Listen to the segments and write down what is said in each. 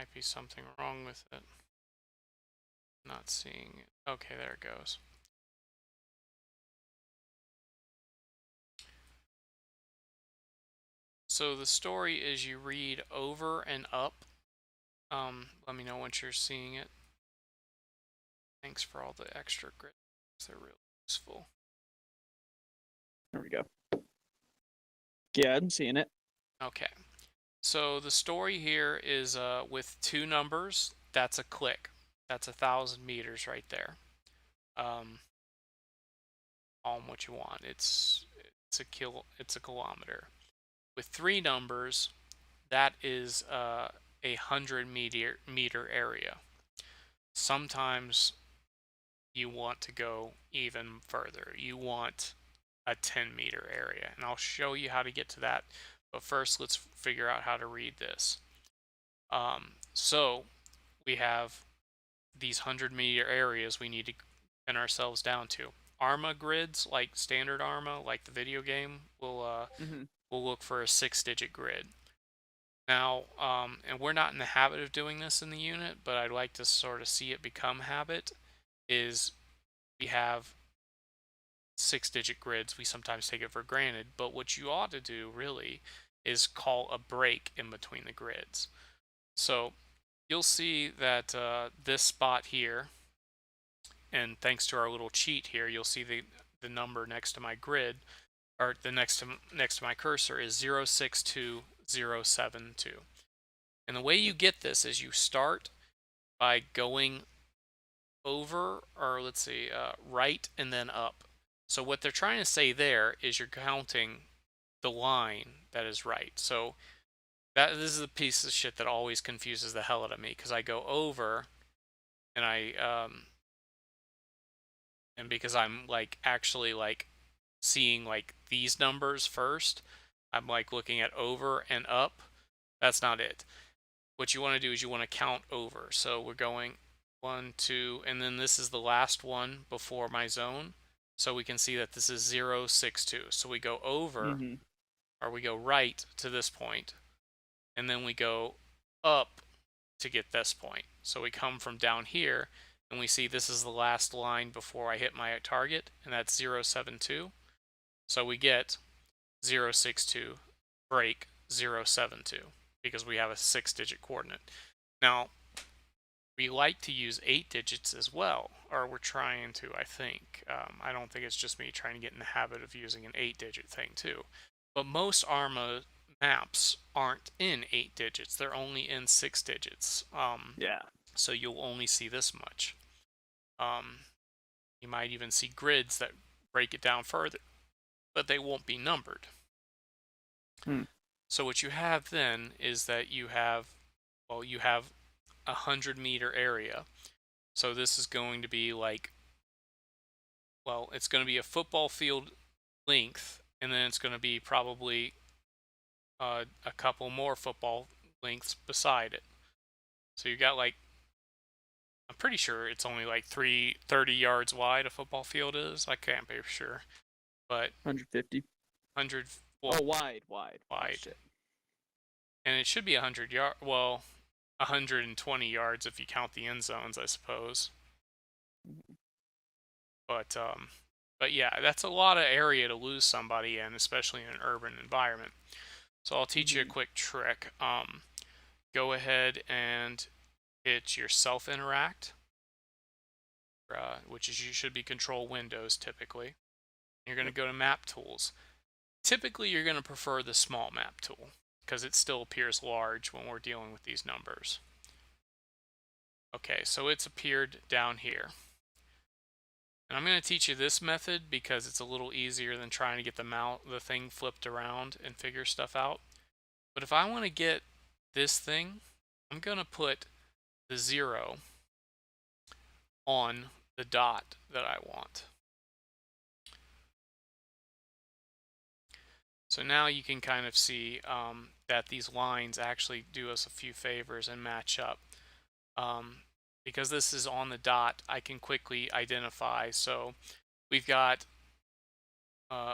Might be something wrong with it. Not seeing it. Okay, there it goes. So the story is you read over and up. Let me know once you're seeing it. Thanks for all the extra grids. They're really useful. There we go. Yeah, I'm seeing it. Okay. So the story here is with two numbers. That's a click. That's 1,000 meters right there. On what you want. It's a kilometer. With three numbers, that is a 100-meter area. Sometimes you want to go even further. You want a 10-meter area, and I'll show you how to get to that. But first, let's figure out how to read this. So we have these 100-meter areas we need to pin ourselves down to. ARMA grids, like standard ARMA, like the video game, will we'll look for a 6-digit grid. Now, and we're not in the habit of doing this in the unit, but I'd like to sort of see it become habit, is we have 6-digit grids. We sometimes take it for granted, but what you ought to do really is call a break in between the grids. So you'll see that this spot here, and thanks to our little cheat here, you'll see the number next to my grid, or the next to my cursor is 062072. And the way you get this is you start by going over, or let's see, right and then up. So what they're trying to say there is you're counting the line that is right. So this is a piece of shit that always confuses the hell out of me, because I go over and and because I'm like actually like seeing like these numbers first, I'm like looking at over and up. That's not it. What you want to do is you want to count over. So we're going 1, 2, and then this is the last one before my zone. So we can see that this is 062. So we go over, or we go right to this point, and then we go up to get this point. So we come from down here, and we see this is the last line before I hit my target, and that's 072. So we get 062 break 072 because we have a 6-digit coordinate. Now, we like to use 8 digits as well, or we're trying to, I think. I don't think it's just me trying to get in the habit of using an 8-digit thing too. But most ARMA maps aren't in 8 digits. They're only in 6 digits. Yeah. So you'll only see this much. You might even see grids that break it down further, but they won't be numbered. So what you have then is that you have a 100-meter area. So this is going to be like, well, it's going to be a football field length, and then it's going to be probably a couple more football lengths beside it. So you got like, I'm pretty sure it's only like 30 yards wide a football field is. I can't be sure, but 150. 100. Well, oh, wide. wide. Oh, shit. And it should be 100 yard. Well, 120 yards if you count the end zones, I suppose. But yeah, that's a lot of area to lose somebody in, especially in an urban environment. So I'll teach you a quick trick. Go ahead and hit your self interact, which is you should be control windows typically. You're going to go to map tools. Typically, you're going to prefer the small map tool because it still appears large when we're dealing with these numbers. Okay, so it's appeared down here. And I'm going to teach you this method because it's a little easier than trying to get the thing flipped around and figure stuff out. But if I want to get this thing, I'm going to put the 0 on the dot that I want. So now you can kind of see that these lines actually do us a few favors and match up. Because this is on the dot, I can quickly identify. So we've got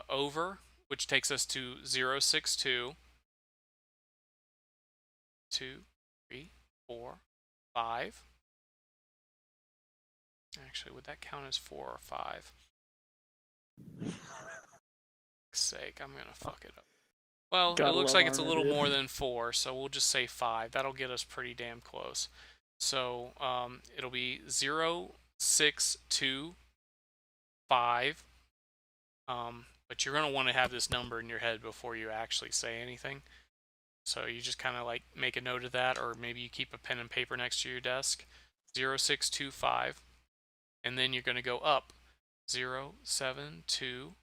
over, which takes us to 062, 2, 3, 4, 5. Actually, would that count as 4 or 5? For sake, I'm gonna fuck it up. Well, it Gotta looks love like it's a armor, little dude. more than 4, so we'll just say 5. That'll get us pretty damn close. So it'll be 0, 6, 2, 5. But you're going to want to have this number in your head before you actually say anything. So you just kind of like make a note of that, or maybe you keep a pen and paper next to your desk. 0625. And then you're going to go up 0, 7, 2,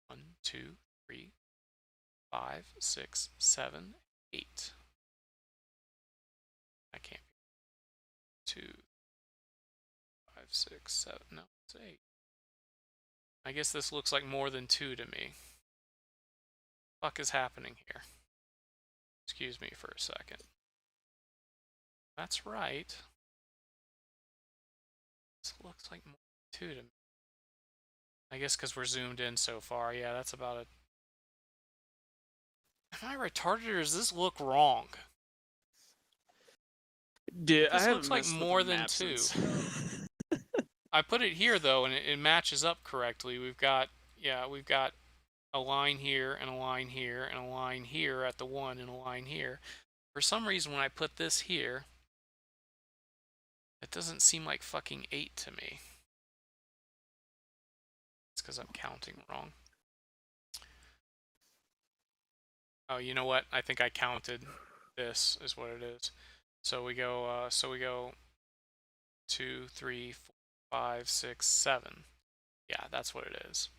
1, 2, 3, 5, 6, 7, 8. I can't be 2, 5, 6, 7. No, it's 8. I guess this looks like more than 2 to me. What the fuck is happening here? Excuse me for a second. That's right. This looks like more than 2 to me. I guess because we're zoomed in so far. Yeah, that's about it. Am I retarded or does this look wrong? Dude, I This haven't looks like messed with more the than map 2. since. I put it here though, and it matches up correctly. We've got a line here and a line here and a line here at the 1 and a line here. For some reason, when I put this here, it doesn't seem like fucking 8 to me. It's because I'm counting wrong. Oh, you know what? I think I counted. This is what it is. So we go 2, 3, 4, 5, 6, 7. Yeah, that's what it is.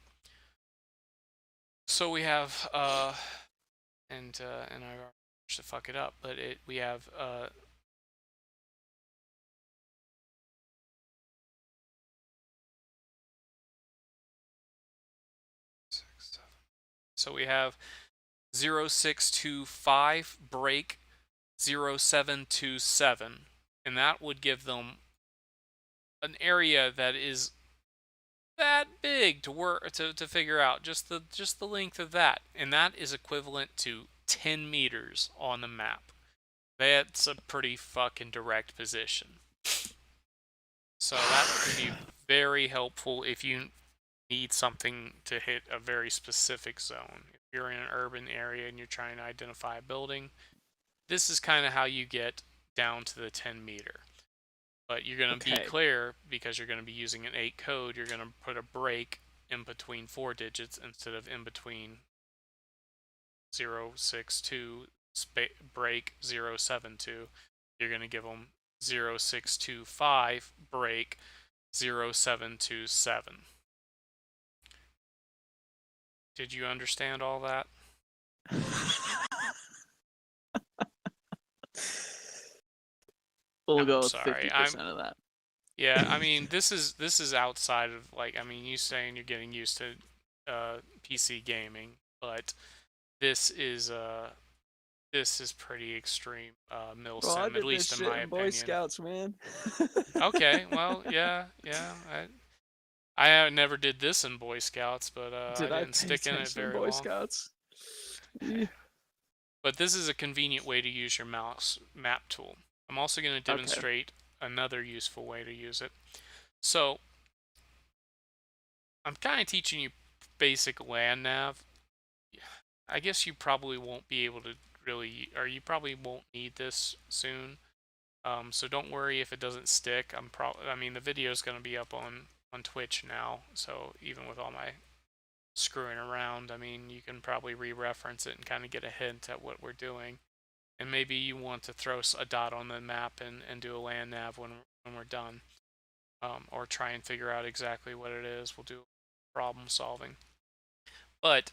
So we have and I managed to fuck it up, but we have 6, 7. So we have 0625 break 0727, and that would give them an area that is that big to work to figure out just the length of that, and that is equivalent to 10 meters on the map. That's a pretty fucking direct position. So that can be very helpful if you need something to hit a very specific zone. If you're in an urban area and you're trying to identify a building, this is kind of how you get down to the 10 meter. But you're going to be clear, because you're going to be using an 8 code, you're going to put a break in between 4 digits instead of in between 062 break 072. You're going to give them 0625 break 0727. Did you understand all that? We'll go with sorry. 50% of that. Yeah, I mean, this is outside of, like, I mean, you saying you're getting used to PC gaming, but this is pretty extreme Bro, I milsim, at did this least in shit my in Boy opinion. Scouts, man. Okay, well, yeah. I never did this in Boy Scouts, but Did I I didn't pay stick in it attention in very Boy long. Scouts? Yeah. But this is a convenient way to use your mouse map tool. I'm also going to demonstrate another useful way to use it. So I'm kind of teaching you basic land nav. I guess you probably won't be able to really, or you probably won't need this soon. So don't worry if it doesn't stick. I mean, the video is going to be up on Twitch now. So even with all my screwing around, I mean, you can probably re-reference it and kind of get a hint at what we're doing. And maybe you want to throw a dot on the map and do a land nav when we're done. Or try and figure out exactly what it is. We'll do problem solving. But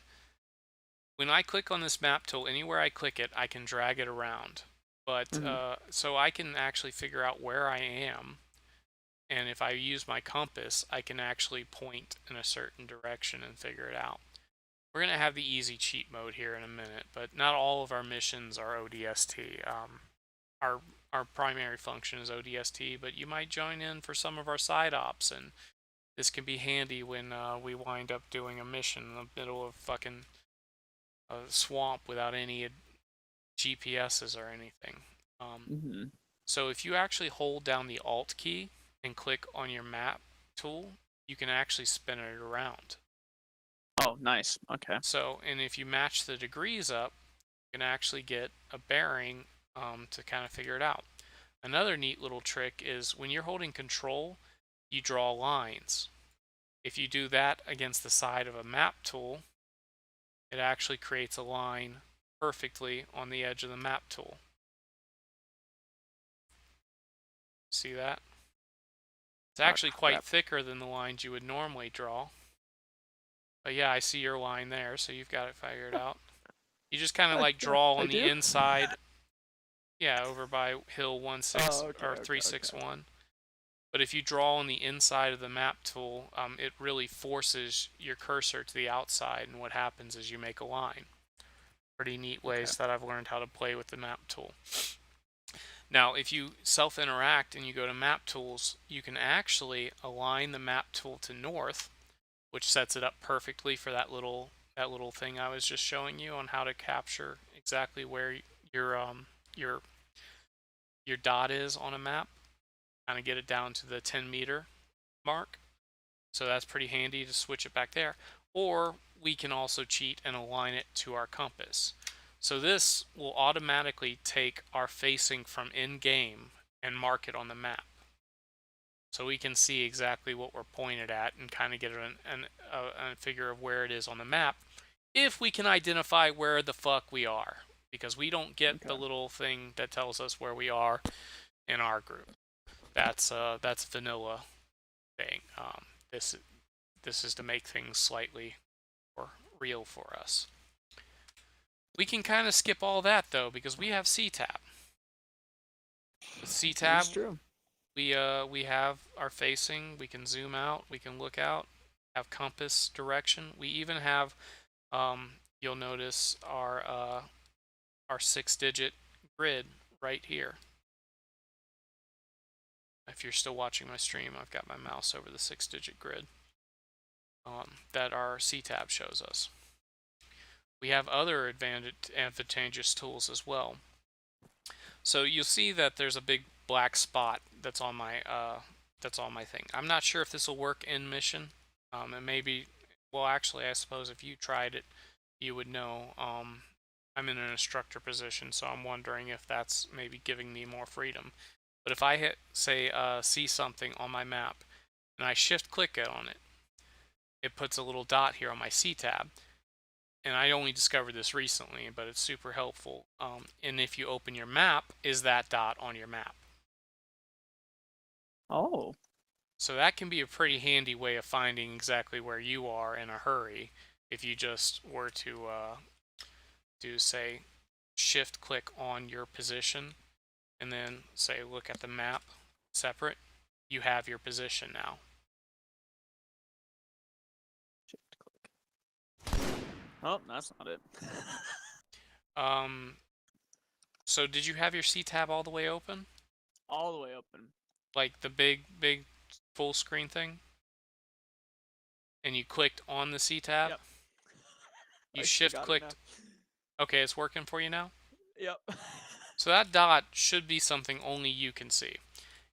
when I click on this map tool, anywhere I click it, I can drag it around. But so I can actually figure out where I am. And if I use my compass, I can actually point in a certain direction and figure it out. We're going to have the easy cheat mode here in a minute, but not all of our missions are ODST. Our primary function is ODST, but you might join in for some of our side ops, and this can be handy when we wind up doing a mission in the middle of fucking a swamp without any GPSs or anything. Mm-hmm. So if you actually hold down the Alt key and click on your map tool, you can actually spin it around. Oh, nice. Okay. So, and if you match the degrees up, you can actually get a bearing to kind of figure it out. Another neat little trick is when you're holding control, you draw lines. If you do that against the side of a map tool, it actually creates a line perfectly on the edge of the map tool. See that? It's Oh, actually quite crap. thicker than the lines you would normally draw. But yeah, I see your line there, so you've got it figured out. You just kind of like draw I on the do? inside. Yeah, over by hill 16 Oh, okay, or okay, okay. 361. But if you draw on the inside of the map tool, it really forces your cursor to the outside, and what happens is you make a line. Pretty neat ways that I've learned how to play with the map tool. Now, if you self-interact and you go to map tools, you can actually align the map tool to north, which sets it up perfectly for that little thing I was just showing you on how to capture exactly where your your dot is on a map, kind of get it down to the 10-meter mark. So that's pretty handy to switch it back there. Or we can also cheat and align it to our compass. So this will automatically take our facing from in-game and mark it on the map. So we can see exactly what we're pointed at and kind of get a figure of where it is on the map if we can identify where the fuck we are. Because we don't get the little thing that tells us where we are in our group. That's vanilla thing. This is to make things slightly more real for us. We can kind of skip all that though because we have C-tab. With That's C-tab, true. we have our facing. We can zoom out. We can look out. Have compass direction. We even have you'll notice our 6-digit grid right here. If you're still watching my stream, I've got my mouse over the 6-digit grid that our C-tab shows us. We have other advantageous tools as well. So you'll see that there's a big black spot that's on my thing. I'm not sure if this will work in mission. And maybe, well, actually, I suppose if you tried it, you would know. I'm in an instructor position, so I'm wondering if that's maybe giving me more freedom. But if I hit, say, see something on my map, and I shift-click it on it, it puts a little dot here on my C tab. And I only discovered this recently, but it's super helpful. And if you open your map, is that dot on your map? Oh. So that can be a pretty handy way of finding exactly where you are in a hurry. If you just were to do, say, shift click on your position, and then say look at the map separate, you have your position now. Oh, that's not it. So did you have your C tab all the way open? All the way open. Like the big full screen thing? And you clicked on the C tab? Yep. You shift clicked. Okay, it's working for you now? Yep. So that dot should be something only you can see.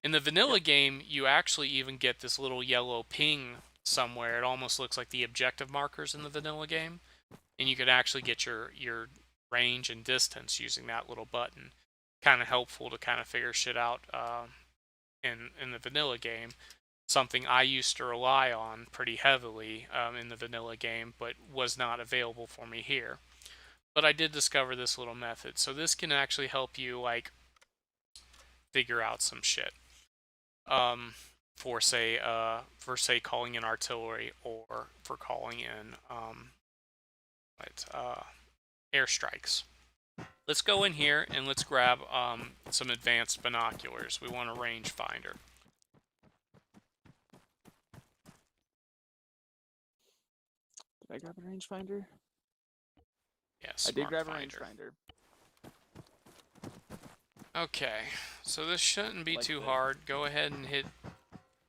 In the vanilla game, you actually even get this little yellow ping somewhere. It almost looks like the objective markers in the vanilla game. And you could actually get your range and distance using that little button. Kind of helpful to kind of figure shit out in the vanilla game. Something I used to rely on pretty heavily in the vanilla game, but was not available for me here. But I did discover this little method. So this can actually help you like figure out some shit. For say calling in artillery or for calling in airstrikes. Let's go in here and let's grab some advanced binoculars. We want a rangefinder. Did I grab a rangefinder? Yes, I did grab a rangefinder. Okay, so this shouldn't be too hard. Go ahead and hit.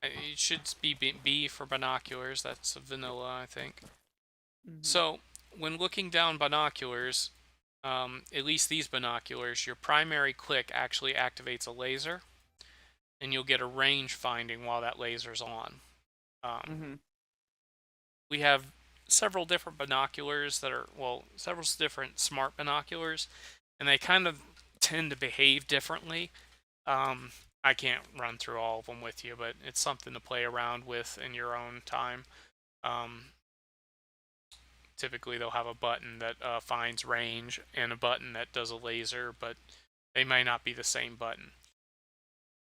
It should be B for binoculars. That's vanilla, I think. So when looking down binoculars, at least these binoculars, your primary click actually activates a laser, and you'll get a range finding while that laser's on. Um, Mm-hmm. we have several different binoculars that are, well, several different smart binoculars, and they kind of tend to behave differently. Um, I can't run through all of them with you, but it's something to play around with in your own time. Um, Typically, they'll have a button that finds range and a button that does a laser, but they may not be the same button.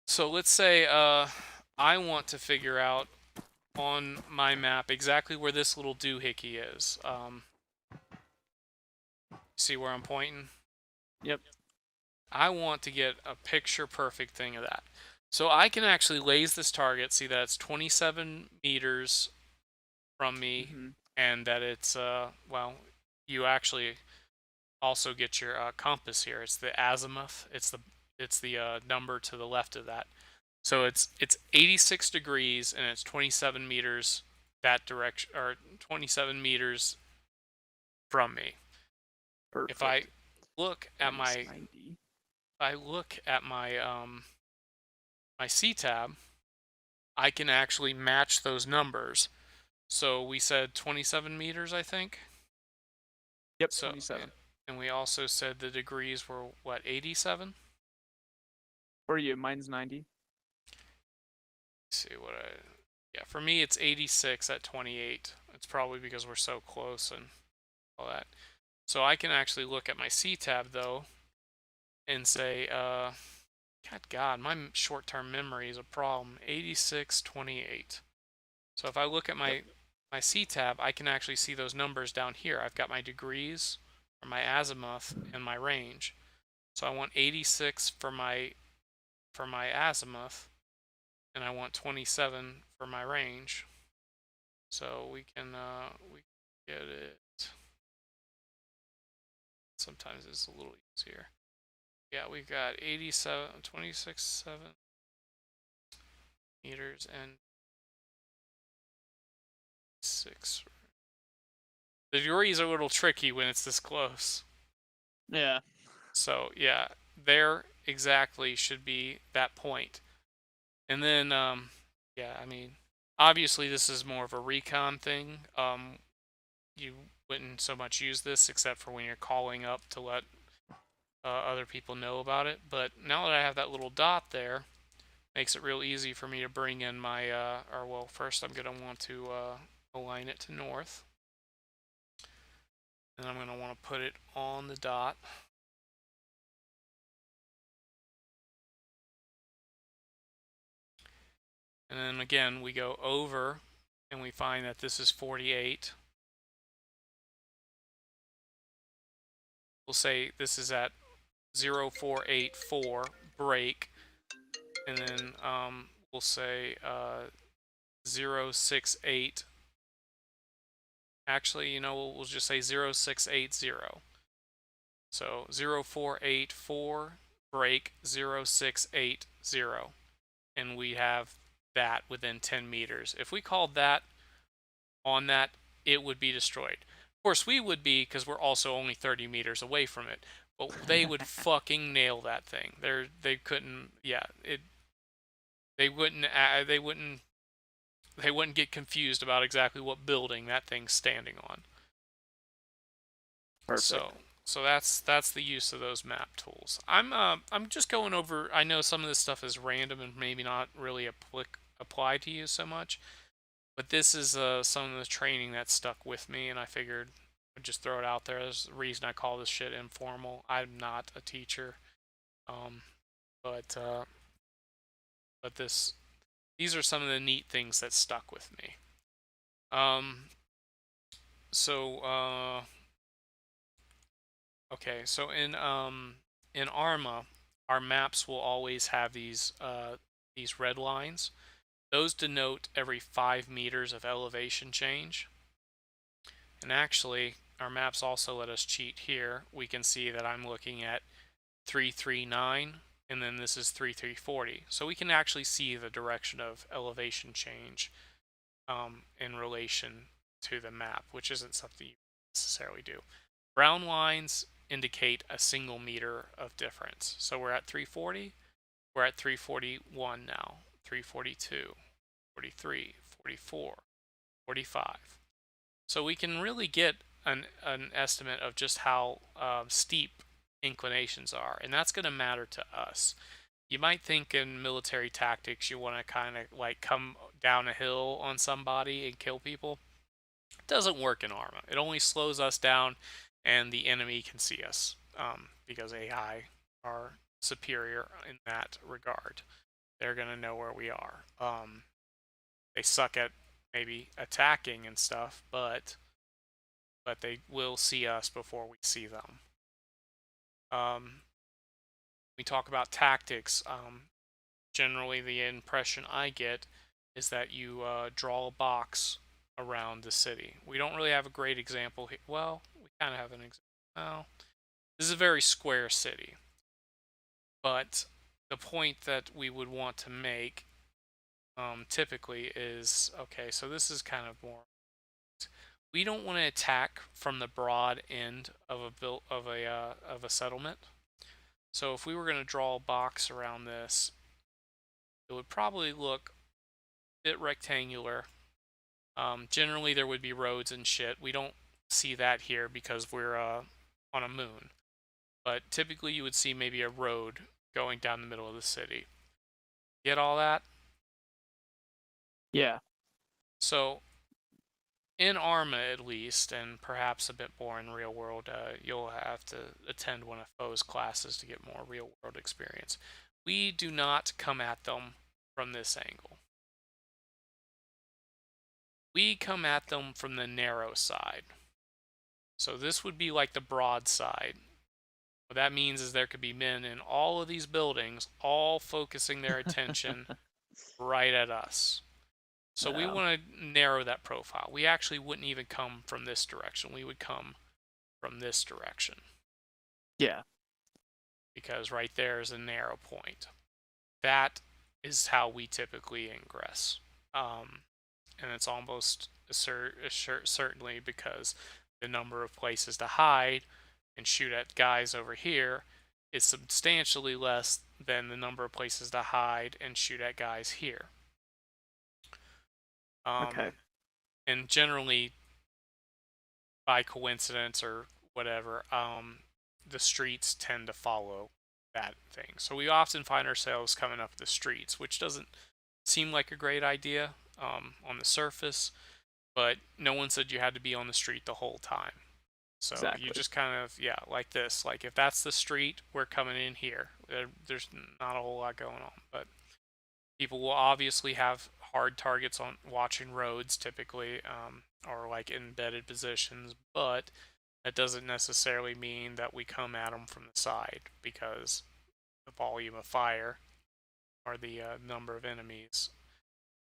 So let's say I want to figure out on my map exactly where this little doohickey is. See where I'm pointing? Yep. I want to get a picture perfect thing of that. So I can actually laze this target, see that it's 27 meters from me, Mm-hmm. and that it's, well, you actually also get your compass here. It's the azimuth. It's the number to the left of that. So it's 86 degrees and it's 27 meters that direction, or 27 meters from me. If I Perfect. look at Minus my 90. I look at my C tab, I can actually match those numbers. So we said 27 meters, I think. Yep, So 27. and we also said the degrees were what, 87? For you, mine's 90. See what I, yeah, for me it's 86 at 28. It's probably because we're so close and all that. So I can actually look at my C tab though and say, God, my short-term memory is a problem. 86, 28. So if I look at Yep. my C tab, I can actually see those numbers down here. I've got my degrees, or my azimuth, and my range. So I want 86 for my azimuth, and I want 27 for my range. So we can get it. Sometimes it's a little easier. Yeah, we've got 87, 26, 7 meters and 6. The degrees are a little tricky when it's this close. Yeah. So yeah, there exactly should be that point. And then yeah, I mean, obviously this is more of a recon thing. You wouldn't so much use this except for when you're calling up to let other people know about it. But now that I have that little dot there, makes it real easy for me to bring in my, or well, first I'm going to want to align it to north. And I'm going to want to put it on the dot. And then again, we go over and we find that this is 48. We'll say this is at 0484 break. And then we'll say 068. Actually, you know, we'll just say 0680. So 0484 break 0680. And we have that within 10 meters. If we called that on that, it would be destroyed. Of course, we would be because we're also only 30 meters away from it. But they would fucking nail that thing. They couldn't. Yeah, it. They wouldn't. They wouldn't get confused about exactly what building that thing's standing on. Perfect. So that's the use of those map tools. I'm just going over. I know some of this stuff is random and maybe not really apply to you so much, but this is some of the training that stuck with me, and I figured I'd just throw it out there. There's the reason I call this shit informal. I'm not a teacher, um, but these are some of the neat things that stuck with me. Um, so okay, so in Arma, our maps will always have these red lines. Those denote every 5 meters of elevation change. And actually, our maps also let us cheat here. We can see that I'm looking at 339, and then this is 3340. So we can actually see the direction of elevation change in relation to the map, which isn't something you necessarily do. Brown lines indicate a single meter of difference. So we're at 340, we're at 341 now, 342, 43, 44, 45. So we can really get an estimate of just how steep inclinations are, and that's going to matter to us. You might think in military tactics you want to kind of like come down a hill on somebody and kill people. It doesn't work in Arma. It only slows us down, and the enemy can see us because AI are superior in that regard. They're going to know where we are. They suck at maybe attacking and stuff, but they will see us before we see them. We talk about tactics. Generally, the impression I get is that you draw a box around the city. We don't really have a great example here. Well, we kind of have an example. Well, this is a very square city. But the point that we would want to make typically is, okay, so this is kind of more. We don't want to attack from the broad end of a settlement. So if we were going to draw a box around this, it would probably look a bit rectangular. Generally, there would be roads and shit. We don't see that here because we're on a moon. But typically, you would see maybe a road going down the middle of the city. Get all that? Yeah. So, in Arma at least, and perhaps a bit more in real world, you'll have to attend one of Foe's classes to get more real world experience. We do not come at them from this angle. We come at them from the narrow side. So this would be like the broad side. What that means is there could be men in all of these buildings, all focusing their attention right at us. So we want to narrow that profile. We actually wouldn't even come from this direction. We would come from this direction. Yeah. Because right there is a narrow point. That is how we typically ingress. And it's almost certainly because the number of places to hide and shoot at guys over here is substantially less than the number of places to hide and shoot at guys here. Okay. And generally, by coincidence or whatever, the streets tend to follow that thing. So we often find ourselves coming up the streets, which doesn't seem like a great idea on the surface, but no one said you had to be on the street the whole time. So Exactly. you just kind of, yeah, like this. Like if that's the street, we're coming in here. There's not a whole lot going on, but people will obviously have hard targets on watching roads typically, or like embedded positions, but that doesn't necessarily mean that we come at them from the side because the volume of fire or the number of enemies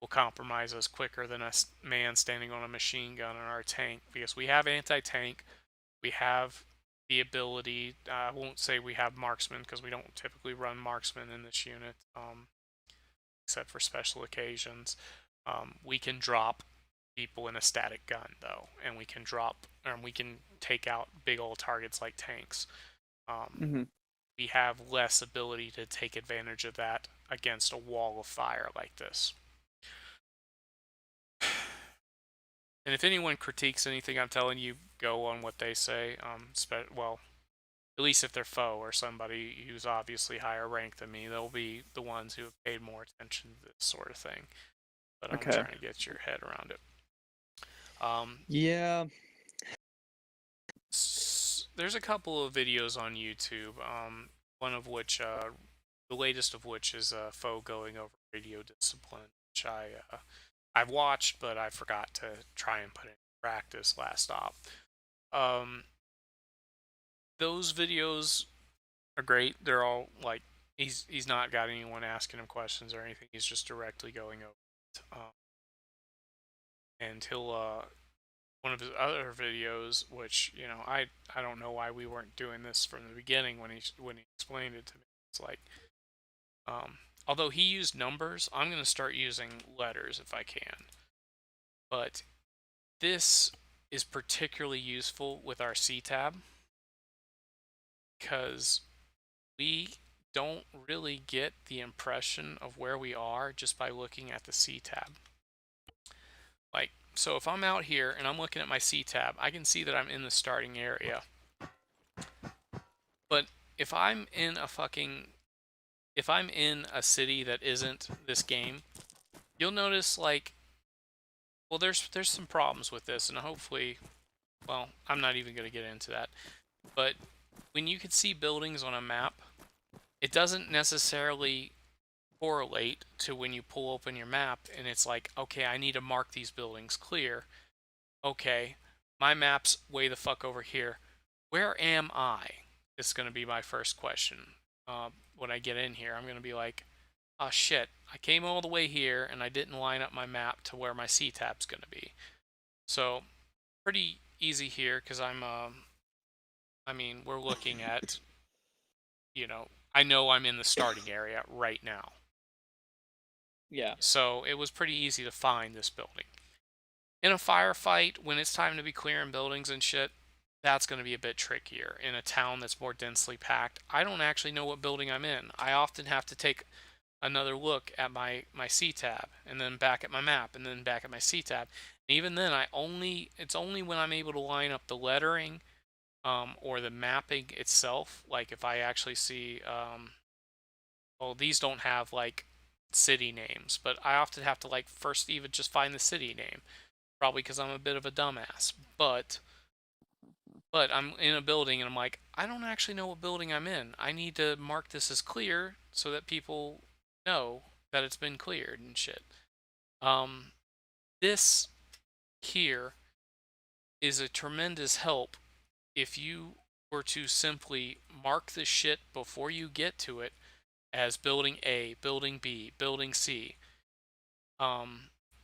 will compromise us quicker than a man standing on a machine gun in our tank because we have anti-tank. We have the ability, I won't say we have marksman because we don't typically run marksman in this unit, except for special occasions. We can drop people in a static gun though, and we can take out big old targets like tanks. We have less ability to take advantage of that against a wall of fire like this. And if anyone critiques anything I'm telling you, go on what they say. Well, at least if they're foe or somebody who's obviously higher ranked than me, they'll be the ones who have paid more attention to this sort of thing. But I'm trying to get your head around it. Yeah. There's a couple of videos on YouTube. One of which, the latest of which, is foe going over radio discipline, which I've watched, but I forgot to try and put it in practice last op. Those videos are great. They're all like he's not got anyone asking him questions or anything. He's just directly going over it. And he'll one of his other videos, which I don't know why we weren't doing this from the beginning when he explained it to me. It's like although he used numbers, I'm going to start using letters if I can. But this is particularly useful with our C tab because we don't really get the impression of where we are just by looking at the C tab. Like, so if I'm out here and I'm looking at my C tab, I can see that I'm in the starting area. But if I'm in a city that isn't this game, you'll notice, like, well, there's some problems with this, and hopefully, well, I'm not even going to get into that. But when you can see buildings on a map, it doesn't necessarily correlate to when you pull open your map and it's like, okay, I need to mark these buildings clear. Okay, my map's way the fuck over here. Where am I? It's going to be my first question. When I get in here, I'm going to be like, oh shit, I came all the way here and I didn't line up my map to where my C tab's going to be. So, pretty easy here because I mean, we're looking at, I know I'm in the starting area right now. Yeah. So it was pretty easy to find this building. In a firefight, when it's time to be clearing buildings and shit, that's going to be a bit trickier. In a town that's more densely packed, I don't actually know what building I'm in. I often have to take another look at my C tab and then back at my map and then back at my C tab. And even then, it's only when I'm able to line up the lettering or the mapping itself. Like if I actually see, well, these don't have like city names, but I often have to like first even just find the city name, probably because I'm a bit of a dumbass. But I'm in a building and I'm like, I don't actually know what building I'm in. I need to mark this as clear so that people know that it's been cleared and shit. Um, this here is a tremendous help if you were to simply mark the shit before you get to it as building A, building B, building C.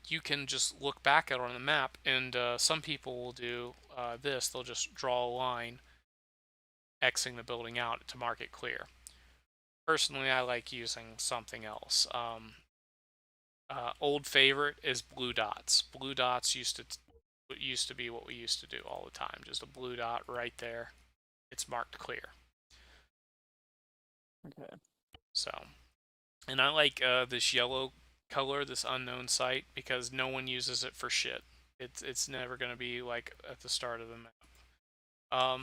You can just look back at it on the map, and some people will do this. They'll just draw a line, Xing the building out to mark it clear. Personally, I like using something else. Old favorite is blue dots. Blue dots used to be what we used to do all the time. Just a blue dot right there. It's marked clear. Okay. So, and I like this yellow color, this unknown site, because no one uses it for shit. It's never going to be like at the start of the map.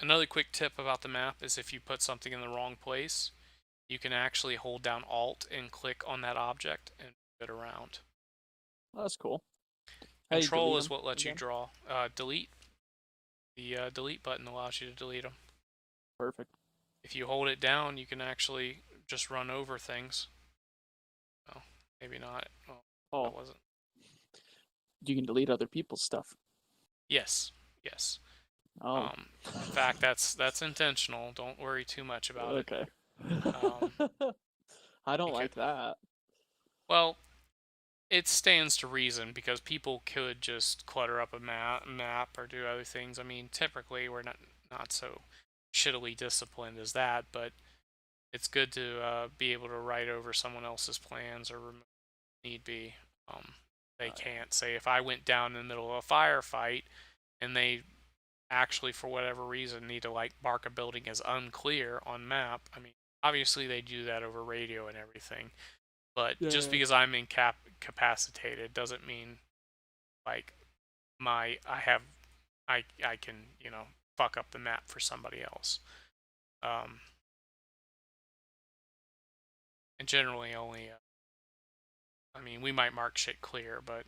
Another quick tip about the map is if you put something in the wrong place, you can actually hold down Alt and click on that object and move it around. Oh, that's cool. How do you Control delete is them what lets you again? draw. Delete. The delete button allows you to delete them. Perfect. If you hold it down, you can actually just run over things. Oh, maybe not. Oh, that Oh, wasn't. you can delete other people's stuff. Yes, yes. Oh. In fact, that's intentional. Don't worry too much about it. Okay. Um, I don't because like that. well, it stands to reason because people could just clutter up a map or do other things. I mean, typically we're not so shittily disciplined as that, but it's good to be able to write over someone else's plans or remove need be. They Oh, yeah. can't say if I went down in the middle of a firefight and they actually for whatever reason need to like mark a building as unclear on map. I mean, obviously they do that over radio and everything, but just Yeah. because I'm incapacitated doesn't mean like I can fuck up the map for somebody else. Um, and generally only I mean we might mark shit clear, but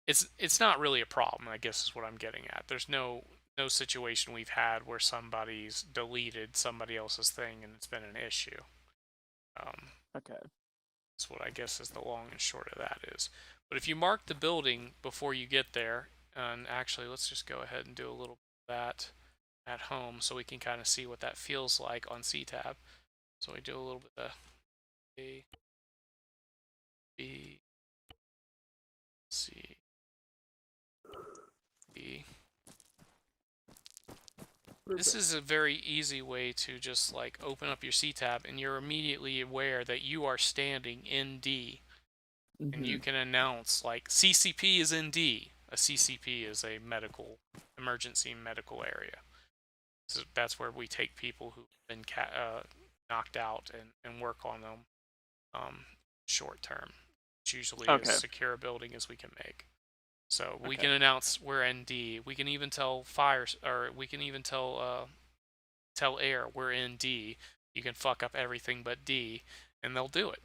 it's not really a problem, I guess is what I'm getting at. There's no situation we've had where somebody's deleted somebody else's thing and it's been an issue. Um, Okay. that's what I guess is the long and short of that is. But if you mark the building before you get there, and actually let's just go ahead and do a little bit of that at home so we can kind of see what that feels like on C-Tab. So we do a little bit of A, B, C, D. This Perfect. is a very easy way to just like open up your C-Tab and you're immediately aware that you are standing in D. And Mm-hmm. you can announce like CCP is in D. A CCP is a emergency medical area. So that's where we take people who've been knocked out and work on them short term. It's usually as Okay. secure a building as we can make. So we Okay. can announce we're ND. We can even tell fires, or we can even tell air we're in D. You can fuck up everything but D, and they'll do it.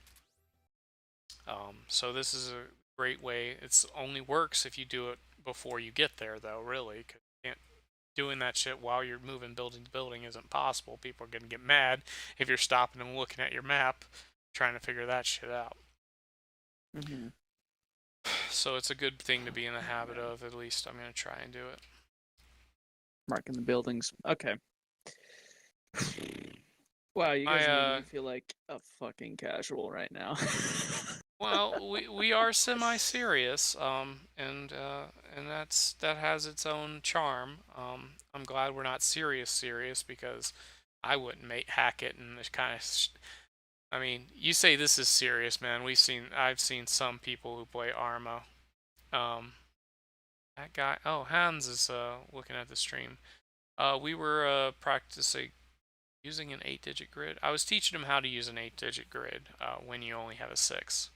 So this is a great way. It's only works if you do it before you get there, though. Really, 'cause you can't doing that shit while you're moving building to building isn't possible. People are gonna get mad if you're stopping and looking at your map, trying to figure that shit out. Mm-hmm. So it's a good thing to be in the Oh, habit man. of. At least I'm gonna try and do it. Marking the buildings. Okay. Wow, you I guys are making me feel like a fucking casual right now. Well, we are semi-serious, and that has its own charm. I'm glad we're not serious because I wouldn't hack it and just kind of. I mean, you say this is serious, man. I've seen some people who play Arma. Um, that guy. Oh, Hans is looking at the stream. We were practicing using an 8-digit grid. I was teaching him how to use an 8-digit grid when you only have a 6.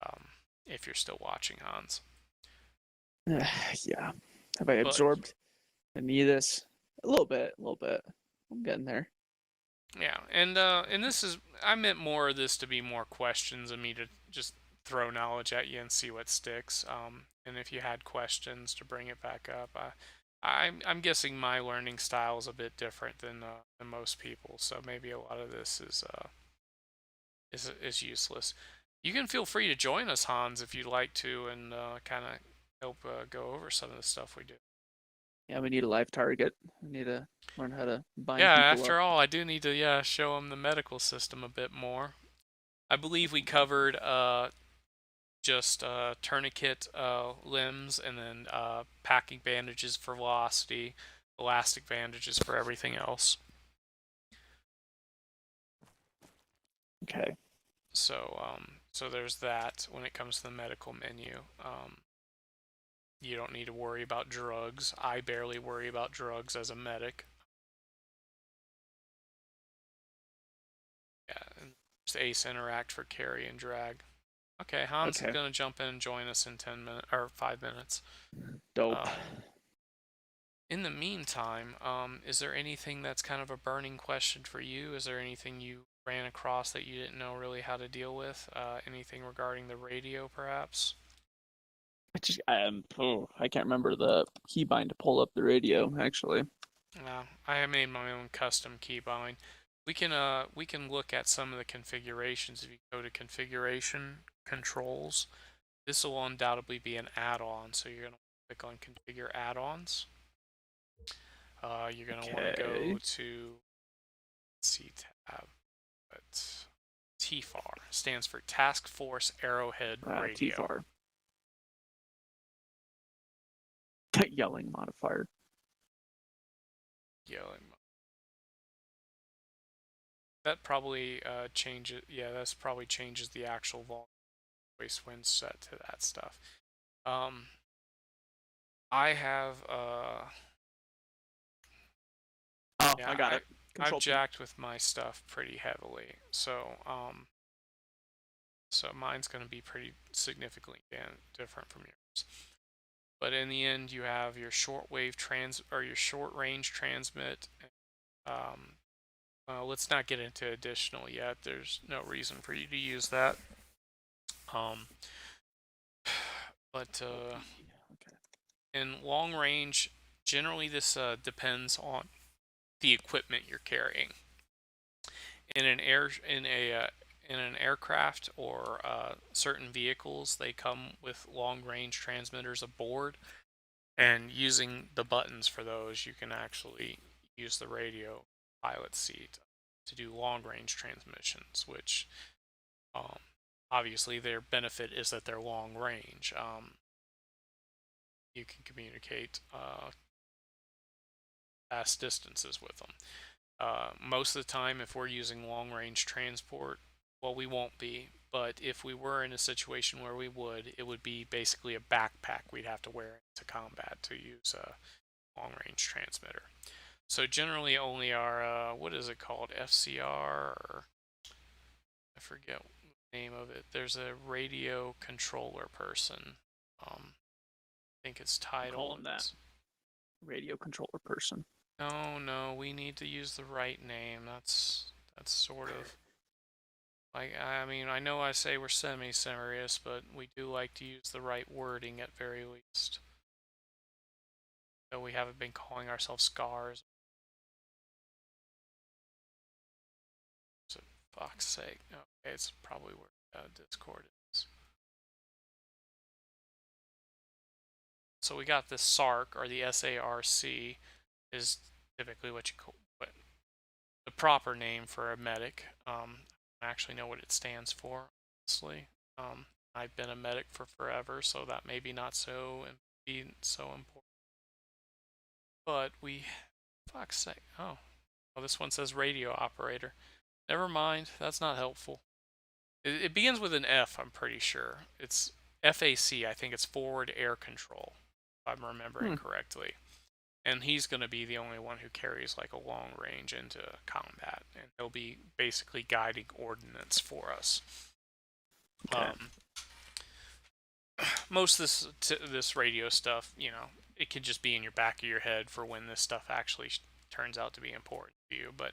Um, if you're still watching, Hans. Yeah. Have I But absorbed any of this? A little bit, a little bit. I'm getting there. yeah, and this is I meant more of this to be more questions and me to just throw knowledge at you and see what sticks. And if you had questions to bring it back up, I'm guessing my learning style is a bit different than most people, so maybe a lot of this is useless. You can feel free to join us, Hans, if you'd like to, and kind of help go over some of the stuff we do. Yeah, we need a live target. We need to learn how to bind Yeah, people up. after all, I do need to show them the medical system a bit more. I believe we covered just tourniquet limbs and then packing bandages for velocity, elastic bandages for everything else. Okay. So there's that when it comes to the medical menu. You don't need to worry about drugs. I barely worry about drugs as a medic. Yeah, and just ace interact for carry and drag. Okay, Hans is Okay. gonna jump in and join us in 10 minutes or 5 minutes. Dope. Um, in the meantime, is there anything that's kind of a burning question for you? Is there anything you ran across that you didn't know really how to deal with? Anything regarding the radio, perhaps? I can't remember the keybind to pull up the radio, actually. I have made my own custom keybind. We can look at some of the configurations. If you go to configuration controls, this will undoubtedly be an add-on. So you're gonna click on configure add-ons. You're gonna want to Okay. go to C tab, but TFAR stands for Task Force Arrowhead Radio. T-far. Yelling modifier. Yelling. That probably changes. Yeah, that's probably changes the actual voice when set to that stuff. Um, I have Oh, yeah, I got it. I've Control P. jacked with my stuff pretty heavily, so mine's going to be pretty significantly different from yours. But in the end, you have your shortwave or your short range transmit. Um, let's not get into additional yet. There's no reason for you to use that. Um, but Okay. in long range, generally this depends on the equipment you're carrying. In an aircraft or certain vehicles, they come with long range transmitters aboard, and using the buttons for those, you can actually use the radio pilot seat to do long range transmissions, which um, obviously their benefit is that they're long range. You can communicate vast distances with them. Most of the time, if we're using long range transport, well, we won't be, but if we were in a situation where we would, it would be basically a backpack we'd have to wear into combat to use a long range transmitter. So generally only our what is it called, FCR, or I forget the name of it. There's a radio controller person. I think it's I'll call titled. him that. Radio controller person. No, we need to use the right name. That's sort of like, I mean, I know I say we're semi-serious, but we do like to use the right wording at very least. So we haven't been calling ourselves scars. So fuck's sake. Okay, it's probably where Discord is. So we got this SARC, or the SARC is typically what you call what the proper name for a medic. I actually know what it stands for, honestly. I've been a medic for forever, so that may be not so important. But fuck's sake. Oh, well, this one says radio operator. Never mind. That's not helpful. It begins with an F, I'm pretty sure. It's FAC. I think it's forward air control, if I'm remembering correctly. And he's going to be the only one who carries like a long range into combat, and he'll be basically guiding ordnance for us. Okay. Most of this radio stuff, it could just be in your back of your head for when this stuff actually turns out to be important to you. But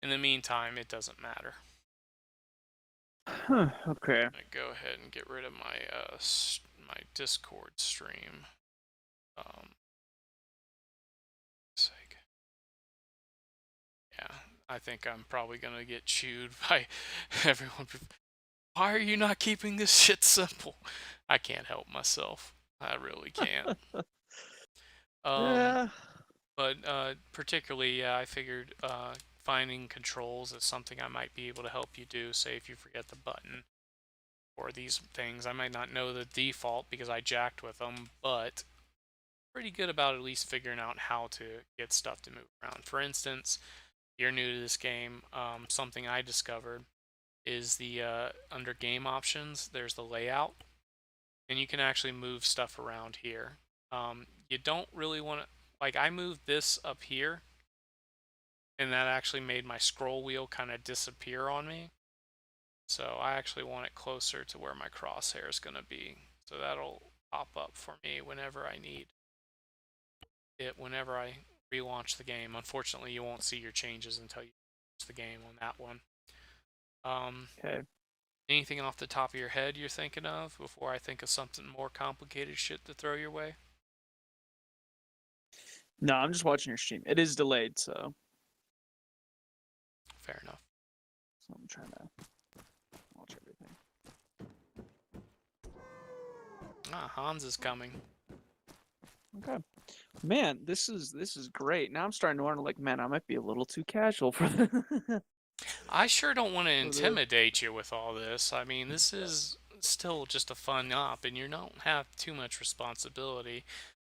in the meantime, it doesn't matter. Okay. I'm gonna go ahead and get rid of my my Discord stream. Sake. Yeah, I think I'm probably gonna get chewed by everyone. Why are you not keeping this shit simple? I can't help myself. I really can't. Yeah. But particularly, yeah, I figured finding controls is something I might be able to help you do. Say if you forget the button or these things, I might not know the default because I jacked with them, but pretty good about at least figuring out how to get stuff to move around. For instance, you're new to this game, something I discovered is the under game options, there's the layout, and you can actually move stuff around here. You don't really want to, like, I moved this up here, and that actually made my scroll wheel kind of disappear on me. So I actually want it closer to where my crosshair is going to be. So that'll pop up for me whenever I need it, whenever I relaunch the game. Unfortunately, you won't see your changes until you launch the game on that one. Okay. Anything off the top of your head you're thinking of before I think of something more complicated shit to throw your way? No, I'm just watching your stream. It is delayed, so Fair enough. I'm trying to watch everything. Ah, Hans is coming. Okay. Man, this is great. Now I'm starting to wonder, like, man, I might be a little too casual for the. I sure don't want to intimidate you with all this. I mean, this is still just a fun op, and you don't have too much responsibility.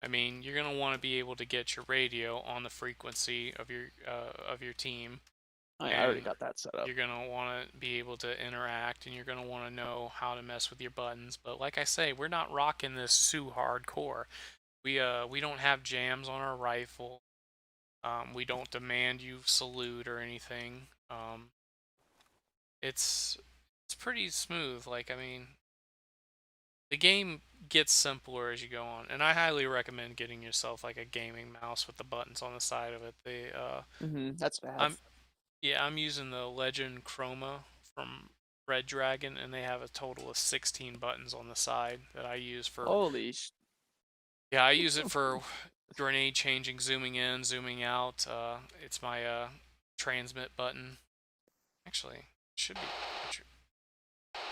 I mean, you're gonna want to be able to get your radio on the frequency of your team. I already got that set up. You're gonna want to be able to interact, and you're gonna want to know how to mess with your buttons. But like I say, we're not rocking this Sioux hardcore. We don't have jams on our rifle. We don't demand you salute or anything. It's pretty smooth. Like, I mean, the game gets simpler as you go on, and I highly recommend getting yourself like a gaming mouse with the buttons on the side of it. That's what I have. I'm using the Legend Chroma from Red Dragon, and they have a total of 16 buttons on the side that I use for. Holy Yeah, I use it for grenade changing, zooming in, zooming out. It's my transmit button. Actually, it should be.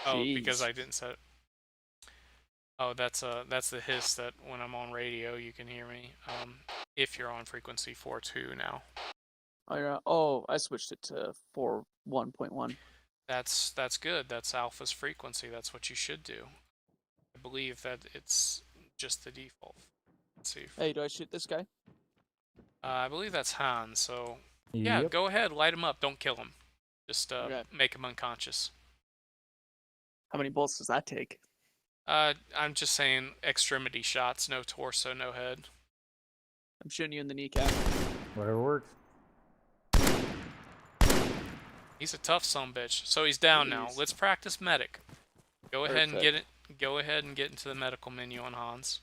Oh, because I didn't set it. Oh, that's the hiss that when I'm on radio you can hear me. If you're on frequency 4.2 now. Oh yeah. Oh, I switched it to 4.1.1. That's good. That's alpha's frequency. That's what you should do. I believe that it's just the default. Let's see. Hey, do I shoot this guy? I believe that's Han. So yeah, Yep. go ahead, light him up. Don't kill him. Just Okay. make him unconscious. How many bullets does that take? I'm just saying extremity shots, no torso, no head. I'm shooting you in the kneecap. Whatever works. He's a tough sumbitch. So he's down now. Jeez. Let's practice medic. Go ahead and get Perfect. it. Go ahead and get into the medical menu on Hans.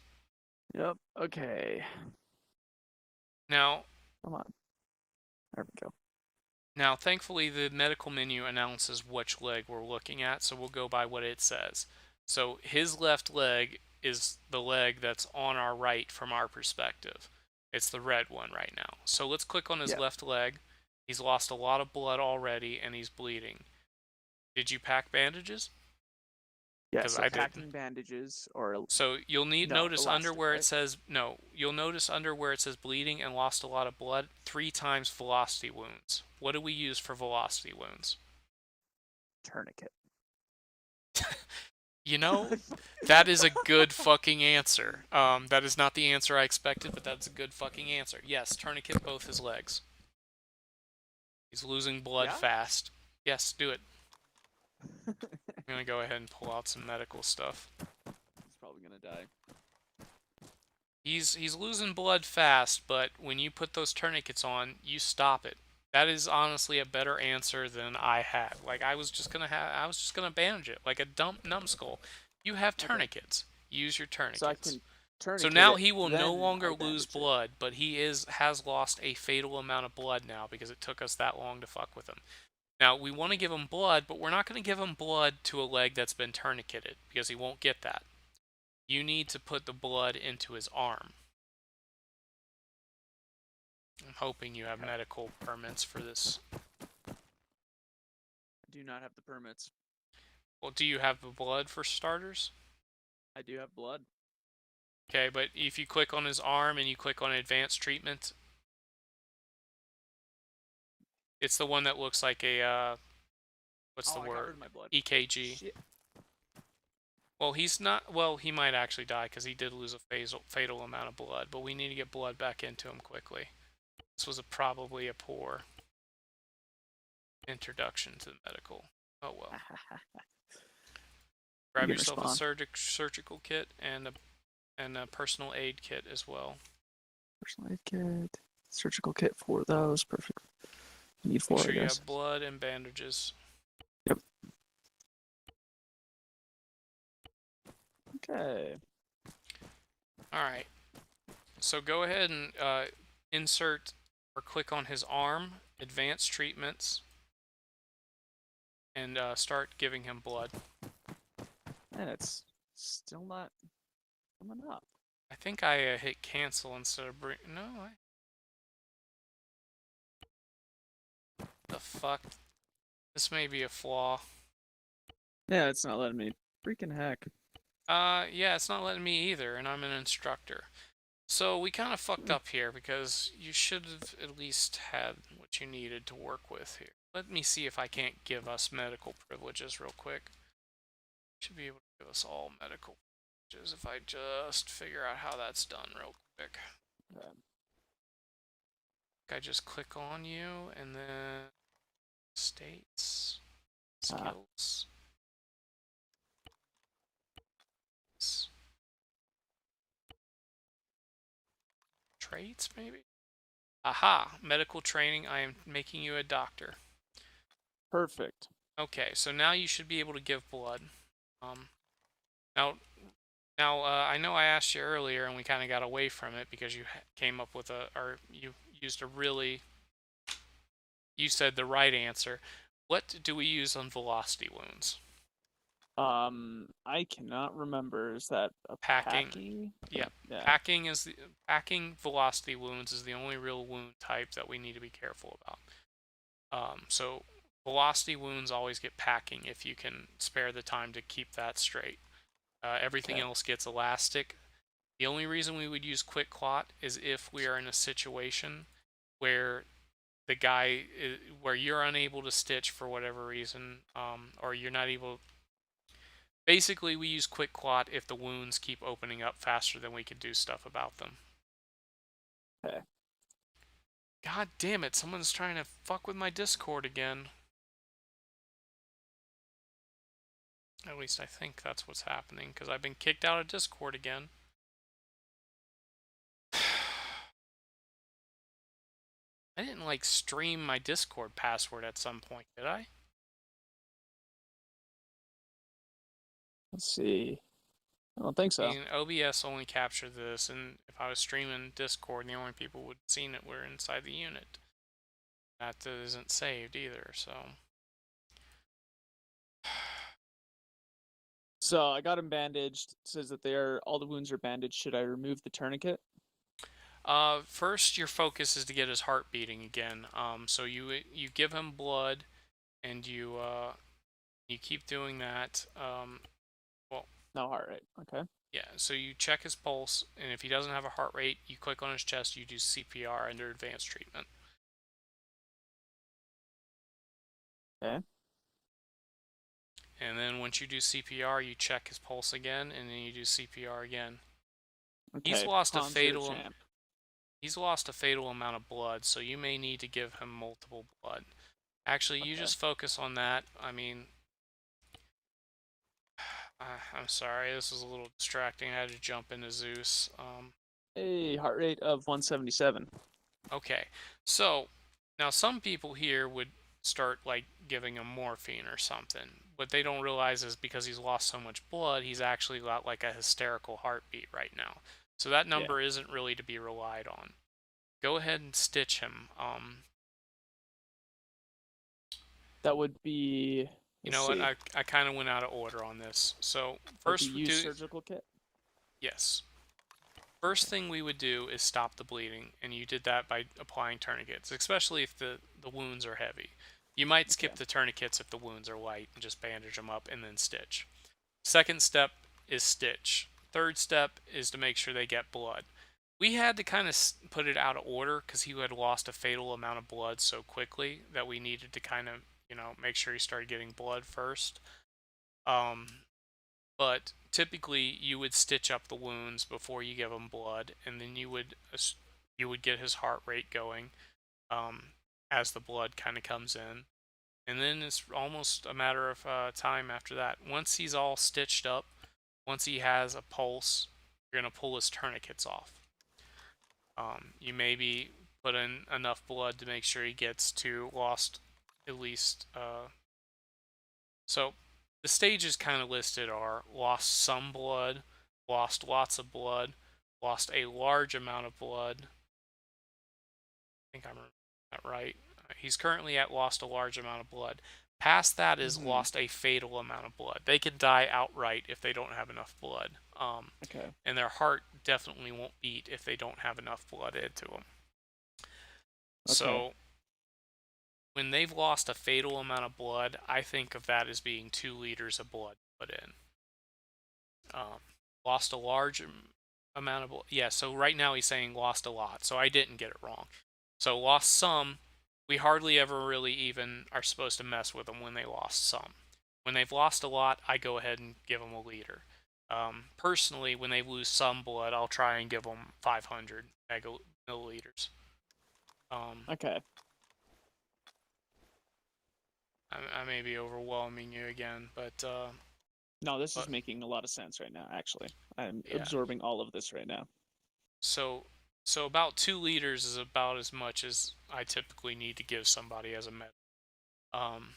Yep. Okay. Now, Come on. There we go. thankfully, the medical menu announces which leg we're looking at, so we'll go by what it says. So his left leg is the leg that's on our right from our perspective. It's the red one right now. So let's click on his Yeah. left leg. He's lost a lot of blood already, and he's bleeding. Did you pack bandages? Yeah. Because So I didn't. packing bandages or So you'll need no notice under elastic, where it right? says no. You'll notice under where it says bleeding and lost a lot of blood 3 times velocity wounds. What do we use for velocity wounds? Tourniquet. You know, that is a good fucking answer. That is not the answer I expected, but that's a good fucking answer. Yes, tourniquet both his legs. He's losing blood Yeah. fast. Yes, do it. I'm gonna go ahead and pull out some medical stuff. He's probably gonna die. He's losing blood fast, but when you put those tourniquets on, you stop it. That is honestly a better answer than I had. Like I was just gonna bandage it like a dumb numbskull. You have Okay. tourniquets. Use your So I tourniquets. can So tourniquet now it, he will no then longer I lose bandage it. blood, but he has lost a fatal amount of blood now because it took us that long to fuck with him. Now we want to give him blood, but we're not going to give him blood to a leg that's been tourniqueted because he won't get that. You need to put the blood into his arm. I'm hoping you have Okay. medical permits for this. I do not have the permits. Well, do you have the blood for starters? I do have blood. Okay, but if you click on his arm and you click on advanced treatment, it's the one that looks like a, what's the Oh, I got word? rid of my blood. EKG. Shit. Well, he's not, well, he might actually die because he did lose a fatal amount of blood, but we need to get blood back into him quickly. This was probably a poor introduction to the medical. Oh well. You Grab can yourself a respond. surgical kit and a personal aid kit as well. Personal aid kit, surgical kit for those. Perfect. Need Make 4, I sure you guess. have blood and bandages. Yep. Okay. Alright, so go ahead and insert or click on his arm, advanced treatments, and start giving him blood. And it's still not coming up. I think I hit cancel instead of bring. No, the fuck? This may be a flaw. Yeah, it's not letting me. Freaking heck. Yeah, it's not letting me either, and I'm an instructor. So we kind of fucked up here because you should have at least had what you needed to work with here. Let me see if I can't give us medical privileges real quick. Should be able to give us all medical privileges if I just figure out how that's done real quick. Okay. I just click on you and then states, Ah, skills. Traits, maybe? Aha! Medical training. I am making you a doctor. perfect. Okay, so now you should be able to give blood. Um, now, I know I asked you earlier, and we kind of got away from it because you came up with or you used a really, you said the right answer. What do we use on velocity wounds? I cannot remember. Is that a Packing. packy? Yeah, Yeah. packing velocity wounds is the only real wound type that we need to be careful about. So velocity wounds always get packing if you can spare the time to keep that straight. Everything Okay. else gets elastic. The only reason we would use quick clot is if we are in a situation where the guy where you're unable to stitch for whatever reason, or you're not able. Basically, we use quick clot if the wounds keep opening up faster than we can do stuff about them. Okay. God damn it! Someone's trying to fuck with my Discord again. At least I think that's what's happening, because I've been kicked out of Discord again. I didn't like stream my Discord password at some point, did I? Let's see. I don't think I so. mean, OBS only captured this, and if I was streaming Discord, the only people who would have seen it were inside the unit. That isn't saved either, so. So I got him bandaged. It says that all the wounds are bandaged. Should I remove the tourniquet? First, your focus is to get his heart beating again. So you give him blood, and you keep doing that. Well, No heart rate. Okay. yeah. So you check his pulse, and if he doesn't have a heart rate, you click on his chest. You do CPR under advanced treatment. Okay. And then once you do CPR, you check his pulse again, and then you do CPR again. He's Okay. lost a Pawns are fatal champ. he's lost a fatal amount of blood, so you may need to give him multiple blood. Actually, you Okay. just focus on that. I mean, I'm sorry, this was a little distracting. I had to jump into Zeus. A heart rate of 177. Okay, so now some people here would start like giving him morphine or something. What they don't realize is because he's lost so much blood, he's actually got like a hysterical heartbeat right now. So that Yeah. number isn't really to be relied on. Go ahead and stitch him. That would be. You Let's know what? see. I kind of went out of order on this. So Would be first, use surgical kit. yes. First thing we would do is stop the bleeding, and you did that by applying tourniquets, especially if the wounds are heavy. You might Okay. skip the tourniquets if the wounds are light and just bandage them up and then stitch. Second step is stitch. Third step is to make sure they get blood. We had to kind of put it out of order because he had lost a fatal amount of blood so quickly that we needed to kind of, make sure he started getting blood first. Um, but typically you would stitch up the wounds before you give him blood, and then you would get his heart rate going as the blood kind of comes in, and then it's almost a matter of time after that. Once he's all stitched up, once he has a pulse, you're gonna pull his tourniquets off. You maybe put in enough blood to make sure he gets to lost at least. So the stages kind of listed are lost some blood, lost lots of blood, lost a large amount of blood. I think I'm that right. He's currently at lost a large amount of blood. Past that is Mm-hmm. lost a fatal amount of blood. They could die outright if they don't have enough blood. Okay. And their heart definitely won't beat if they don't have enough blood into them. Okay. So when they've lost a fatal amount of blood, I think of that as being 2 liters of blood put in. Um, lost a large amount of blood. Yeah, so right now he's saying lost a lot, so I didn't get it wrong. So lost some. We hardly ever really even are supposed to mess with them when they lost some. When they've lost a lot, I go ahead and give them a liter. Personally, when they lose some blood, I'll try and give them 500 milliliters. Um, Okay. I may be overwhelming you again, No, this is but making a lot of sense right now. Actually, I'm yeah. absorbing all of this right now. So so about 2 liters is about as much as I typically need to give somebody as a med. Um,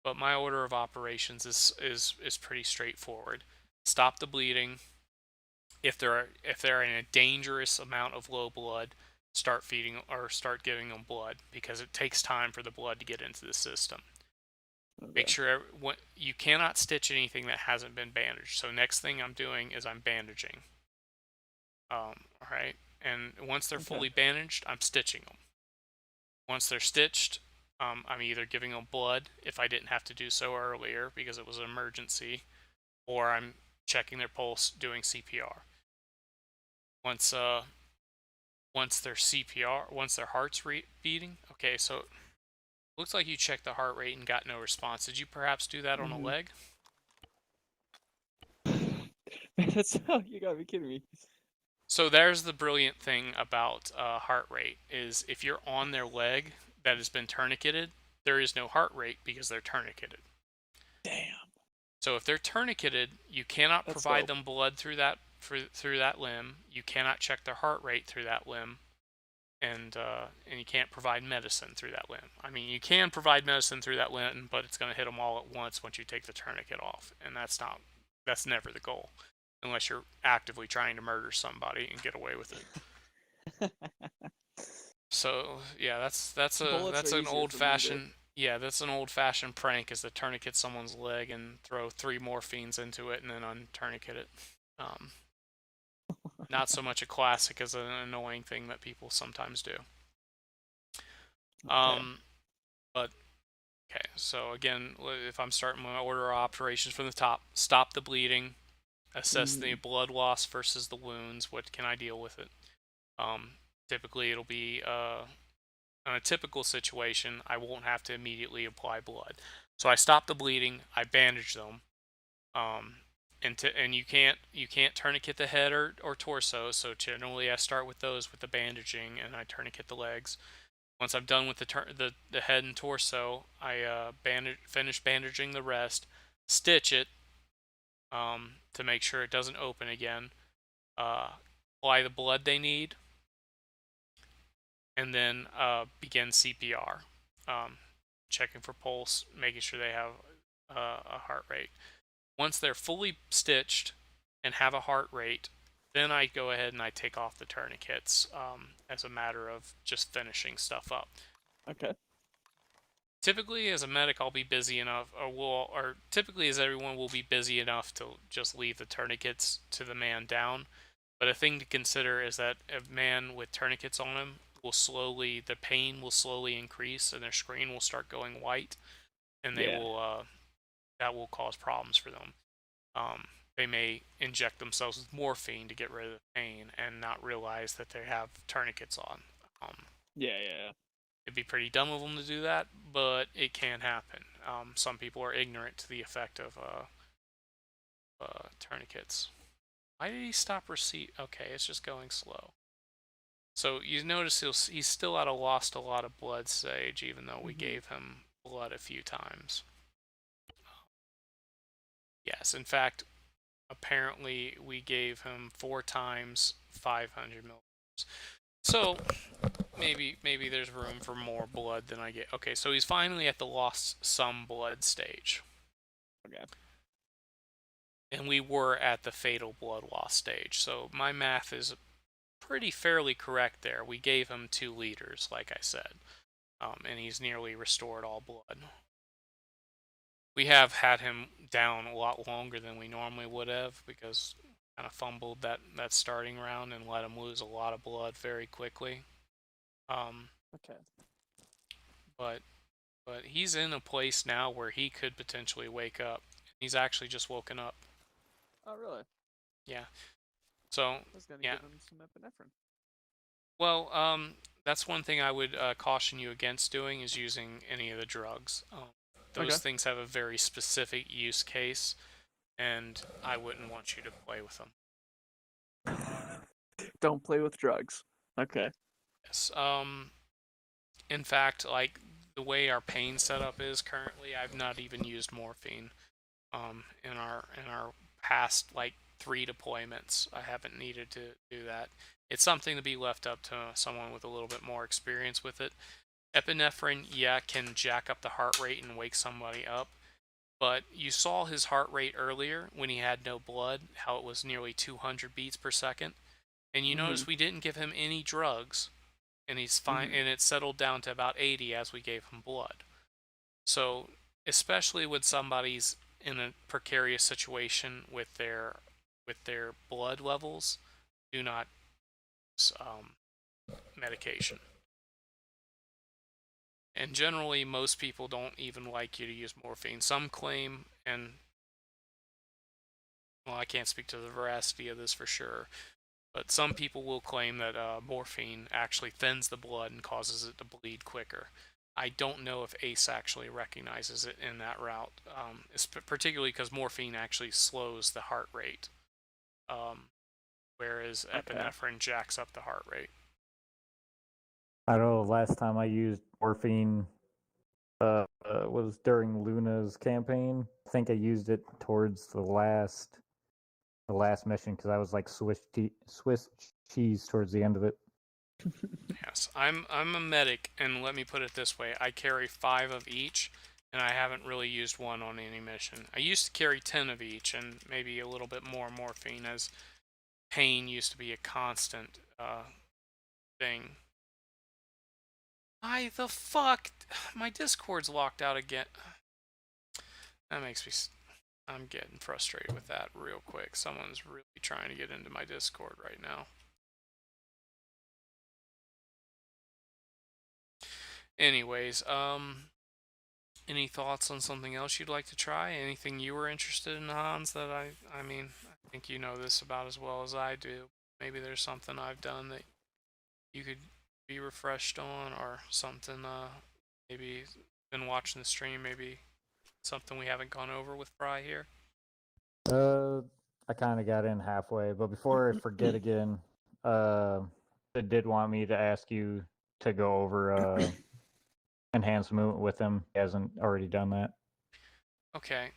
but my order of operations is pretty straightforward. Stop the bleeding. If they're in a dangerous amount of low blood, start feeding or start giving them blood because it takes time for the blood to get into the system. Make Okay. sure you cannot stitch anything that hasn't been bandaged. So next thing I'm doing is I'm bandaging. All right, and once they're Okay. fully bandaged, I'm stitching them. Once they're stitched, I'm either giving them blood if I didn't have to do so earlier because it was an emergency, or I'm checking their pulse, doing CPR. Once once their heart's beating. Okay, so looks like you checked the heart rate and got no response. Did you perhaps do that on a Mm-hmm. leg? That's you gotta be kidding me. So there's the brilliant thing about heart rate is if you're on their leg that has been tourniqueted, there is no heart rate because they're tourniqueted. Damn. So if they're tourniqueted, you cannot That's provide dope. them blood through that limb. You cannot check their heart rate through that limb, and you can't provide medicine through that limb. I mean, you can provide medicine through that limb, but it's going to hit them all at once you take the tourniquet off, and that's never the goal, unless you're actively trying to murder somebody and get away with it. So yeah, Bullets are that's an easier old for me to. fashioned that's an old fashioned prank, is to tourniquet someone's leg and throw 3 morphines into it and then untourniquet it. Um, Not so much a classic as an annoying thing that people sometimes do. Okay. Um, but okay, so again, if I'm starting my order of operations from the top, stop the bleeding, assess the Mm-hmm. blood loss versus the wounds. What can I deal with it? Um, Typically, it'll be in a typical situation, I won't have to immediately apply blood. So I stop the bleeding, I bandage them, um, and you can't tourniquet the head or torso. So generally, I start with those with the bandaging, and I tourniquet the legs. Once I'm done with the head and torso, I finish bandaging the rest, stitch it to make sure it doesn't open again, uh, apply the blood they need, and then begin CPR, checking for pulse, making sure they have a heart rate. Once they're fully stitched and have a heart rate, then I go ahead and I take off the tourniquets as a matter of just finishing stuff up. Okay. Typically, as a medic, I'll be busy enough, or typically, as everyone will be busy enough to just leave the tourniquets to the man down. But a thing to consider is that a man with tourniquets on him the pain will slowly increase, and their screen will start going white, and Yeah. that will cause problems for them. Um, they may inject themselves with morphine to get rid of the pain and not realize that they have tourniquets on. Um, Yeah. Yeah. It'd be pretty dumb of them to do that, but it can happen. Some people are ignorant to the effect of tourniquets. Why did he stop receipt? Okay, it's just going slow. So you notice he's still at a lost a lot of blood stage, even though we Mm-hmm. gave him blood a few times. Yes, in fact, apparently we gave him 4 times 500 milligrams. So maybe there's room for more blood than I get. Okay, so he's finally at the lost some blood stage, Okay. and we were at the fatal blood loss stage. So my math is pretty fairly correct there. We gave him 2 liters, like I said, and he's nearly restored all blood. We have had him down a lot longer than we normally would have because kind of fumbled that starting round and let him lose a lot of blood very quickly. Um, Okay. but he's in a place now where he could potentially wake up. He's actually just woken up. Oh, really? Yeah. So I was gonna yeah. give him some epinephrine. Well, that's one thing I would caution you against doing, is using any of the drugs. Those Okay. things have a very specific use case, and I wouldn't want you to play with them. Don't play with drugs. Okay. Yes. In fact, like the way our pain setup is currently, I've not even used morphine. In our past like 3 deployments, I haven't needed to do that. It's something to be left up to someone with a little bit more experience with it. Epinephrine, yeah, can jack up the heart rate and wake somebody up, but you saw his heart rate earlier when he had no blood, how it was nearly 200 beats per second. And you Mm-hmm. notice we didn't give him any drugs, and he's fine, Mm-hmm. and it settled down to about 80 as we gave him blood. So, especially when somebody's in a precarious situation with their blood levels, do not um, medication. And generally, most people don't even like you to use morphine. Some claim, and well, I can't speak to the veracity of this for sure, but some people will claim that morphine actually thins the blood and causes it to bleed quicker. I don't know if ACE actually recognizes it in that route, particularly because morphine actually slows the heart rate, um, whereas Okay. epinephrine jacks up the heart rate. I don't know. Last time I used morphine was during Luna's campaign. I think I used it towards the last mission because I was like Swiss cheese towards the end of it. Yes, I'm a medic, and let me put it this way: I carry 5 of each, and I haven't really used one on any mission. I used to carry 10 of each, and maybe a little bit more morphine, as pain used to be a constant thing. Why the fuck? My Discord's locked out again. That makes me. I'm getting frustrated with that real quick. Someone's really trying to get into my Discord right now. Anyways, any thoughts on something else you'd like to try? Anything you were interested in, Hans, that I mean, I think you know this about as well as I do. Maybe there's something I've done that you could be refreshed on, or something, maybe been watching the stream, maybe something we haven't gone over with Fry here. I kind of got in halfway, but before I forget again, I did want me to ask you to go over enhanced movement with him. He hasn't already done that. Okay.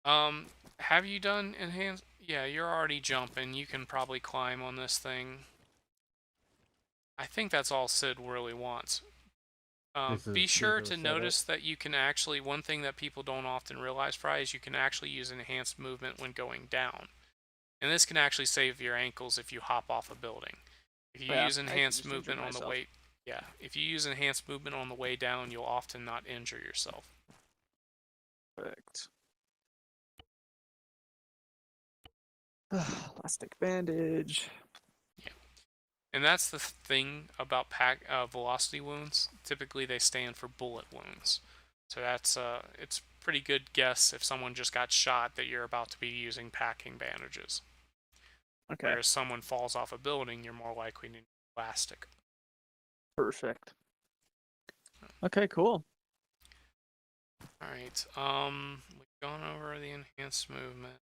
Have you done enhanced? Yeah, you're already jumping. You can probably climb on this thing. I think that's all Sid really wants. Be sure to notice that you can actually, one thing that people don't often realize, Fry, is you can actually use enhanced movement when going down. And this can actually save your ankles if you hop off a building. If you use enhanced movement on the way, yeah, if you use enhanced movement on the way down, you'll often not injure yourself. Perfect. Elastic bandage. Yeah. And that's the thing about velocity wounds. Typically, they stand for bullet wounds. So that's it's a pretty good guess if someone just got shot that you're about to be using packing bandages. Okay. Whereas someone falls off a building, you're more likely to need elastic. Perfect. Okay, cool. All right. We've gone over the enhanced movement.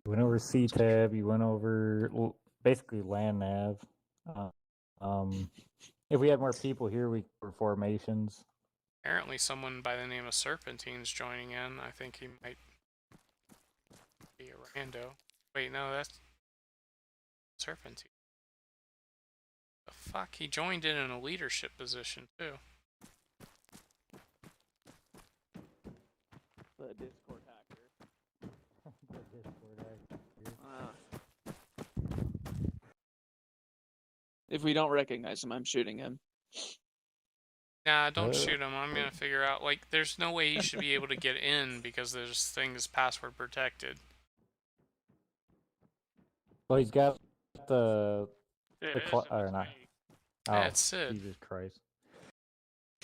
You went over C-tab. You went over basically land nav. If we had more people here, we could formations. Apparently, someone by the name of Serpentine's joining in. I think he might be a rando. Wait, no, that's Serpentine. The fuck? He joined in a leadership position too. The Discord hacker. If we don't recognize him, I'm shooting him. Nah, don't shoot him. I'm gonna figure out, like, there's no way he should be able to get in because this thing is password protected. Well, he's got the or not. Oh, Yeah, it's Sid. Jesus Christ.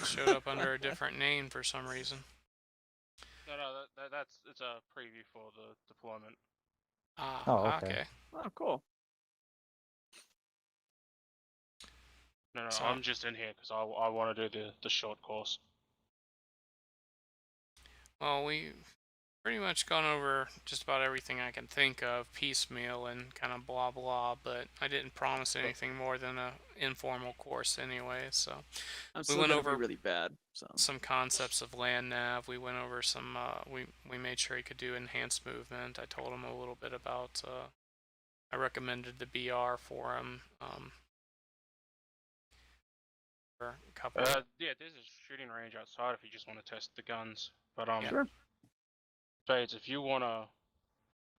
Showed up under a different name for some reason. No, it's a preview for the deployment. Ah, okay. Oh, cool. No, So- I'm just in here because I want to do the short course. Well, we've pretty much gone over just about everything I can think of, piecemeal and kind of blah blah, but I didn't promise anything more than a informal course anyway, so. I'm still went gonna over be really bad. So some concepts of land nav. We went over some, we made sure he could do enhanced movement. I told him a little bit about, I recommended the BR for him, for a couple Yeah, there's a shooting range outside if you just want to test the guns. But Sure. Spades, if you want to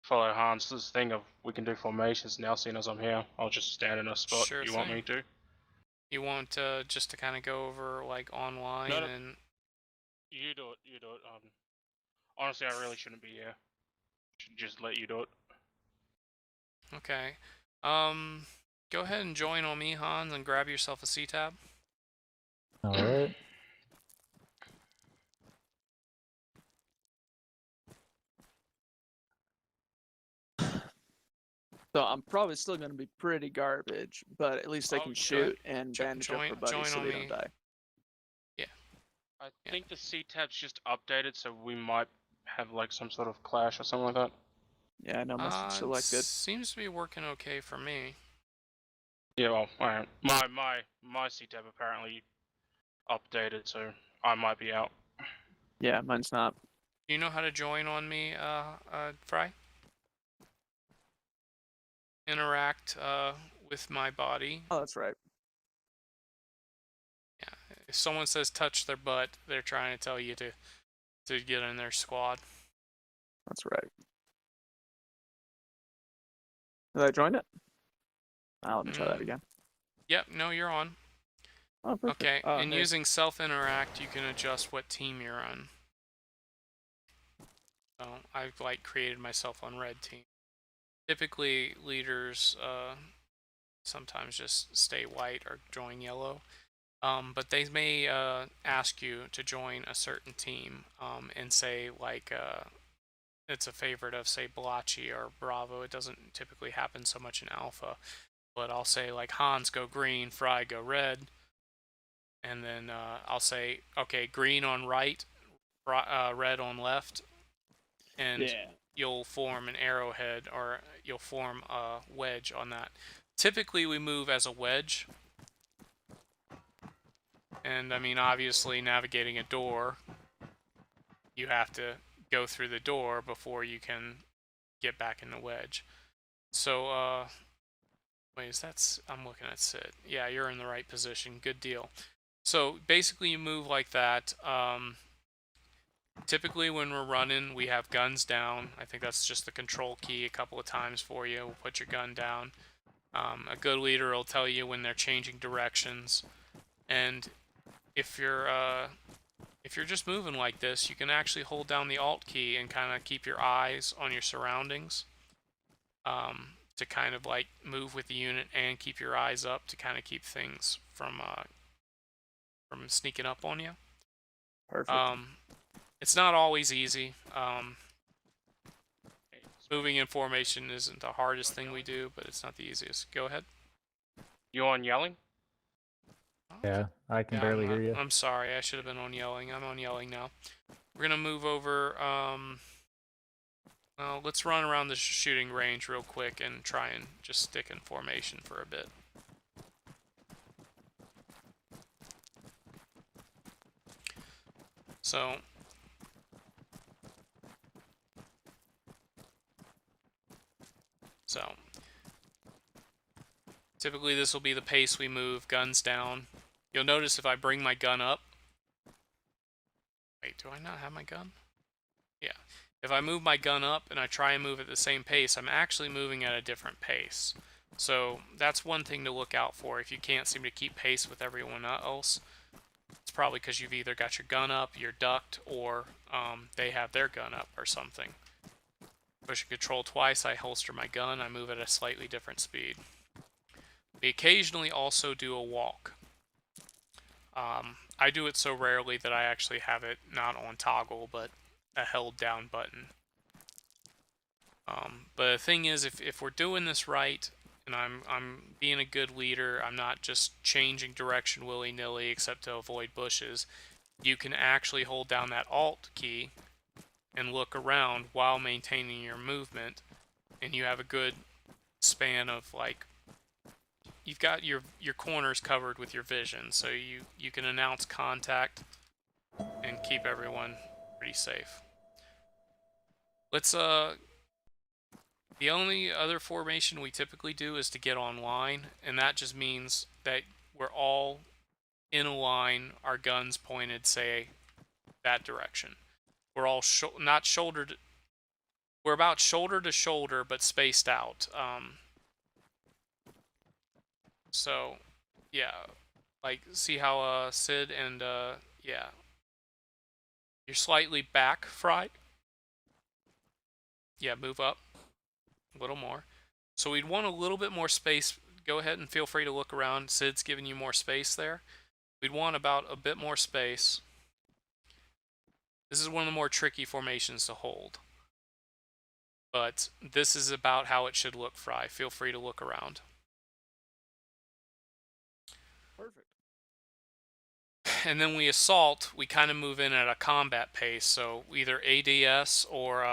follow Hans's thing of we can do formations now, seeing as I'm here, I'll just stand in a spot Sure you want thing. me to. You want, just to kind of go over, like, online No. and... You do it. Honestly, I really shouldn't be here. Should just let you do it. Okay. Go ahead and join on me, Hans, and grab yourself a C-tab. Alright. So I'm probably still gonna be pretty garbage, but at least I can shoot and bandage up for buddies so they don't die. I think the C-tab's just updated, so we might have like some sort of clash or something like that. Yeah, no message selected. Seems to be working okay for me. Yeah, well, alright. My C-tab apparently updated, so I might be out. Yeah, mine's not. Do you know how to join on me, Fry? Interact, with my body. Oh, that's right. If someone says touch their butt, they're trying to tell you to get in their squad. That's right. Did I join it? Let me try that again. Yep, no, you're on. Oh, perfect. Okay, Oh, and hey. using self-interact, you can adjust what team you're on. So I've like created myself on red team. Typically, leaders sometimes just stay white or join yellow. But they may ask you to join a certain team and say like it's a favorite of say Balachi or Bravo. It doesn't typically happen so much in Alpha, but I'll say like Hans go green, Fry go red, and then I'll say okay, green on right, red on left, and Yeah. you'll form an arrowhead or you'll form a wedge on that. Typically we move as a wedge. And I mean, obviously, navigating a door, you have to go through the door before you can get back in the wedge. So, wait, I'm looking at Sid. Yeah, you're in the right position. Good deal. So, basically, you move like that. Typically, when we're running, we have guns down. I think that's just the control key a couple of times for you. We'll put your gun down. A good leader will tell you when they're changing directions. And if you're just moving like this, you can actually hold down the Alt key and kind of keep your eyes on your surroundings to kind of like move with the unit and keep your eyes up to kind of keep things from sneaking up on you. Perfect. It's not always easy. Moving in formation isn't the hardest thing we do, but it's not the easiest. Go ahead. You on yelling? Yeah, I can Yeah, barely hear you. I'm sorry. I should have been on yelling. I'm on yelling now. We're gonna move over. Well, let's run around the shooting range real quick and try and just stick in formation for a bit. So, typically this will be the pace we move, guns down. You'll notice if I bring my gun up. Wait, do I not have my gun? Yeah. If I move my gun up and I try and move at the same pace, I'm actually moving at a different pace. So that's one thing to look out for. If you can't seem to keep pace with everyone else, it's probably because you've either got your gun up, you're ducked, or they have their gun up or something. Push control twice, I holster my gun, I move at a slightly different speed. We occasionally also do a walk. I do it so rarely that I actually have it not on toggle, but a held down button. But the thing is, if we're doing this right, and I'm being a good leader, I'm not just changing direction willy-nilly except to avoid bushes, you can actually hold down that Alt key and look around while maintaining your movement, and you have a good span of like, you've got your corners covered with your vision, so you can announce contact and keep everyone pretty safe. Let's the only other formation we typically do is to get online, and that just means that we're all in a line, our guns pointed, say, that direction. We're all not shouldered. We're about shoulder to shoulder, but spaced out. So, yeah, like see how Sid and yeah, you're slightly back, Fry. Yeah, move up a little more. So we'd want a little bit more space. Go ahead and feel free to look around. Sid's giving you more space there. We'd want about a bit more space. This is one of the more tricky formations to hold. But this is about how it should look, Fry. Feel free to look around. Perfect. And then we assault, we kind of move in at a combat pace. So either ADS or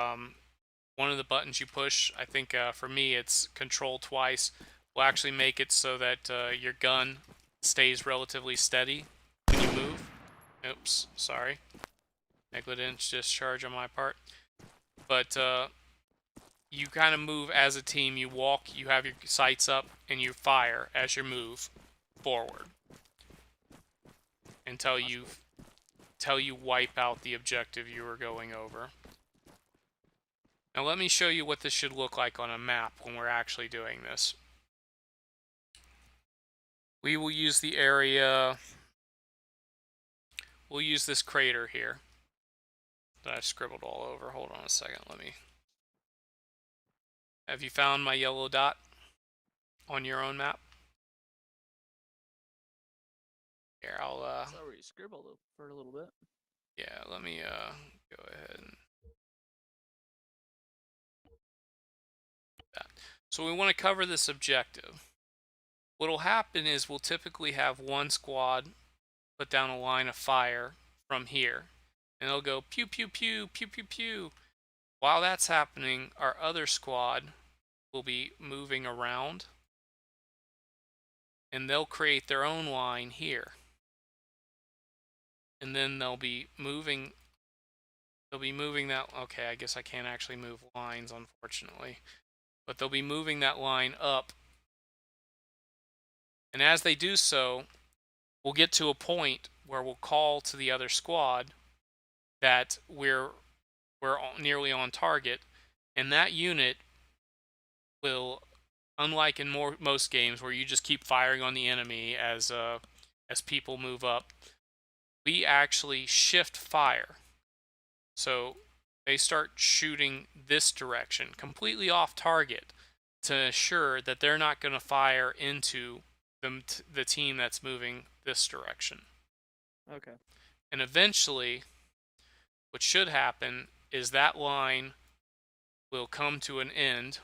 one of the buttons you push, I think for me it's control twice, will actually make it so that your gun stays relatively steady when you move. Oops, sorry. Negligent discharge on my part. But you kind of move as a team. You walk, you have your sights up, and you fire as you move forward. until you wipe out the objective you were going over. Now let me show you what this should look like on a map when we're actually doing this. We will use the area, we'll use this crater here that I've scribbled all over. Hold on a second, have you found my yellow dot on your own map? Here, I'll That's already scribbled for a little bit. yeah, let me go ahead and that. So we want to cover this objective. What'll happen is we'll typically have one squad put down a line of fire from here, and they'll go pew pew pew pew pew pew. While that's happening, our other squad will be moving around, and they'll create their own line here, and then they'll be moving that. Okay, I guess I can't actually move lines, unfortunately, but they'll be moving that line up, and as they do so, we'll get to a point where we'll call to the other squad that we're nearly on target, and that unit will, unlike in most games where you just keep firing on the enemy as people move up, we actually shift fire. So they start shooting this direction, completely off target, to ensure that they're not going to fire into the team that's moving this direction. Okay. And eventually, what should happen is that line will come to an end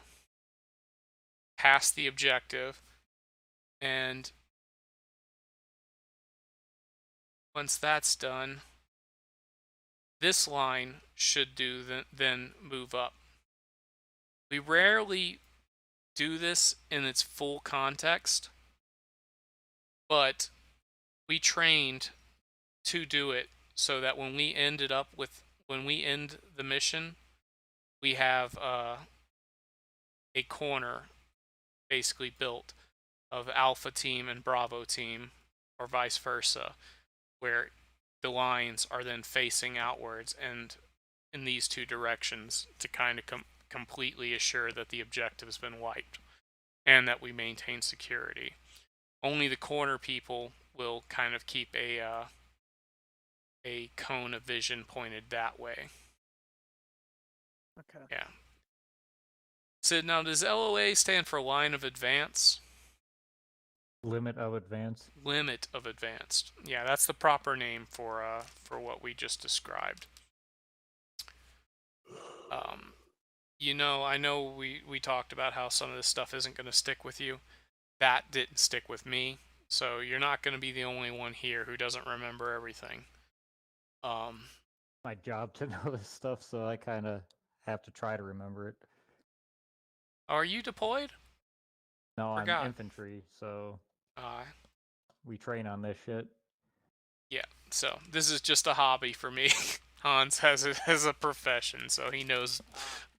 past the objective, and once that's done, this line should then move up. We rarely do this in its full context, but we trained to do it so that when we end the mission, we have a corner basically built of Alpha team and Bravo team, or vice versa, where the lines are then facing outwards and in these two directions to kind of completely assure that the objective has been wiped and that we maintain security. Only the corner people will kind of keep a cone of vision pointed that way. Okay. Yeah. So now, does LOA stand for line of advance? Limit of advance. Limit of advanced. Yeah, that's the proper name for what we just described. I know we talked about how some of this stuff isn't going to stick with you. That didn't stick with me, so you're not going to be the only one here who doesn't remember everything. My job to know this stuff, so I kind of have to try to remember it. Are you deployed? No, Forgot. I'm infantry, so we train on this shit. Yeah, so this is just a hobby for me. Hans has it as a profession, so he knows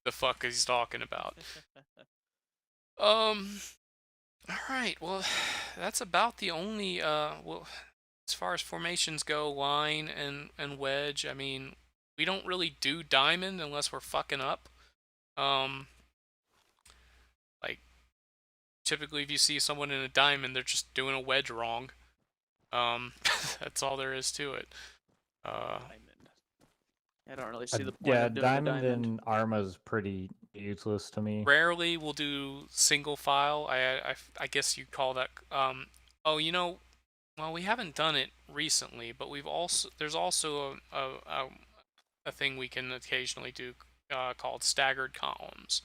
the fuck he's talking about. All right, well, that's about the only, as far as formations go, line and wedge, I mean, we don't really do diamond unless we're fucking up. Like, typically if you see someone in a diamond, they're just doing a wedge wrong. That's all there is to it. Diamond. I don't really see the point Yeah, of doing a diamond diamond. and Arma's pretty useless to me. Rarely we'll do single file. I guess you call that. Well, we haven't done it recently, but there's also a thing we can occasionally do called staggered columns.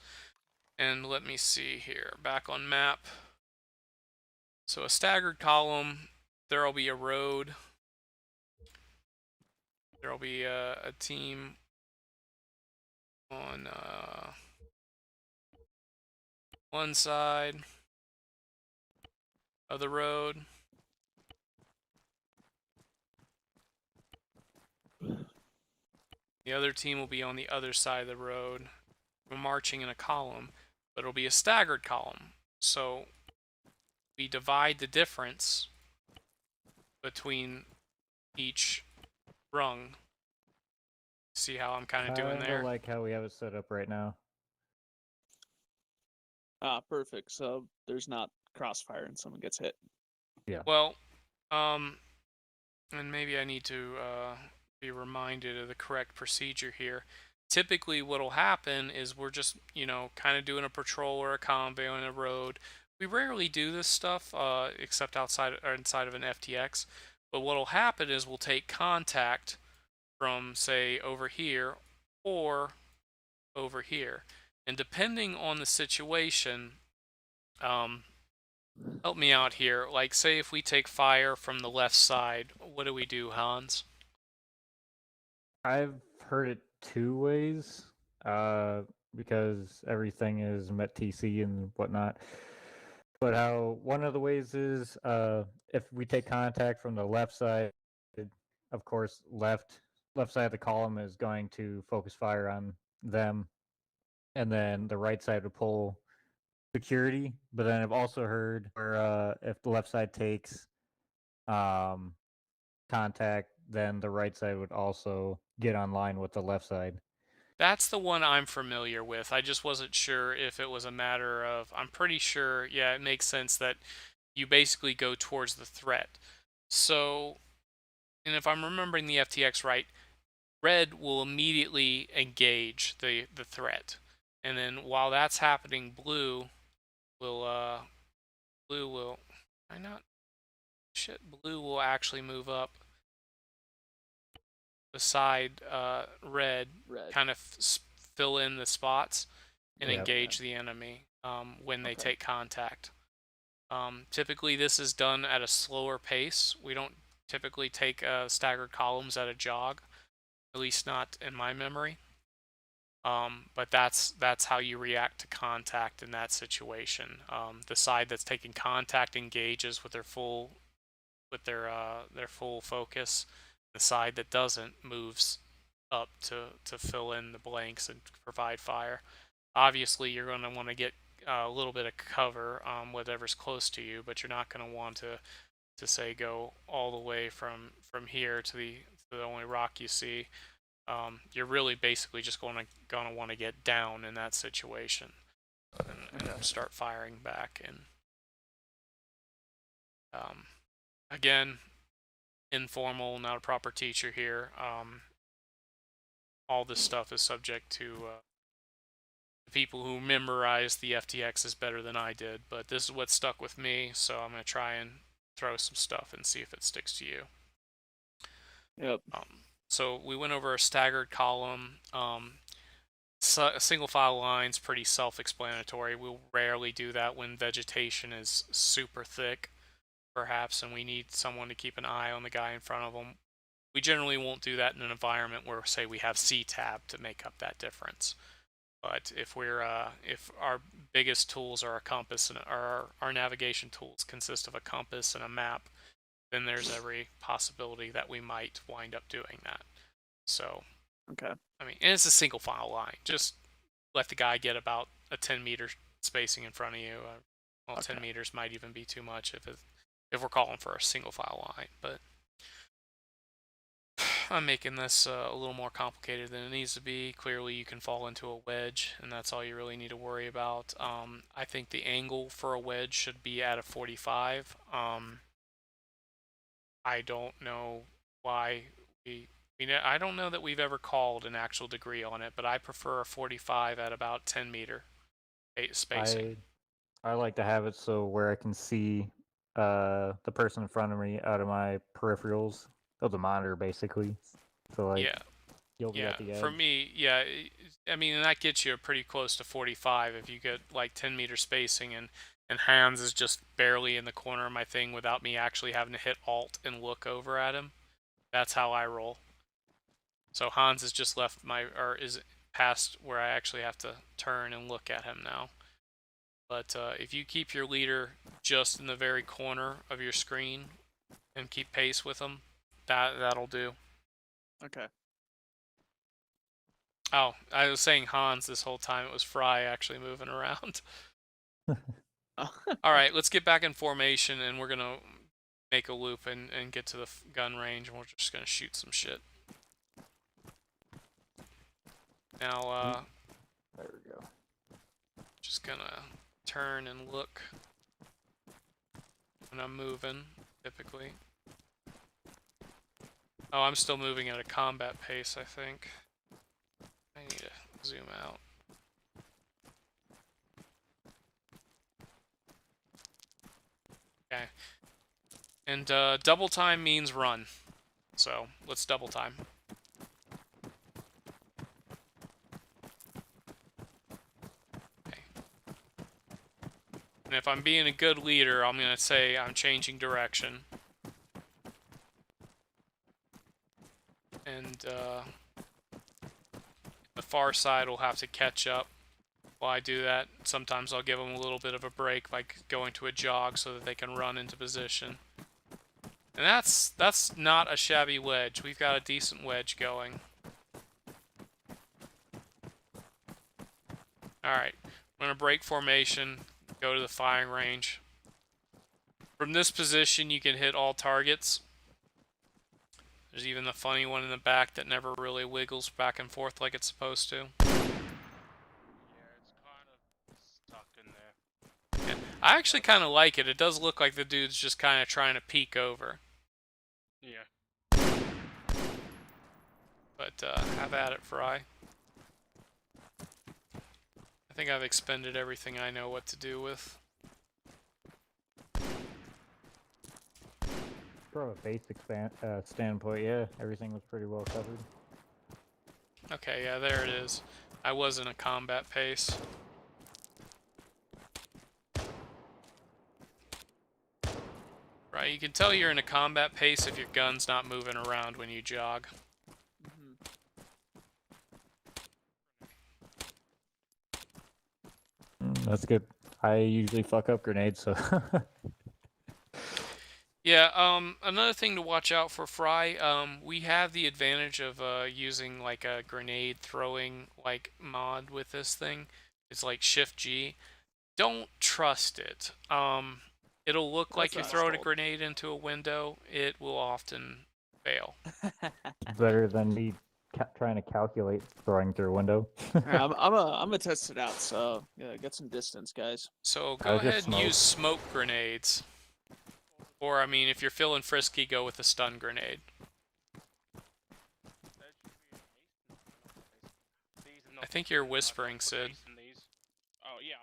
And let me see here, back on map. So a staggered column, there'll be a road. There'll be a team on one side of the road. The other team will be on the other side of the road. We're marching in a column, but it'll be a staggered column. So we divide the difference between each rung. See how I'm kind of doing Kinda there? like how we have it set up right now. Ah, perfect. So there's not crossfire and someone gets hit. Yeah. Well, and maybe I need to be reminded of the correct procedure here. Typically, what'll happen is we're just, kind of doing a patrol or a convoy on a road. We rarely do this stuff, except outside or inside of an FTX. But what'll happen is we'll take contact from, say, over here or over here, and depending on the situation, um, help me out here. Like, say if we take fire from the left side, what do we do, Hans? I've heard it two ways, because everything is Met TC and whatnot. But how one of the ways is, if we take contact from the left side, of course, left side of the column is going to focus fire on them, and then the right side would pull security. But then I've also heard where if the left side takes um, contact, then the right side would also get online with the left side. That's the one I'm familiar with. I just wasn't sure if it was a matter of, I'm pretty sure, yeah, it makes sense that you basically go towards the threat. So, and if I'm remembering the FTX right, red will immediately engage the threat. And then while that's happening, will blue will I not shit blue will actually move up beside red, Red. kind of fill in the spots and Yep. engage the enemy when they Okay. take contact. Typically, this is done at a slower pace. We don't typically take staggered columns at a jog, at least not in my memory. But that's how you react to contact in that situation. The side that's taking contact engages with their full focus. The side that doesn't moves up to fill in the blanks and provide fire. Obviously, you're going to want to get a little bit of cover, whatever's close to you, but you're not going to want to say go all the way from here to the only rock you see. You're really basically just going to want to get down in that situation and start firing back. And again, informal, not a proper teacher here. All this stuff is subject to people who memorize the FTXs better than I did, but this is what stuck with me, so I'm going to try and throw some stuff and see if it sticks to you. Yep. So we went over a staggered column. A single file line's pretty self-explanatory. We'll rarely do that when vegetation is super thick, perhaps, and we need someone to keep an eye on the guy in front of them. We generally won't do that in an environment where, say, we have C-tab to make up that difference. But if if our biggest tools are a compass and our navigation tools consist of a compass and a map, then there's every possibility that we might wind up doing that. So, Okay. I mean, and it's a single file line. Just let the guy get about a 10-meter spacing in front of you. Well, Okay. 10 meters might even be too much if we're calling for a single file line. But I'm making this a little more complicated than it needs to be. Clearly, you can fall into a wedge, and that's all you really need to worry about. I think the angle for a wedge should be at a 45. I don't know why I don't know that we've ever called an actual degree on it, but I prefer a 45 at about 10-meter spacing. I like to have it so where I can see the person in front of me out of my peripherals of the monitor, basically. So like Yeah. you'll be Yeah, at the edge. for me, yeah, I mean, and that gets you pretty close to 45 if you get like 10-meter spacing, and Hans is just barely in the corner of my thing without me actually having to hit Alt and look over at him. That's how I roll. So Hans has just left or is past where I actually have to turn and look at him now. But if you keep your leader just in the very corner of your screen and keep pace with him, that'll do. Okay. Oh, I was saying Hans this whole time. It was Fry actually moving around. All right, let's get back in formation, and we're gonna make a loop and get to the gun range, and we're just gonna shoot some shit. Now, There we go. just gonna turn and look when I'm moving, typically. Oh, I'm still moving at a combat pace, I think. I need to zoom out. Okay. And double time means run. So, let's double time. Okay. And if I'm being a good leader, I'm going to say I'm changing direction. And the far side will have to catch up while I do that. Sometimes I'll give them a little bit of a break, like going to a jog so that they can run into position. And that's not a shabby wedge. We've got a decent wedge going. Alright, I'm going to break formation, go to the firing range. From this position, you can hit all targets. There's even the funny one in the back that never really wiggles back and forth like it's supposed to. Yeah, it's kind of stuck in there. Yeah. I actually kind of like it. It does look like the dude's just kind of trying to peek over. Yeah. But have at it, Fry. I think I've expended everything I know what to do with. From a basic standpoint, yeah, everything was pretty well covered. Okay, yeah, there it is. I was in a combat pace. Right, you can tell you're in a combat pace if your gun's not moving around when you jog. That's good. I usually fuck up grenades, so. Yeah, another thing to watch out for, Fry, we have the advantage of using like a grenade throwing like mod with this thing. It's like Shift G. Don't trust it. It'll look like you're throwing a grenade into a window. It will often fail. Better than me trying to calculate throwing through a window. I'm gonna test it out. So yeah, get some distance, guys. So I go would just ahead and smoke. use smoke grenades. Or, I mean, if you're feeling frisky, go with a stun grenade. I think you're whispering, Sid. Oh yeah,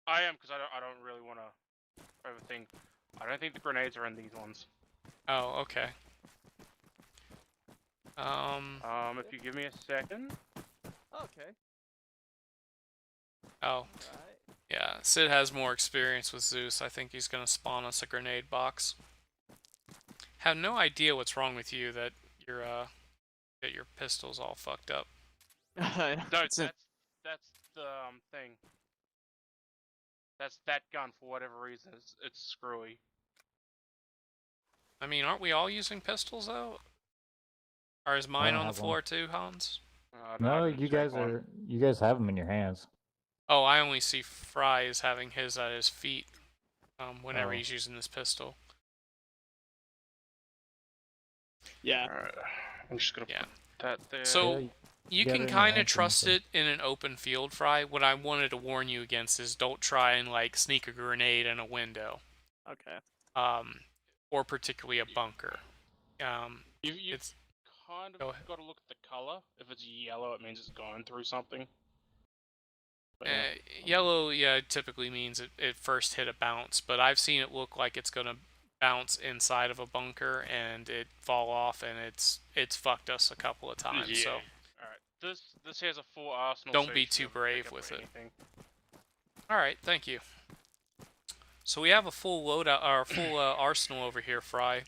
I am because I don't really want to overthink. I don't think the grenades are in these ones. Oh, okay. If you give me a second. Okay. Oh, yeah. Sid has more experience with Zeus. I think he's gonna spawn us a grenade box. Have no idea what's wrong with you that your pistol's all fucked up. No, that's the thing. That's that gun for whatever reason. It's screwy. I mean, aren't we all using pistols though? Or is mine don't on the have floor one. too, Hans? No, you guys have them in your hands. Oh, I only see Fry as having his at his feet whenever Oh. he's using this pistol. Yeah. Alright, I'm just gonna Yeah. put that there. So Yeah, you get it can in your kind of hands, trust so- it in an open field, Fry. What I wanted to warn you against is don't try and like sneak a grenade in a window, Okay. or particularly a bunker. You've It's kind Go of ahead. got to look at the color. If it's yellow, it means it's going through something. But yellow, yeah, typically means it first hit a bounce, but I've seen it look like it's gonna bounce inside of a bunker and it fall off, and it's fucked us a couple of times. yeah. So Alright, this has a full arsenal. Don't so be you should too able to brave pick up with it. anything. all right, thank you. So we have a full loadout, or full arsenal over here, Fry.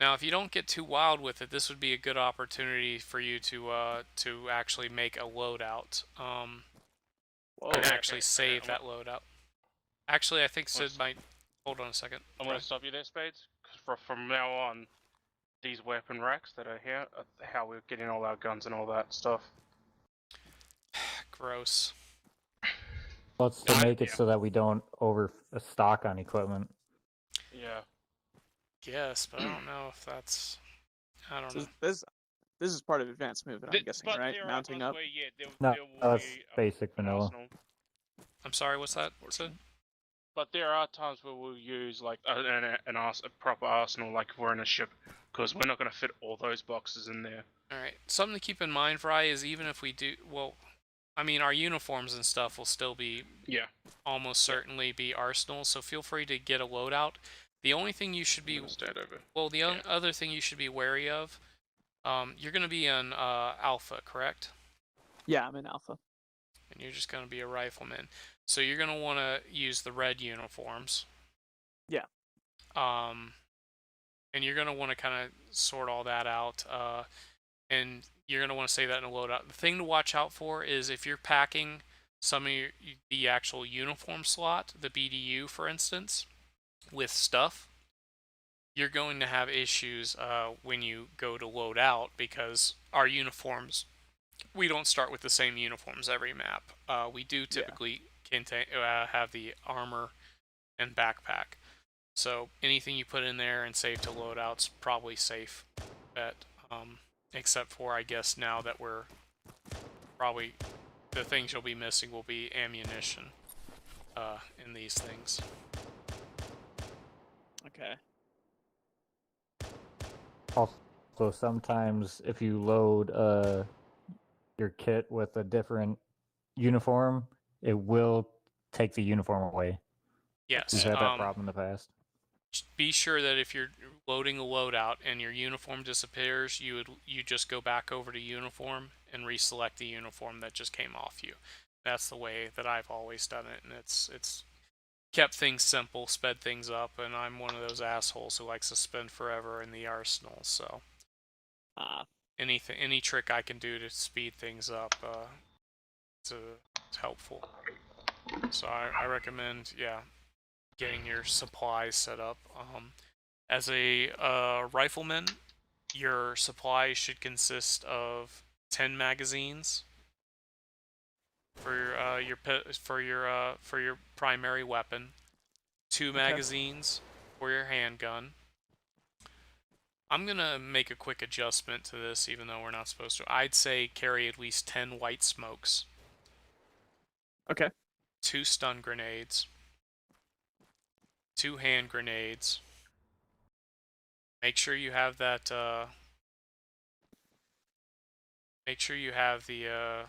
Now, if you don't get too wild with it, this would be a good opportunity for you to actually make a loadout. Whoa. And Okay, actually okay, save okay, that loadout. Actually, I think Sid Let's- might. Hold on a second. I'm gonna stop you there, Spades. Because from now on, these weapon racks that are here are how we're getting all our guns and all that stuff. Gross. Well, it's to make it Yeah. so that we don't overstock on equipment. Yeah. Yeah. Guess, but I don't know if that's. I don't So know. this is part of advanced movement, I'm guessing, But right? there are Mounting times up. where, yeah, No, there will that's be basic an vanilla. arsenal. I'm sorry. What's That's that? Sid? unfortunate. But there are times where we'll use like a proper arsenal, like if we're in a ship, because we're not going to fit all those boxes in there. All right. Something to keep in mind, Fry, is even if we do, well, I mean, our uniforms and stuff will still be Yeah. almost certainly be arsenals. So feel free to get a loadout. The only thing you should I'm be, gonna stand over. well, the Yeah. other thing you should be wary of, you're going to be an alpha, correct? Yeah, I'm in alpha. And you're just going to be a rifleman. So you're going to want to use the red uniforms. Yeah. And you're going to want to kind of sort all that out. And you're going to want to save that in a loadout. The thing to watch out for is if you're packing some of the actual uniform slot, the BDU, for instance, with stuff, you're going to have issues when you go to load out because our uniforms, we don't start with the same uniforms every map. We do typically contain, have the armor and backpack. So anything you put in there and save to loadout's probably safe bet. Except for, I guess, now that we're probably, the things you'll be missing will be ammunition in these things. Okay. Also, sometimes if you load your kit with a different uniform, it will take the uniform away. Yes. We've had that problem in the past. Be sure that if you're loading a loadout and your uniform disappears, you just go back over to uniform and reselect the uniform that just came off you. That's the way that I've always done it, and it's kept things simple, sped things up, and I'm one of those assholes who likes to spend forever in the arsenal. So any trick I can do to speed things up, it's helpful. So I recommend, yeah, getting your supplies set up. As a rifleman, your supplies should consist of 10 magazines for your primary weapon, 2 magazines for your handgun. I'm gonna make a quick adjustment to this, even though we're not supposed to. I'd say carry at least 10 white smokes. Okay. 2 stun grenades. 2 hand grenades. Make sure you have that. Make sure you have the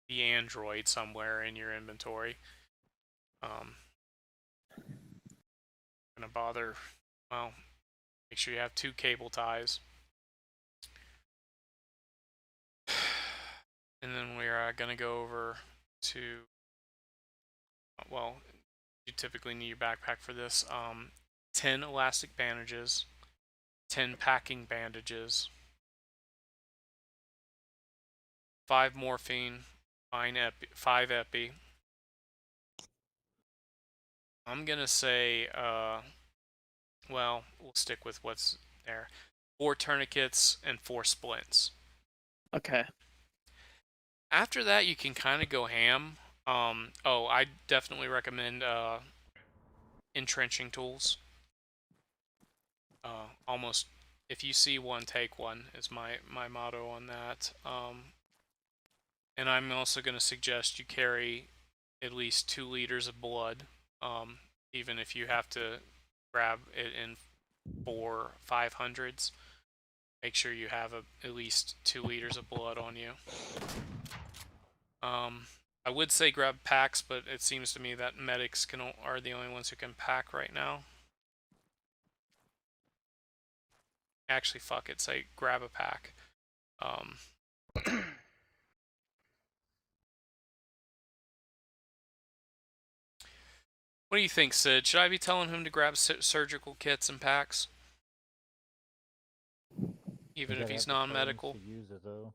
Android somewhere in your inventory. Gonna bother. Well, make sure you have 2 cable ties. And then we're gonna go over to. Well, you typically need your backpack for this. 10 elastic bandages, 10 packing bandages, 5 morphine, 5 epi. I'm gonna say, well, we'll stick with what's there. 4 tourniquets and 4 splints. Okay. After that, you can kind of go ham. I definitely recommend entrenching tools. Almost, if you see one, take one is my motto on that. And I'm also going to suggest you carry at least 2 liters of blood, even if you have to grab it in 4 500s. Make sure you have at least 2 liters of blood on you. I would say grab packs, but it seems to me that medics are the only ones who can pack right now. Actually, fuck it, say grab a pack. What do you think, Sid? Should I be telling him to grab surgical kits and packs? Even if he's non-medical? To use it, though.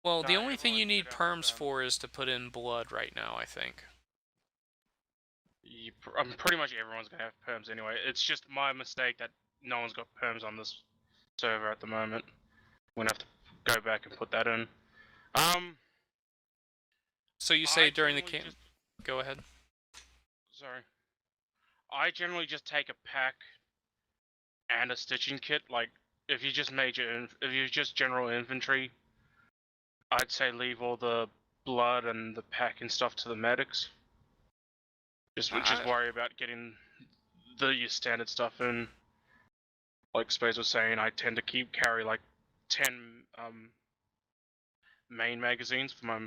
Well, the No, only thing you everyone need should have perms for is to put in blood right now, I think. Pretty much everyone's gonna have perms anyway. It's just my mistake that no one's got perms on this server at the moment. We're gonna have to go back and put that in. So you say I during the generally camp... Go ahead. Sorry. I generally just take a pack and a stitching kit. Like, if you just if you just general infantry, I'd say leave all the blood and the pack and stuff to the medics. Just worry about getting your standard stuff in. Like Spades was saying, I tend to carry like 10 main magazines for my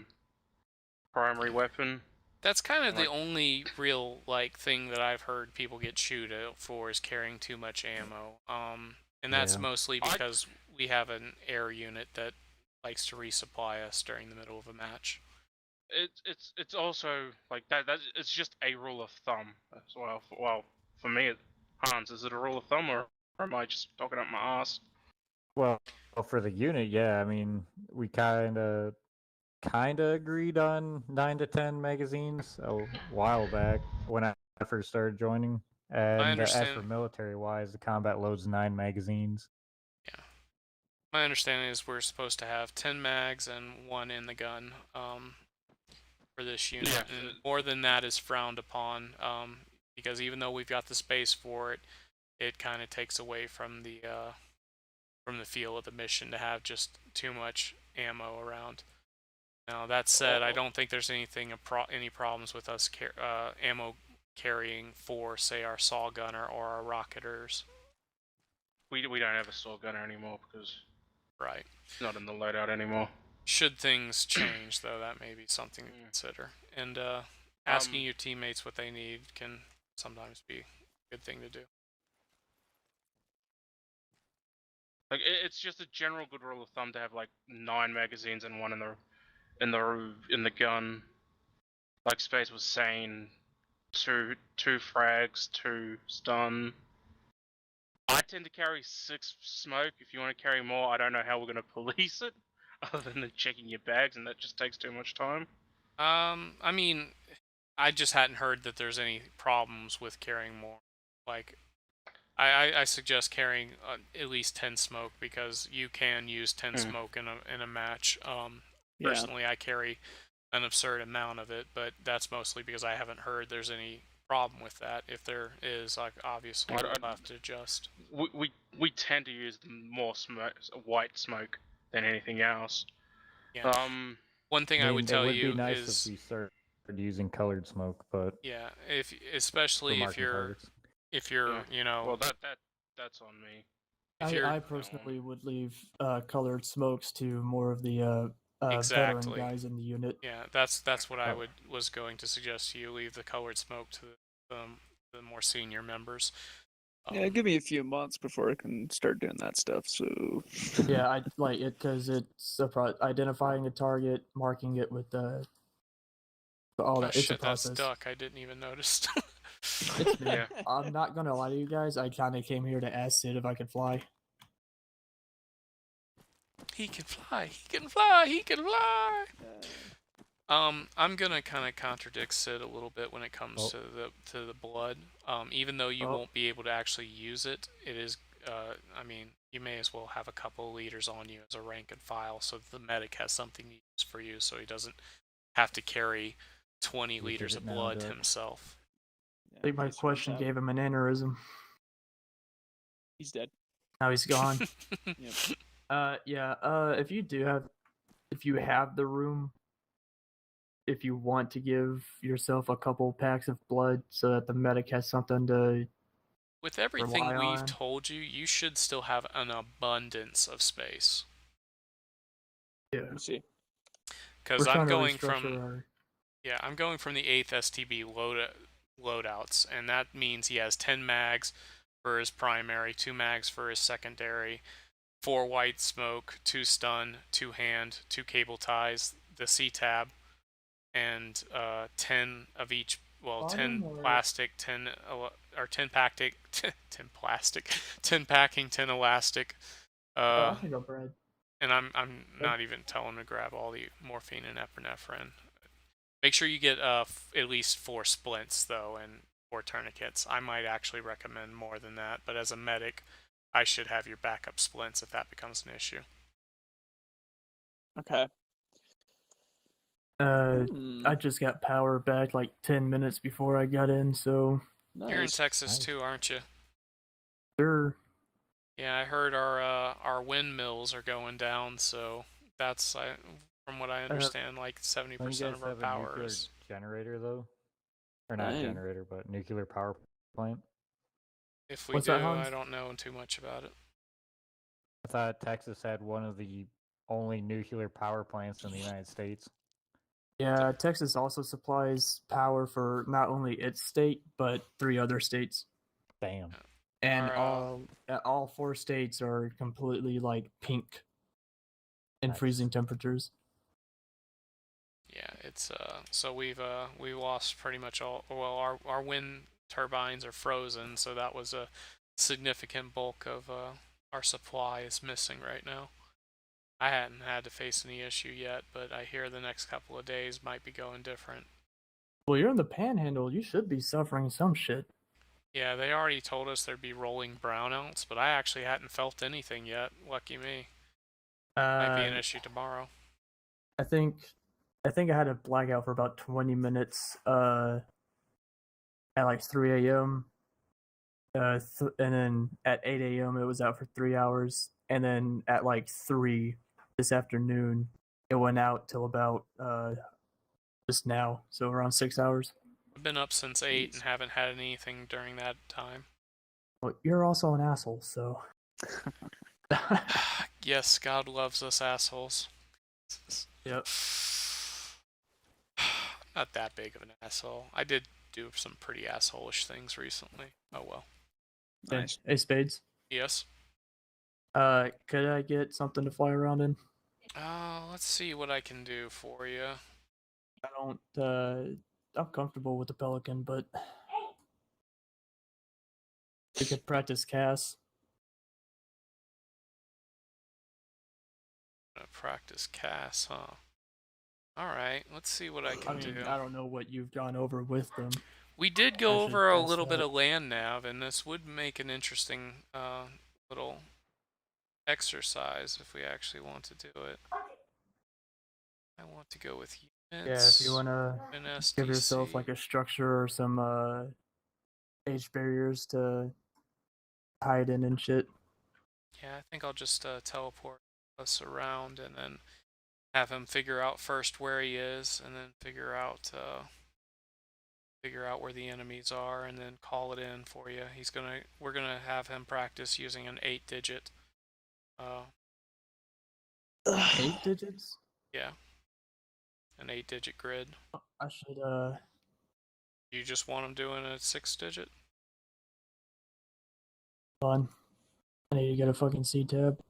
primary weapon. That's kind of the Like- only real like thing that I've heard people get chewed out for is carrying too much ammo. And that's Yeah. mostly because we have an air unit that likes to resupply us during the middle of a match. It's also like that. It's just a rule of thumb as well. Well, for me, Hans, is it a rule of thumb or am I just talking up my ass? Well, for the unit, yeah. I mean, we kind of agreed on 9 to 10 magazines a while back when I first started joining. And as understand. for military wise, the combat loads 9 magazines. Yeah. My understanding is we're supposed to have 10 mags and 1 in the gun for this unit. Yeah. And more than that is frowned upon because even though we've got the space for it, it kind of takes away from the feel of the mission to have just too much ammo around. Now that said, I don't think there's any problems with us ammo carrying for, say, our saw gunner or our rocketers. We don't have a saw gunner anymore because Right. it's not in the loadout anymore. Should things change, though, that may be something to consider. And asking your teammates what they need can sometimes be a good thing to do. Like it's just a general good rule of thumb to have like 9 magazines and 1 in the gun. Like Space was saying, two frags, 2 stun. I tend to carry 6 smoke. If you want to carry more, I don't know how we're gonna police it, other than checking your bags, and that just takes too much time. I mean, I just hadn't heard that there's any problems with carrying more. Like, I suggest carrying at least 10 smoke because you can use 10 smoke in a match. Yeah. Personally, I carry an absurd amount of it, but that's mostly because I haven't heard there's any problem with that. If there is, like, obviously we'll have to adjust. We tend to use more white smoke than anything else. Yeah. One thing I would tell it would you be nice is if we started using colored smoke, but yeah, especially if you're you know, well that's on me. I personally would leave colored smokes to more of the veteran Exactly. guys in the unit. Yeah, that's what I was going to suggest to you. Leave the colored smoke to the more senior members. Yeah, give me a few months before I can start doing that stuff. So Yeah, I like it because it's identifying a target, marking it with all that. Oh It's a shit, that's process. duck. I didn't even notice. It's me. Yeah. I'm not gonna lie to you guys. I kind of came here to ask Sid if I could fly. He can fly. He can fly. He can fly. I'm gonna kind of contradict Sid a little bit when it comes to the blood. Even though you won't be able to actually use it, it is. I mean, you may as well have a couple of liters on you as a rank and file, so that the medic has something to use for you, so he doesn't have to carry 20 liters of blood himself. I think my question gave him an aneurysm. He's dead. Now he's gone. Yep. If you have the room, if you want to give yourself a couple packs of blood so that the medic has something to With everything rely we've on. told you, you should still have an abundance of space. Yeah. Let me see. Because We're I'm trying to going restructure from our- I'm going from the 8thSTB loadouts, and that means he has 10 mags for his primary, 2 mags for his secondary, 4 white smoke, 2 stun, 2 hand, 2 cable ties, the C-tab, and 10 of each. Well, 10 plastic, 10 or 10 packing, 10 plastic, 10 packing, 10 elastic. I can go bread. And I'm not even telling him to grab all the morphine and epinephrine. Make sure you get at least 4 splints though, and 4 tourniquets. I might actually recommend more than that, but as a medic, I should have your backup splints if that becomes an issue. Okay. I just got power back like 10 minutes before I got in, so You're in Nice. Texas Nice. too, aren't you? Sure. Yeah, I heard our windmills are going down, so that's from what I understand, like Don't you 70% guys of our have a power nuclear is. generator though? Or not Dang. generator, but nuclear power plant? If we What's do, that, Hans? I don't know too much about it. I thought Texas had one of the only nuclear power plants in the United States. Yeah, Texas also supplies power for not only its state but 3 other states, Damn. and Our, all 4 states are completely like pink in Nice. freezing temperatures. Yeah, it's so we lost pretty much all. Well, our wind turbines are frozen, so that was a significant bulk of our supply is missing right now. I hadn't had to face any issue yet, but I hear the next couple of days might be going different. Well, you're in the Panhandle. You should be suffering some shit. Yeah, they already told us there'd be rolling brownouts, but I actually hadn't felt anything yet. Lucky me. Might be an issue tomorrow. I think I had a blackout for about 20 minutes at like 3 a.m. And then at 8 a.m. it was out for 3 hours, and then at like 3 this afternoon it went out till about just now, so around 6 hours. I've been up since 8 and haven't had anything during that time. Well, you're also an asshole, so Yes, God loves us assholes. yep. Not that big of an asshole. I did do some pretty assholish things recently. Oh well. Nice. Hey, Spades. Yes. Could I get something to fly around in? Let's see what I can do for you. I don't. I'm comfortable with the Pelican, but we could practice cast. Practice cast, huh? Alright, let's see what I I can mean, do. I don't know what you've gone over with them. We did I go should over a test little bit that. of land nav, and this would make an interesting little exercise if we actually want to do it. I want to go with Yeah, units. if you wanna and give yourself SDC. like a structure or some age barriers to hide in and shit. Yeah, I think I'll just teleport us around and then have him figure out first where he is, and then figure out where the enemies are, and then call it in for you. We're gonna have him practice using an 8-digit. 8 digits? Yeah, an 8-digit grid. I should You just want him doing a 6-digit? fun. I need to get a fucking C tab.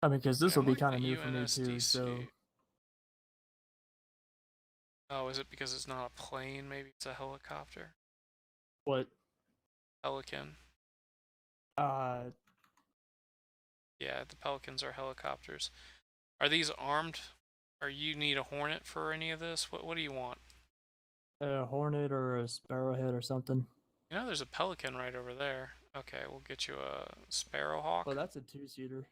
I mean, because this will be kind of new for me too. So Oh, is it because it's not a plane? Maybe it's a helicopter. what? Pelican. Uh, Yeah, the Pelicans are helicopters. Are these armed? Or you need a Hornet for any of this? What do you want? a Hornet or a Sparrowhead or something. You know, there's a Pelican right over there. Okay, we'll get you a Sparrowhawk. Well, that's a 2-seater.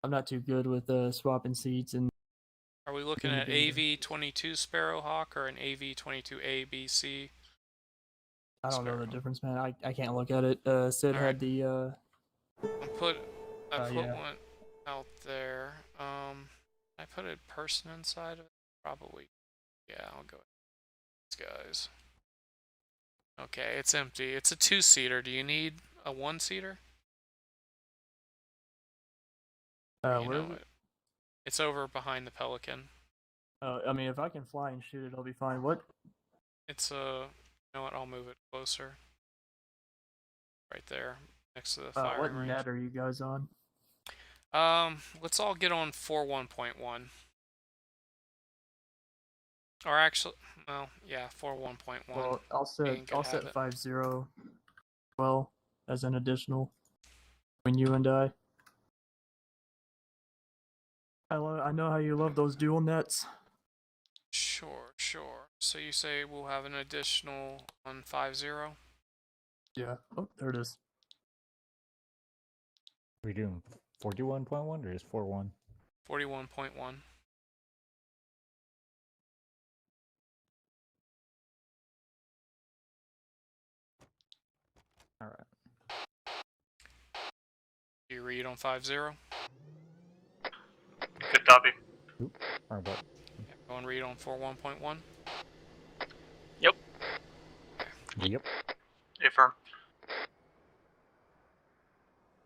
I'm not too good with swapping seats and. Are we looking in the at game. AV-22 Sparrowhawk or an AV-22A, B, C? I don't know the Sparrow. difference, man. I can't look at it. Sid Alright. had the I put yeah. one out there. I put a person inside of it? Probably. Yeah, I'll go with these guys. Okay, it's empty. It's a 2-seater. Do you need a 1-seater? You where know is it? it. It's over behind the Pelican. I mean, if I can fly and shoot it, I'll be fine. What? It's you know what? I'll move it closer. Right there, next to the What firing range. net are you guys on? Let's all get on 4.1.1. Or actually, well, yeah, 4.1.1. Well, I'll Ian could I'll have set it. 50 well as an additional between you and I. I know how you love those dual nets. Sure, sure. So you say we'll have an additional on 5.0? Yeah. Oh, there it is. Are we doing 41.1 or is 41? 41.1. Do you read on 5-0? Good copy. Wrong button. Yeah, go and read on 4-1.1. Yep. Yep. Affirm.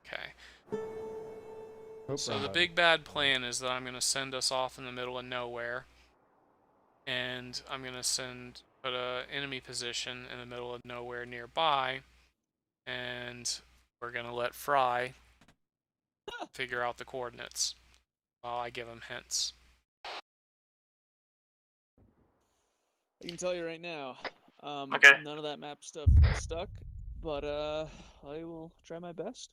Okay. Oop, So wrong the button. big bad plan is that I'm going to send us off in the middle of nowhere, and I'm going to put a enemy position in the middle of nowhere nearby, and we're going to let Fry figure out the coordinates while I give him hints. I can tell you right now. Okay. None of that map stuff stuck, but I will try my best.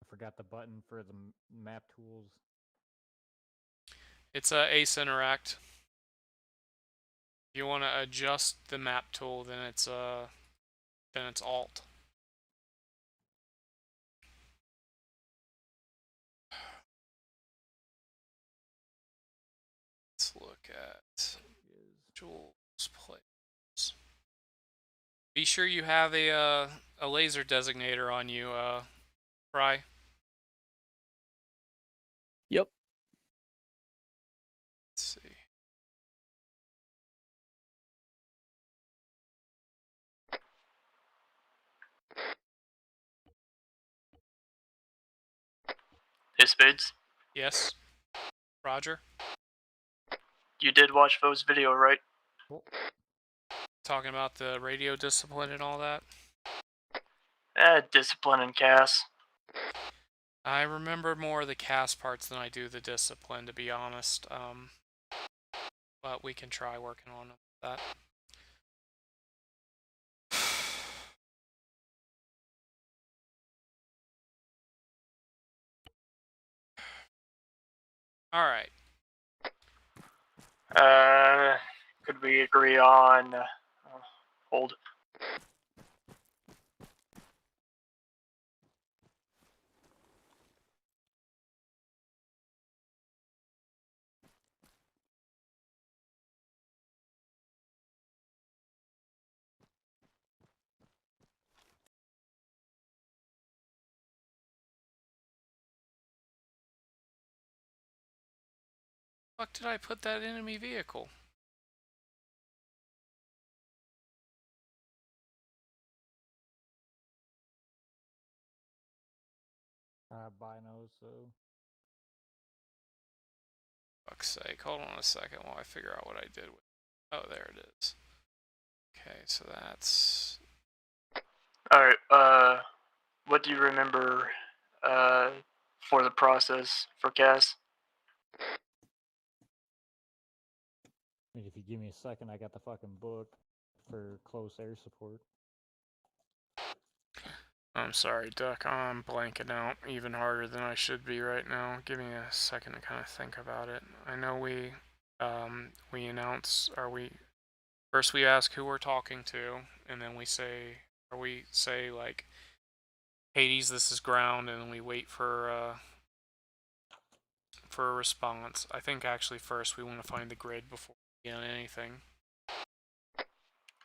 I forgot the button for the map tools. It's a Ace Interact. If you want to adjust the map tool, then it's Alt. Let's look at Jules plays. Be sure you have a laser designator on you, Fry. Yep. Let's see. Hey, Spades. Yes, Roger. You did watch Foe's video, right? Talking about the radio discipline and all that. Discipline and Cass. I remember more of the cast parts than I do the discipline, to be honest. But we can try working on that. All right. Could we agree on hold? Fuck did I put that enemy vehicle? Binos, so. Fuck's sake. Hold on a second while I figure out what I did with. Oh, there it is. Okay, so that's. Alright, what do you remember for the process for Cass? If you give me a second, I got the fucking book for close air support. I'm sorry, Duck. I'm blanking out even harder than I should be right now. Give me a second to kind of think about it. I know we announce, first we ask who we're talking to, and then we say like, Hades, this is ground, and then we wait for a response. I think actually first we want to find the grid before we get anything.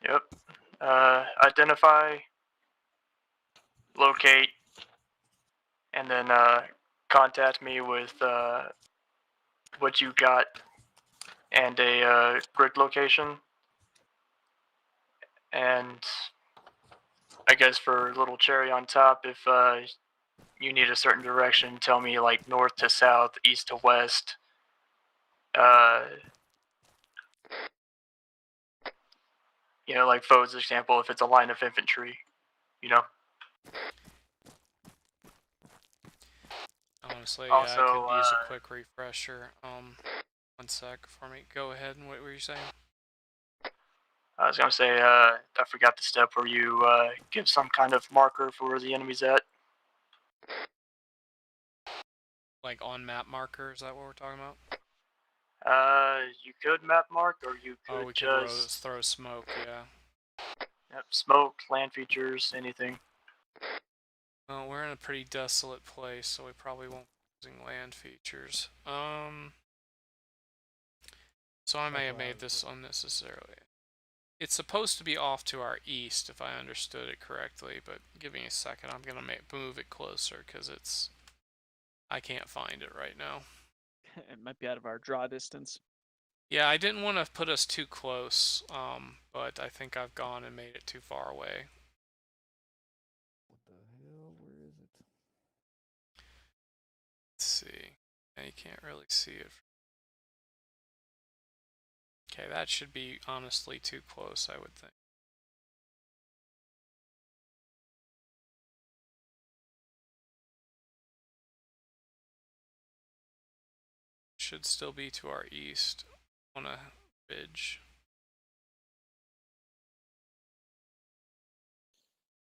Yep. Identify, locate, and then contact me with what you got and a grid location. And I guess for a little cherry on top, if you need a certain direction, tell me like north to south, east to west. You know, like Foe's example, if it's a line of infantry, you know. Honestly, Also, yeah, I could use a quick refresher. One sec for me. Go ahead, and what were you saying? I was gonna say, I forgot the step where you give some kind of marker for where the enemy's at. Like on map marker, is that what we're talking about? You could map mark, or you could We just could throw smoke, yeah. Yep, smoke, land features, anything. Well, we're in a pretty desolate place, so we probably won't be using land features. So I may have made this unnecessarily. It's supposed to be off to our east, if I understood it correctly, but give me a second. I'm gonna move it closer because I can't find it right now. It might be out of our draw distance. Yeah, I didn't want to put us too close, but I think I've gone and made it too far away. What the hell? Where is it? Let's see. Yeah, you can't really see it. Okay, that should be honestly too close, I would think. Should still be to our east on a ridge.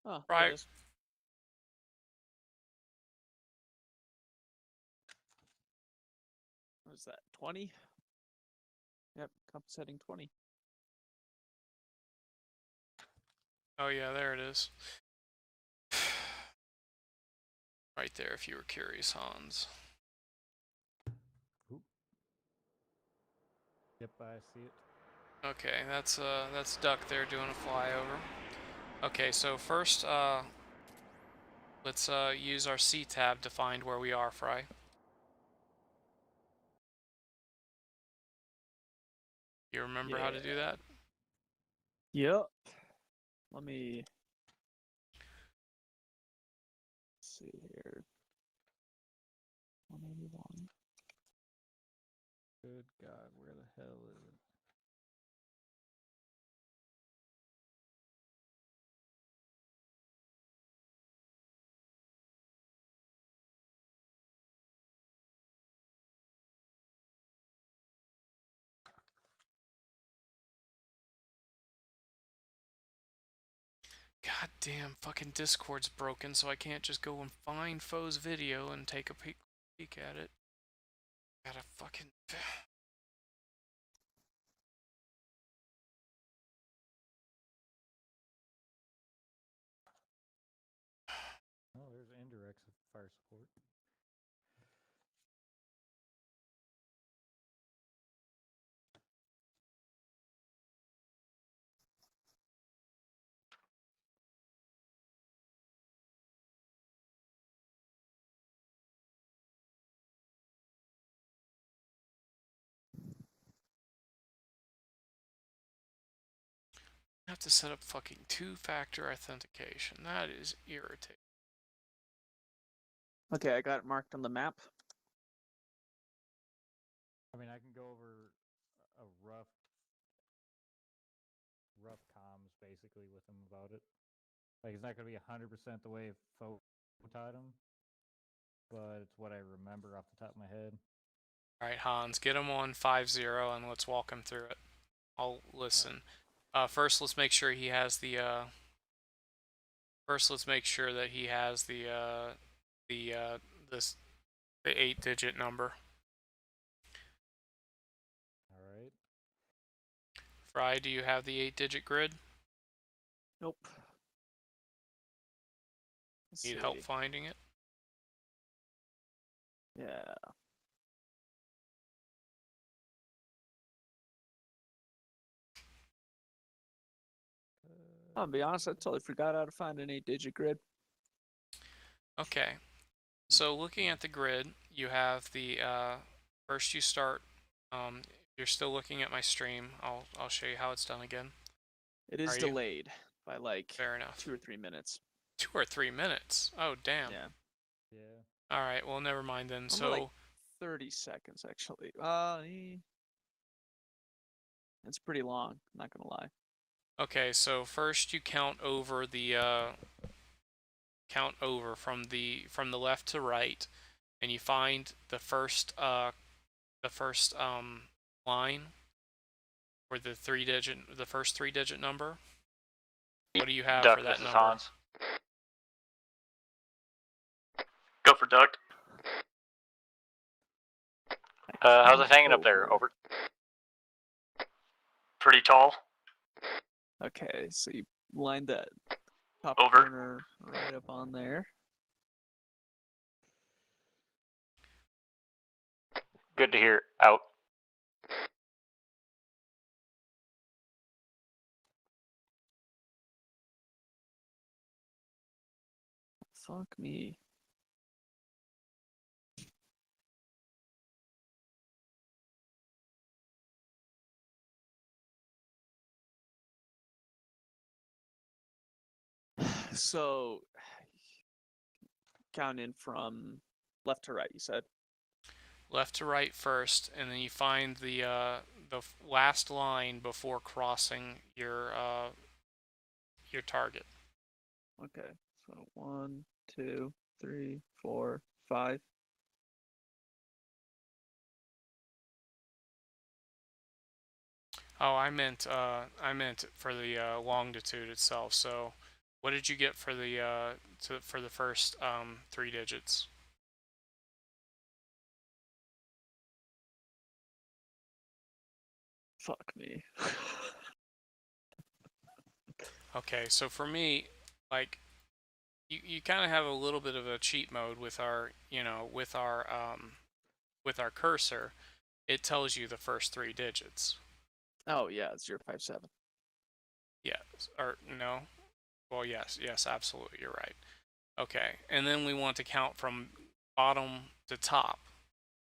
Oh, Right. there it is. What is that? 20? Yep, compass heading 20. Oh yeah, there it is. Right there, if you were curious, Hans. Oop. Yep, I see it. Okay, that's Duck there doing a flyover. Okay, so first let's use our C tab to find where we are, Fry. You remember how to do that? Yep. Let me see here. 181. Good God, where the hell is it? God damn, fucking Discord's broken, so I can't just go and find Foe's video and take a peek at it. Gotta fucking... Oh, there's indirects of fire support. I have to set up fucking two-factor authentication. That is irritating. Okay, I got it marked on the map. I mean, I can go over a rough comms basically with him about it. Like, it's not going to be 100% the way Fo taught him, but it's what I remember off the top of my head. Alright, Hans, get him on 5-0 and let's walk him through it. I'll listen. First, let's make sure he has the, First, let's make sure that he has the 8-digit number. Alright. Fry, do you have the 8-digit grid? Nope. Let's Need see. help finding it? Yeah. I'll be honest, I totally forgot how to find an 8-digit grid. Okay. So looking at the grid, you have the first you start. If you're still looking at my stream, I'll show you how it's done again. It is Are you? delayed by like Fair enough. 2 or 3 minutes. 2 or 3 minutes. Oh damn. Yeah. Yeah. All right. Well, never mind then. Only So like 30 seconds actually. It's pretty long. Not gonna lie. okay. So first you count over the from the left to right, and you find the first line or the first 3-digit number. What do you have Duck, for that this is number? Hans. Go for Duck. How's it hanging up there? Over. Pretty tall. Okay, so you line that top Over. corner right up on there. Good to hear. Out. Fuck me. So, count in from left to right, you said? Left to right first, and then you find the last line before crossing your target. Okay, so 1, 2, 3, 4, 5. Oh, I meant for the longitude itself. So, what did you get for the for the first 3 digits? Fuck me. Okay, so for me, like, you kind of have a little bit of a cheat mode with our, with our cursor. It tells you the first 3 digits. Oh yeah, 057. Yes, or no? Well, yes, absolutely, you're right. Okay, and then we want to count from bottom to top,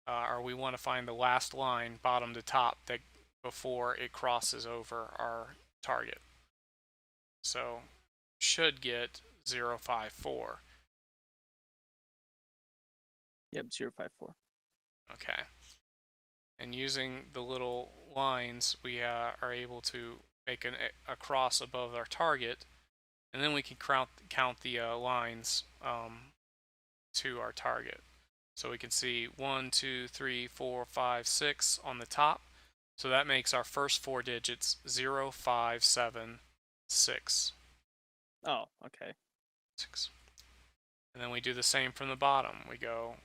or we want to find the last line, bottom to top, that before it crosses over our target. So, should get 054. Yep, 054. Okay. And using the little lines, we are able to make a cross above our target, and then we can count the lines to our target. So we can see 1, 2, 3, 4, 5, 6 on the top. So that makes our first 4 digits 0576. Oh, okay. 6. And then we do the same from the bottom. We go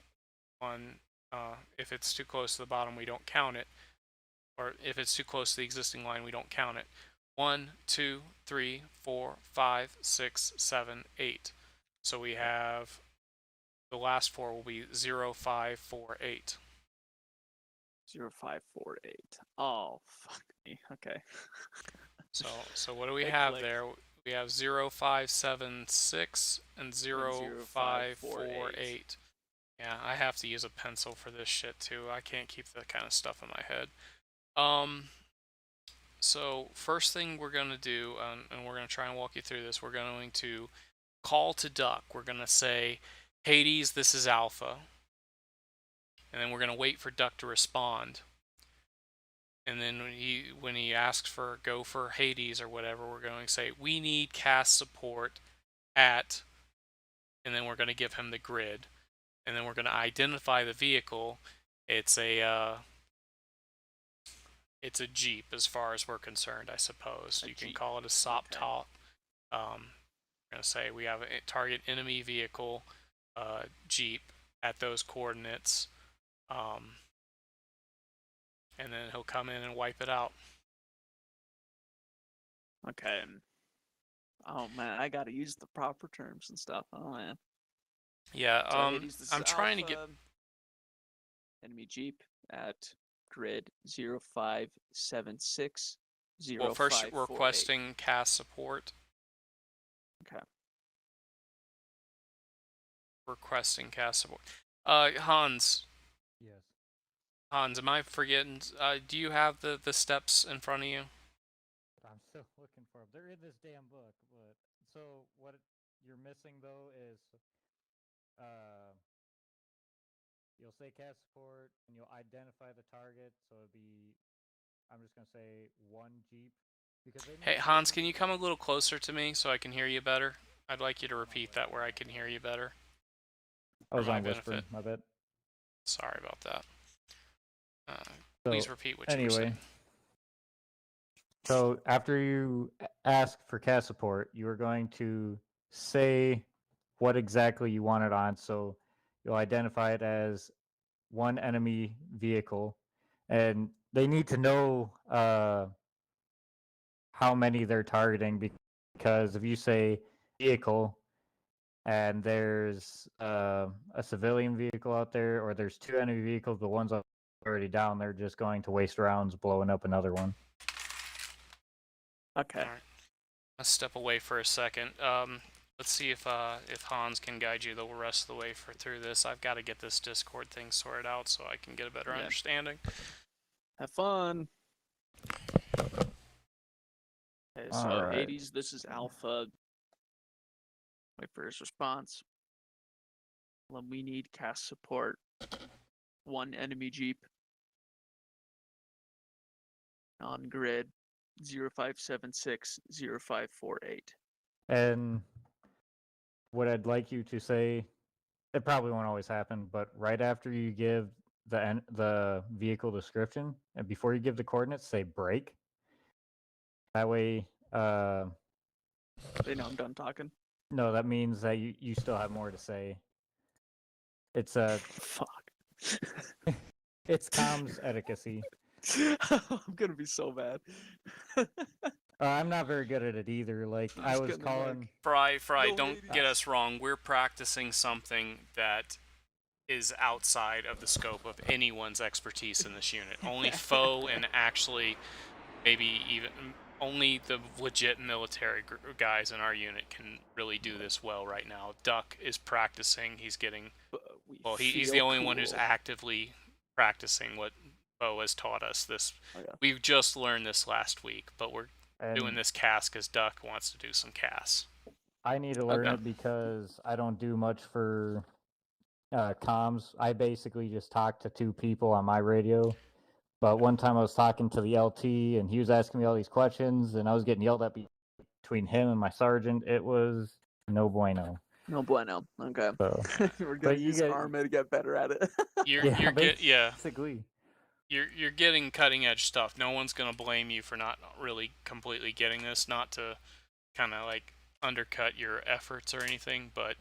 on. If it's too close to the bottom, we don't count it. Or if it's too close to the existing line, we don't count it. 1, 2, 3, 4, 5, 6, 7, 8. So we have the last 4 will be 0548. 0548. Oh, fuck me. Okay. So what do we It have clicked. there? We have 0576 and 0548. Yeah, I have to use a pencil for this shit too. I can't keep that kind of stuff in my head. So first thing we're going to do, and we're going to try and walk you through this, we're going to call to duck. We're going to say, Hades, this is Alpha. And then we're going to wait for duck to respond. And then when he asks for go for Hades or whatever, we're going to say, we need cast support at, and then we're going to give him the grid. And then we're going to identify the vehicle. It's a Jeep as far as we're concerned, I suppose. You can call it a SOP top. We're going to say we have a target enemy vehicle, Jeep, at those coordinates. And then he'll come in and wipe it out. Okay. Oh man, I gotta use the proper terms and stuff. Oh man. Yeah, So Hades, this I'm is trying to Alpha, get... enemy Jeep at grid 0576 Well, first requesting cast support. Okay. Requesting cast support. Hans, Yes. am I forgetting? Do you have the steps in front of you? I'm still looking for them. They're in this damn book, but so what you're missing though is you'll say cast support and you'll identify the target. So it'd be, I'm just gonna say 1 Jeep because they Hey, Hans, can you come a little closer to me so I can hear you better? I'd like you to repeat that where I can hear you better. I was for my on whispering. benefit. My bad. Sorry about that. So, Please repeat what you were anyway, saying. so after you ask for cast support, you are going to say what exactly you want it on. So you'll identify it as 1 enemy vehicle, and they need to know how many they're targeting, because if you say vehicle and there's a civilian vehicle out there, or there's 2 enemy vehicles, the one's already down, they're just going to waste rounds blowing up another one. Okay. All right. Let's step away for a second. Let's see if Hans can guide you the rest of the way through this. I've got to get this Discord thing sorted out so I can get a better Yeah. understanding. Have fun. Okay, so Alright. 80s, this is Alpha. Wait for his response. Well, we need cast support. 1 enemy jeep. On grid 0576 0548. And what I'd like you to say, it probably won't always happen, but right after you give the vehicle description and before you give the coordinates, say break. That way, They know I'm done talking. no, that means that you still have more to say. It's Fuck. it's comms etiquette. I'm gonna be so bad. I'm not very good at it either. Like I'm I just was getting the mic. calling. Fry, No, don't ladies. get us wrong. We're practicing something that is outside of the scope of anyone's expertise in this unit. Only foe and actually maybe even only the legit military guys in our unit can really do this well right now. Duck is practicing. He's getting well. He's the only one who's cool. actively practicing what Bo has taught us. This Okay. we've just learned this last week, but we're And doing this cast because Duck wants to do some casts. I need to learn Okay. it because I don't do much for comms. I basically just talk to 2 people on my radio. But one time I was talking to the LT and he was asking me all these questions and I was getting yelled at between him and my sergeant. It was no bueno. No bueno. Okay. So, We're but gonna you use get- Arma to get better at it. You're basically. You're getting cutting edge stuff. No one's gonna blame you for not really completely getting this. Not to kind of like undercut your efforts or anything, but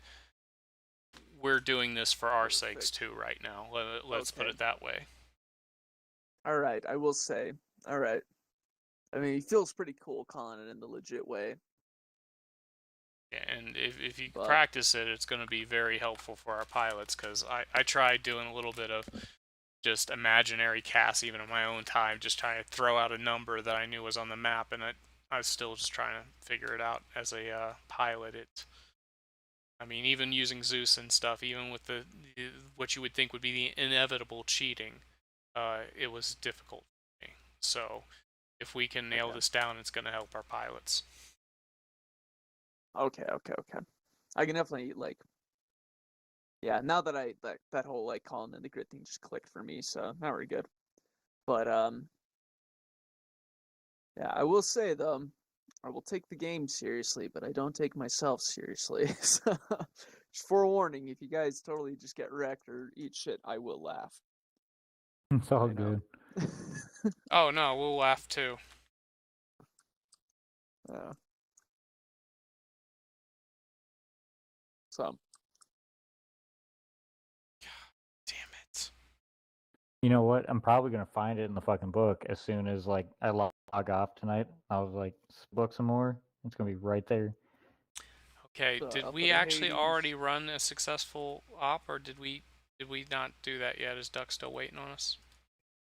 we're doing this for our sakes too right now. Let's put Okay. it that way. All right, I will say. All right. I mean, it feels pretty cool calling it in the legit way. Yeah, and if you But- practice it, it's going to be very helpful for our pilots, because I tried doing a little bit of just imaginary casts even in my own time, just trying to throw out a number that I knew was on the map, and I was still just trying to figure it out as a pilot. I mean, even using Zeus and stuff, even with the what you would think would be the inevitable cheating, it was difficult for me. So if we can nail Okay. this down, it's going to help our pilots. Okay. I can definitely like. Yeah, now that that whole like calling in the grid thing just clicked for me, so now we're good. But yeah, I will say though, I will take the game seriously, but I don't take myself seriously. So, just forewarning, if you guys totally just get wrecked or eat shit, I will laugh. It's all I know. good. Oh no, we'll laugh too. So Damn it. You know what? I'm probably gonna find it in the fucking book as soon as like I log off tonight. I was like, book some more. It's gonna be right there. Okay, So, did up we in actually Hades. already run a successful op, or did we not do that yet? Is Duck still waiting on us?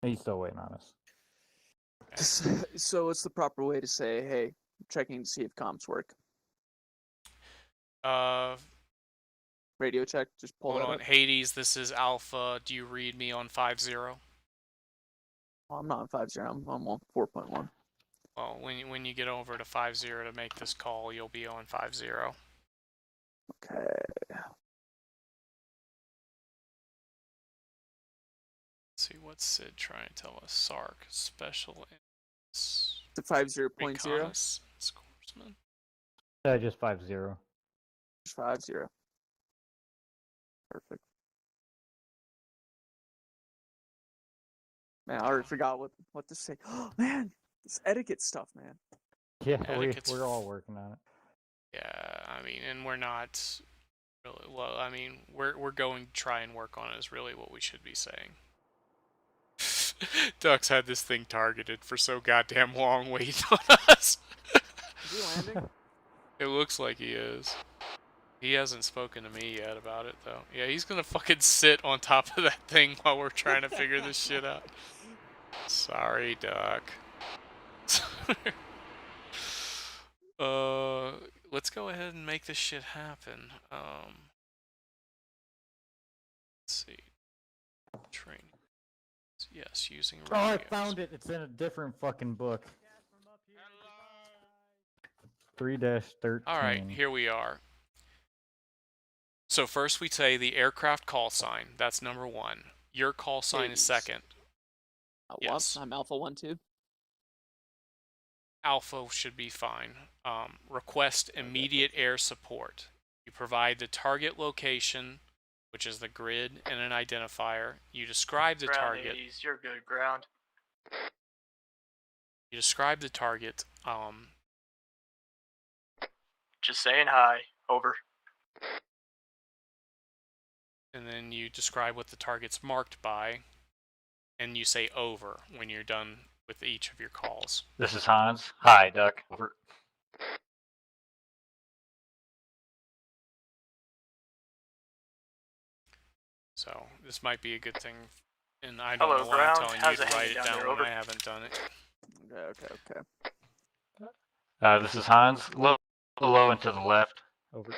He's still waiting on us. so it's the proper way to say, hey, checking to see if comms work. Radio check, just pull Hold that on. up. Hades, this is Alpha. Do you read me on 5-0? Oh, I'm not on 5.0, I'm on 4.1. Well, when you get over to 5-0 to make this call, you'll be on 5-0. Okay. Let's see, what's Sid trying to tell us? Sark, special The 5.0.0. reconnaissance corpsman. Just 5-0. 5.0. Perfect. Man, I already forgot what to say. Oh man, this etiquette stuff, man. Yeah, Etiquette's we're all working on it. Yeah, I mean, and we're not really, well, I mean, we're going to try and work on it is really what we should be saying. Duck's had this thing targeted for so goddamn long waiting on us. Is he landing? It looks like he is. He hasn't spoken to me yet about it, though. Yeah, he's gonna fucking sit on top of that thing while we're trying to figure this shit out. Sorry, Duck. let's go ahead and make this shit happen. Let's see. Training. Yes, using Oh, I radios. found it. It's in a different fucking book. 3-13. All right, here we are. So first we say the aircraft call sign. That's number 1. Your call sign is Hades. second. Yes. I'm Alpha 1 2. Alpha should be fine. Request immediate air support. You provide the target location, which is the grid, and an identifier. You describe the Ground target. 80s, you're good, ground. You describe the target. Just saying hi. Over. And then you describe what the target's marked by, and you say over when you're done with each of your calls. This is Hans. Hi, Duck. Over. So this might be a good thing, and I don't Hello, know why ground. I'm telling How's you it to write hanging it down down there? when Over. I haven't done it. Okay. This is Hans. Low and to the left. Over.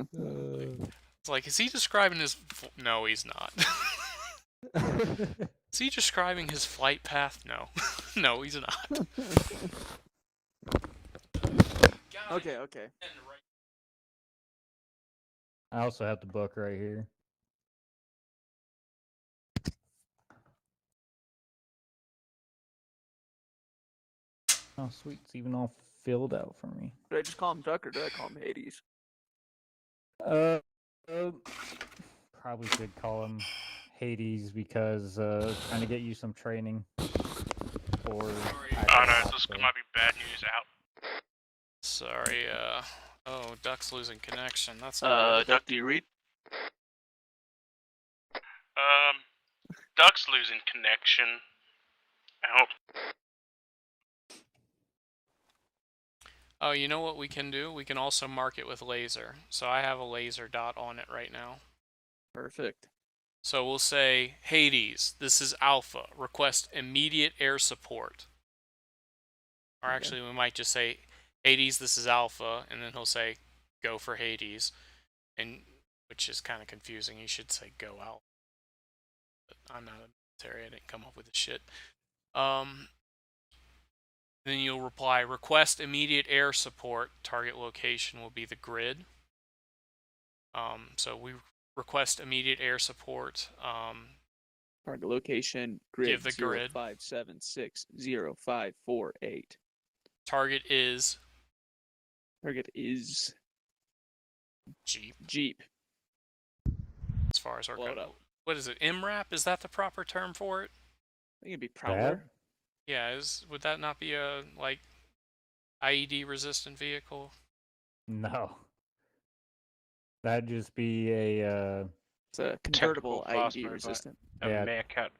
It's like, is he describing his... No, he's not. Is he describing his flight path? No. No, he's not. Okay. I also have the book right here. Oh, sweet. It's even all filled out for me. Did I just call him Duck or did I call him Hades? Probably should call him Hades because trying to get you some training for. Oh no, this might be bad news out. Sorry, oh, Duck's losing connection. That's not Duck, do you read? Duck's losing connection. Out. Oh, you know what we can do? We can also mark it with laser. So I have a laser dot on it right now. Perfect. So we'll say, Hades, this is Alpha. Request immediate air support. Or Okay. actually, we might just say, Hades, this is Alpha, and then he'll say, go for Hades, and which is kind of confusing. You should say, go Alpha. But I'm not a military. I didn't come up with this shit. Then you'll reply, request immediate air support. Target location will be the grid. So we request immediate air support. Target location grid Give the grid. 05760548. Target is Target is Jeep. Jeep. As far as our Blow it up. what is it? MRAP? Is that the proper term for it? I think it'd be Prowler. Yeah. Would that not be a like IED resistant vehicle? No. That'd just be a. It's a convertible Technical fast IED move, resistant. A Yeah. meerkat.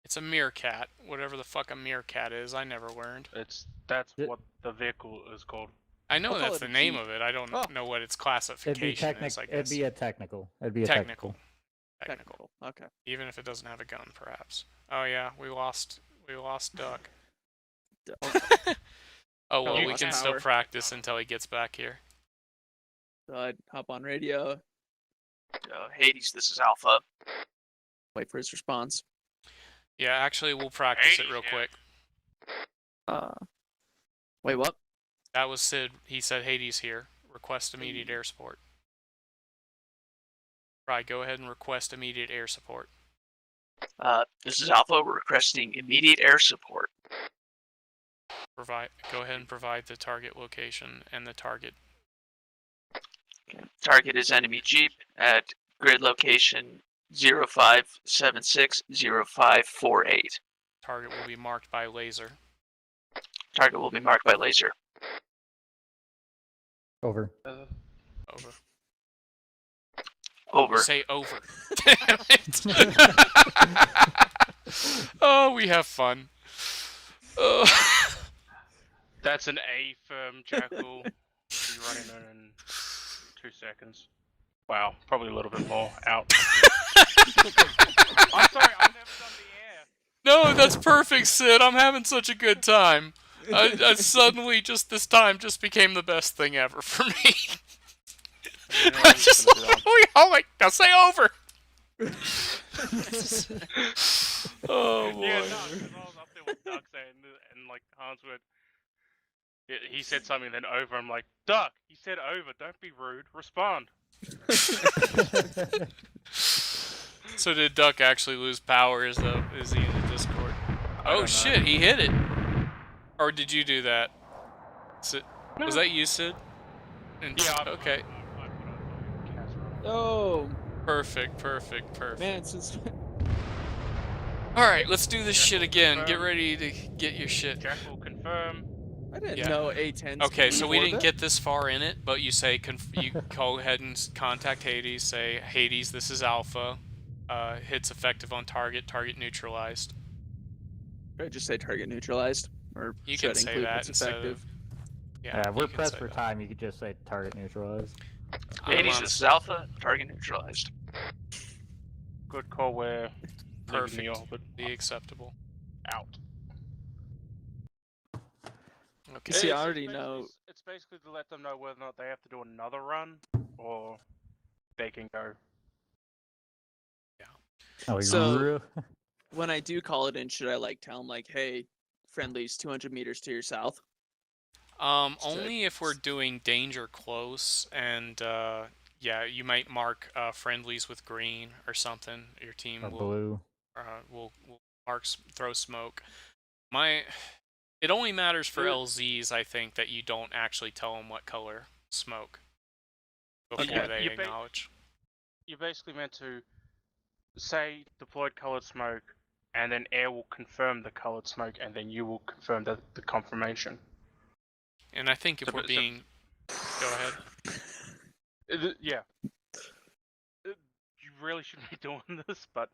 It's a meerkat. Whatever the fuck a meerkat is, I never learned. That's Th- what the vehicle is called. I know I'll call that's it the a name Jeep. of it. I don't Oh. know what its It'd be classification is. I technical. guess It'd be a technical. It'd be a technical. technical. Technical. Okay. Even if it doesn't have a gun, perhaps. Oh yeah, we lost Duck. Oh well, Probably we lost can still power. practice until he gets back here. So I'd hop on radio, Hades, this is Alpha. wait for his response. Yeah, actually, we'll practice it real Yeah. quick. Wait, what? That was Sid. He said Hades here. Request immediate air support. Right, go ahead and request immediate air support. This is Alpha. We're requesting immediate air support. Go ahead and provide the target location and the target. Okay. Target is enemy Jeep at grid location 05760548. Target will be marked by laser. Target will be marked by laser. Over. Over. Over. Say over. Damn it. Oh, we have fun. Oh. That's an A firm Jackal. Be running in 2 seconds. Wow, probably a little bit more. Out. I'm sorry, I've never done the air. No, that's perfect, Sid. I'm having such a good time. Suddenly, just this time, just became the best thing ever for me. You know I what he's just gonna do? literally, I'm like, now say over. Oh boy. Yeah, no, 'cause I was up there with Duck saying, and like Hans would. He said something, then over. I'm like, Duck, he said over. Don't be rude. Respond. So did Duck actually lose power? Is he in the Discord? I Oh don't shit, know. he hit it. Or did you do that? No. Was that you, Sid? Yeah. Okay. I put on cast run. Oh Perfect. man, since Alright, let's do this Jack shit will again. Get confirm. ready to get your shit. Jack will confirm. I didn't Yeah. know 810s. Okay, so we didn't orbit. get this far in it, but you say you go ahead and contact Hades. Say, Hades, this is Alpha. Hits effective on target. Target neutralized. Or just say target neutralized, or You should can I say include that what's instead effective? of. Yeah, we're you can pressed say for that. time. You could just say target neutralized. Hades, this is Alpha. Target neutralized. Good call. Where leaving the Perfect. orbit Be acceptable. out. Okay. See, I It's already basically- know. It's basically to let them know whether or not they have to do another run, or they can go. Oh, So- real? When I do call it in, should I like tell them like, hey, friendlies 200 meters to your south? Only if we're doing danger close, and yeah, you might mark friendlies with green or something. Your team Or will blue? will mark throw smoke. It only matters for LZs, I think, that you don't actually tell them what color smoke before Okay. they You ba- acknowledge. You're basically meant to say deployed colored smoke, and then air will confirm the colored smoke, and then you will confirm the confirmation. And I think if So- we're so- being, go ahead. Yeah. You really shouldn't be doing this, but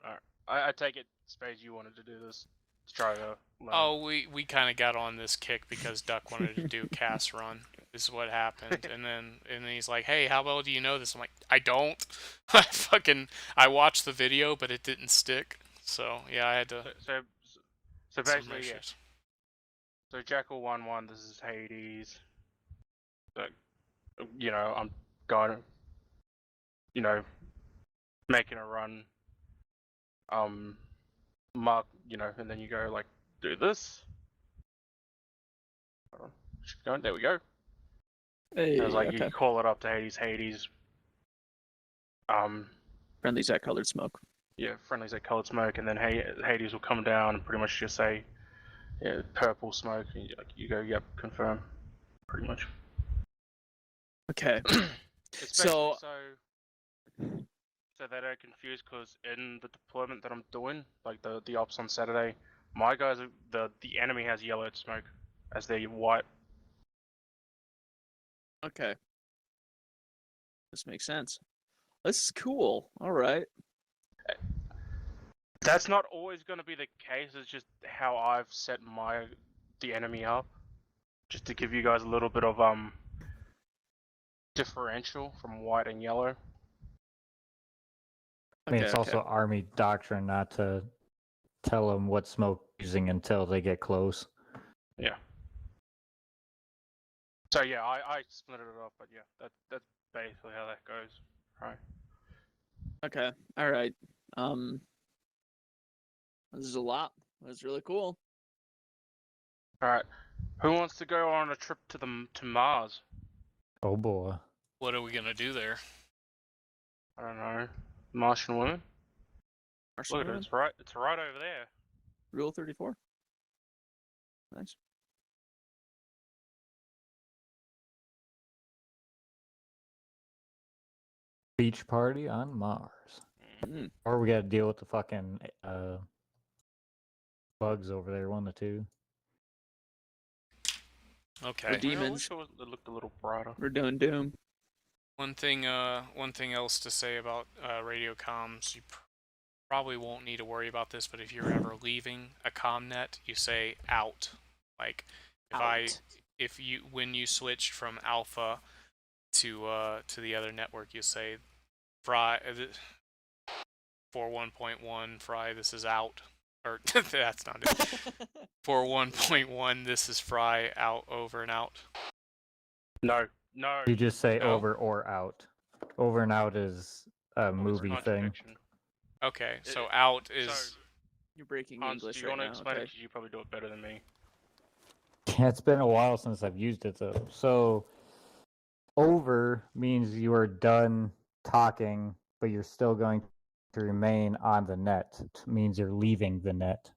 I take it, Spades, you wanted to do this to try to learn. Oh, we kind of got on this kick because Duck wanted to do cast run. This is what happened, and then he's like, "Hey, how well do you know this?" I'm like, "I don't. I watched the video, but it didn't stick." So yeah, I had to. So some basically, yeah. issues. So Jackal 1-1, this is Hades. So, you know, I'm going, you know, making a run. Mark, you know, and then you go like, do this. Hold on, should go. There we go. Hey, And it's like okay. you call it up to Hades. Friendlies at colored smoke. Yeah, friendlies at colored smoke, and then Hades will come down and pretty much just say, yeah, purple smoke, and you go, yep, confirm, pretty much. Okay. It's So- so they don't confuse, because in the deployment that I'm doing, like the ops on Saturday, my guys are, the enemy has yellow smoke as their white. Okay. This makes sense. This is cool. All right. That's not always going to be the case. It's just how I've set the enemy up, just to give you guys a little bit of differential from white and yellow. I mean, Okay, it's also Army doctrine not to tell them what smoke using until they get close. Yeah. So yeah, I split it up, but yeah, that's basically how that goes, right? Okay. All right. This is a lot. That's really cool. All right. Who wants to go on a trip to Mars? Oh boy. What are we gonna do there? I don't know. Martian woman. Martian Look at it. women? It's right over there. Rule 34. Nice. Beach party on Mars. Mm. Or we gotta deal with the fucking bugs over there, one of the two. Okay. The demons. I wish it looked a little brighter. We're doing Doom. One thing else to say about radio comms, you probably won't need to worry about this, but if you're ever leaving a comnet, you say out. Like when you switch from alpha to the other network, you say fry for 1.1 fry, this is out. Or that's not it. For 1.1, this is Fry out, over, and out. No, no. You just say No? over or out. Over and out is a Oh, it's movie thing. contradiction. Okay, so It- out is. So, You're breaking Hans, do English you right want to now. explain it? Okay. Because you probably do it better than me. Yeah, it's been a while since I've used it though. So over means you are done talking, but you're still going to remain on the net. It means you're leaving the net.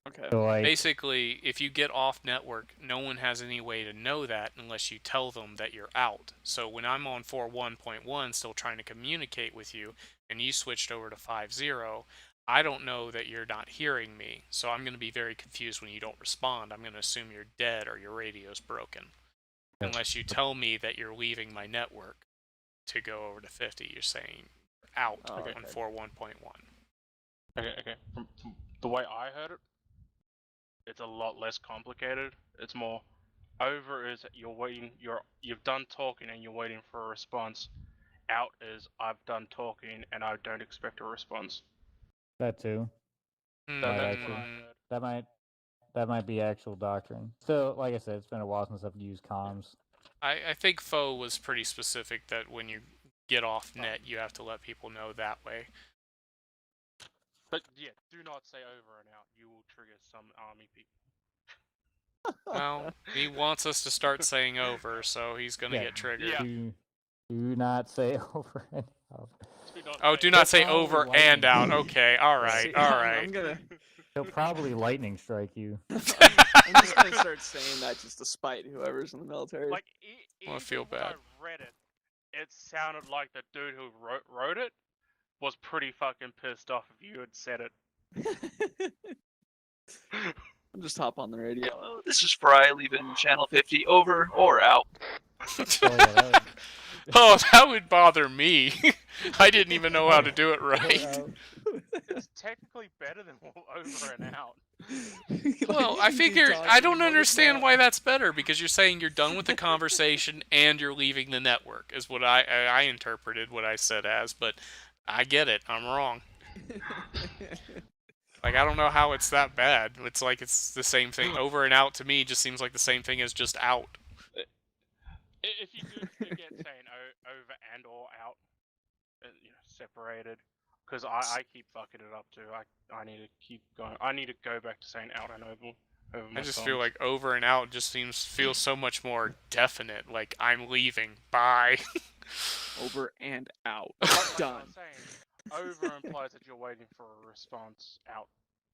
Okay. So like Basically, if you get off network, no one has any way to know that unless you tell them that you're out. So when I'm on 4.1.1 still trying to communicate with you and you switched over to 5.0, I don't know that you're not hearing me. So I'm going to be very confused when you don't respond. I'm going to assume you're dead or your radio's broken. Unless you tell me that you're leaving my network to go over to 50, you're saying out Oh, on okay. 4.1.1. Okay. From the way I heard it, it's a lot less complicated. It's more over is you're waiting. You've done talking and you're waiting for a response. Out is I've done talking and I don't expect a response. that too. That's what I actually. heard. That might be actual doctrine. So like I said, it's been a while since I've used comms. I think Foe was pretty specific that when you get off net, you have to let people know that way. But yeah, do not say over and out. You will trigger some army people. Well, he wants us to start saying over, so he's gonna Yeah. get triggered. Yeah. Do not say over and out. Oh, do not say That's all over lightning. and out. Okay, all right, See, all I'm right. gonna. He'll probably lightning strike you. I'm just gonna start saying that just to spite whoever's in the military. Like, I feel even when I bad. read it, it sounded like the dude who wrote it was pretty fucking pissed off if you had said it. I'll just hop on the radio. Oh, this is Fry leaving channel 50 over or out. Oh, yeah, Oh, that would bother me. I didn't even know how to do it right. It's technically better than over and out. Well, I figure I don't understand why that's better because you're saying you're done with the conversation and you're leaving the network is what I interpreted what I said as, but I get it. I'm wrong. Like I don't know how it's that bad. It's like it's the same thing. Over and out to me just seems like the same thing as just out. If you do get saying over and or out, separated, because I keep fucking it up too. I need to keep going. I need to go back to saying out and over. I just feel like over and out just feels so much more definite. Like I'm leaving. Bye. Over and out. Like Done. I was saying, over implies that you're waiting for a response. Out.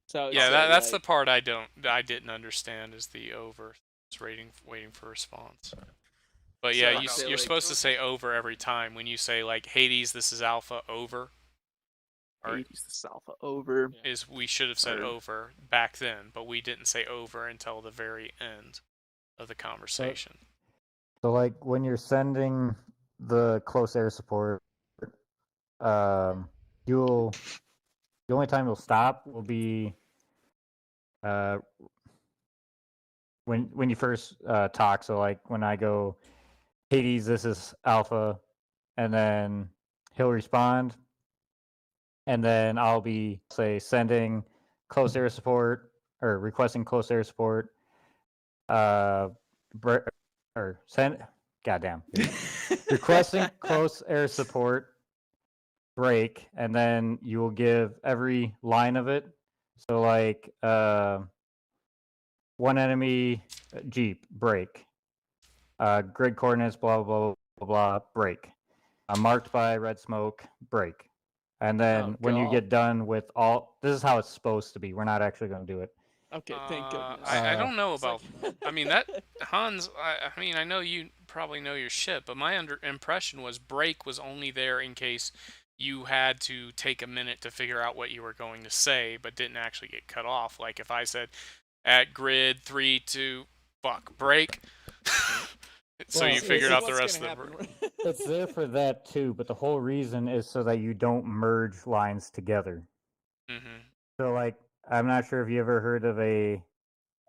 So Yeah, so, that's the like, part I didn't understand is the over. It's waiting for a response. But So, yeah, like, say, you're like- supposed to say over every time when you say like Hades, this is alpha over. Or Hades, the alpha over. is we should have said Or- over back then, but we didn't say over until the very end of the conversation. So like when you're sending the close air support, the only time you'll stop will be when you first talk. So like when I go, Hades, this is Alpha, and then he'll respond, and then I'll be say sending close air support or requesting close air support. Or send. Goddamn. Requesting close air support break, and then you will give every line of it. So like one enemy jeep break, grid coordinates blah blah blah blah break, marked by red smoke break, and then when you God. get done with all, this is how it's supposed to be. We're not actually going to do it. Okay, thank goodness. I don't know It's about. like- I mean that Hans. I mean I know you probably know your shit, but my impression was break was only there in case you had to take a minute to figure out what you were going to say, but didn't actually get cut off. Like if I said at grid 3 2 break. So Well, you figured out the rest of the. happen. It's there for that too, but the whole reason is so that you don't merge lines together. Mm-hmm. So, like, I'm not sure if you ever heard of a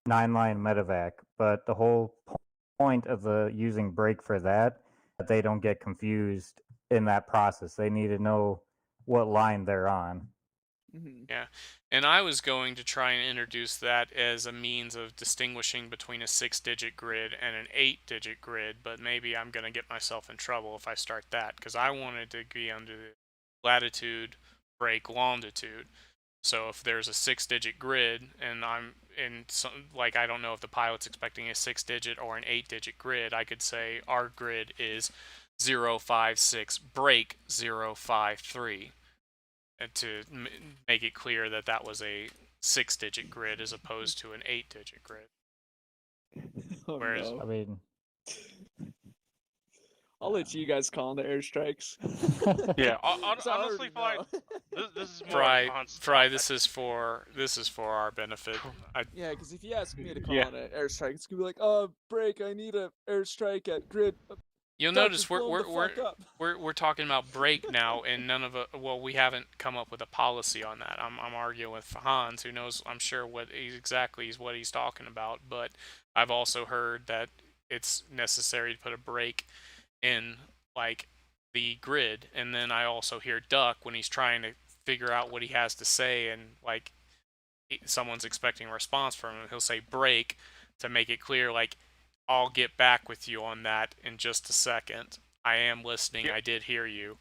9-line medevac, but the whole point of the using break for that they don't get confused in that process. They need to know what line they're on. Mm-hmm. And I was going to try and introduce that as a means of distinguishing between a 6-digit grid and an 8-digit grid, but maybe I'm going to get myself in trouble if I start that, because I wanted to be under the latitude, break, longitude. So if there's a 6-digit grid and I'm in some, like, I don't know if the pilot's expecting a 6-digit or an 8-digit grid, I could say our grid is 056 break 053, and to make it clear that that was a 6-digit grid as opposed to an 8-digit grid. Oh Whereas- no. I mean, I'll let you guys call on the airstrikes. Yeah, So I honestly, already for like know. this is more Fry, advanced Fry, stuff. this is for our benefit. Yeah, because if you ask me to call Yeah. on an airstrike, it's gonna be like, break, I need an airstrike at grid. You'll Duck, notice just blow 'em the fuck up. we're talking about break now, and none of well, we haven't come up with a policy on that. I'm arguing with Hans, who knows, I'm sure, what he's talking about, but I've also heard that it's necessary to put a break in, like, the grid, and then I also hear Duck when he's trying to figure out what he has to say, and like someone's expecting a response from him, he'll say break to make it clear, like, I'll get back with you on that in just a second. I am listening. Yep. I did hear you.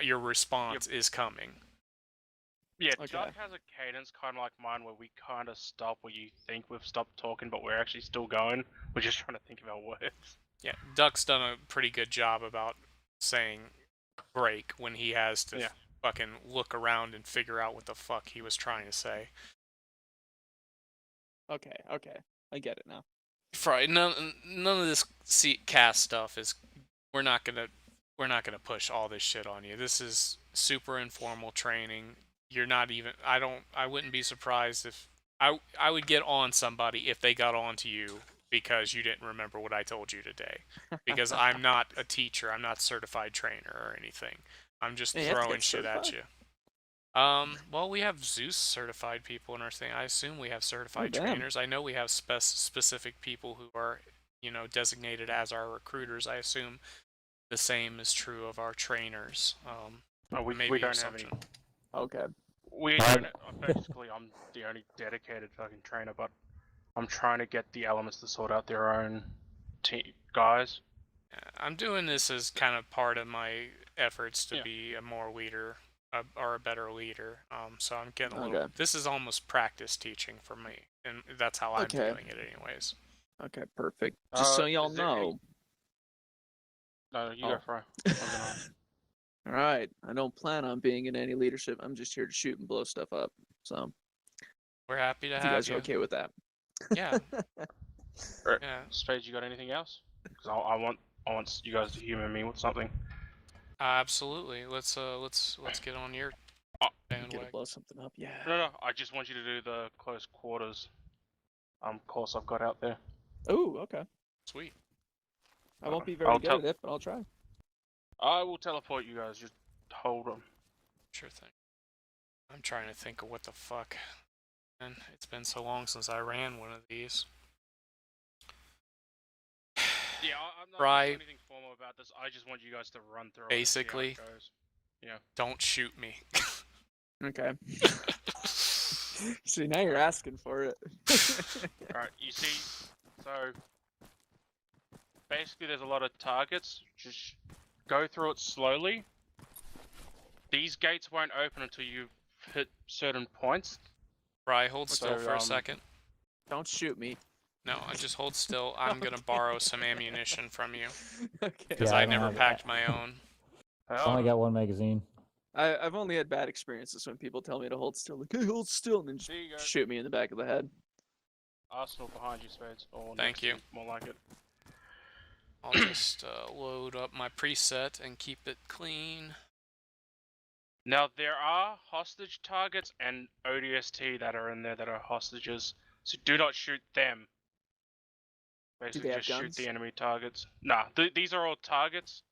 Your response is coming. Yeah, Okay. Duck has a cadence kind of like mine where we kind of stop where you think we've stopped talking, but we're actually still going. We're just trying to think of our words. Yeah, Duck's done a pretty good job about saying break when he has to fucking look around and figure out what the fuck he was trying to say. Okay, I get it now. Fry, none of this cast stuff is. We're not gonna push all this shit on you. This is super informal training. You're not even. I wouldn't be surprised if I would get on somebody if they got on to you because you didn't remember what I told you today. Because I'm not a teacher. I'm not a certified trainer or anything. I'm just Yeah, you have to throwing get shit at certified? you. Well, we have Zeus certified people in our thing. I assume we have certified damn. trainers. I know we have specific people who are, designated as our recruiters. I assume the same is true of our trainers. We maybe don't have any. assumption. Okay. We don't. Basically, I'm the only dedicated fucking trainer, but I'm trying to get the elements to sort out their own team guys. I'm doing this as kind of part of my efforts to Yeah. be a more leader, or a better leader. So I'm getting a little. Okay. This is almost practice teaching for me, and that's how I'm Okay. doing it, anyways. Okay, perfect. Just so y'all is there any- know. No, you Oh. go for it. All right, I don't plan on being in any leadership. I'm just here to shoot and blow stuff up. So, We're happy to if you have guys are okay with that. Yeah. Right. Yeah. Spades, you got anything else? Because I want you guys to humor me with something. Absolutely. Let's get on your Get to bandwagon. blow something up, yeah. No, I just want you to do the close quarters course I've got out there. Oh, okay. Sweet. I won't be very I'll good at it, but I'll try. I will teleport you guys. Just hold on. Sure thing. I'm trying to think of what the fuck. And it's been so long since I ran one of these. Yeah, I'm not Right. doing anything formal about this. I just want you guys to run through Basically. it and see how it goes. Yeah. Don't shoot me. Okay. See, now you're asking for it. Alright, you see, so basically there's a lot of targets. Just go through it slowly. These gates won't open until you hit certain points. Fry, hold still So, for a second. Don't shoot me. No, I just hold still. I'm gonna borrow some ammunition from you Okay. because Yeah, I I don't never have- packed my own. I only got one magazine. I've only had bad experiences when people tell me to hold still. Like, hey, hold still, and then just There you go. shoot me in the back of the head. Arsenal behind you, Spades. Or Thank next you. to more like it. I'll just load up my preset and keep it clean. Now there are hostage targets and ODST that are in there that are hostages. So do not shoot them. Basically, have just shoot guns? the enemy targets. Nah, these are all targets.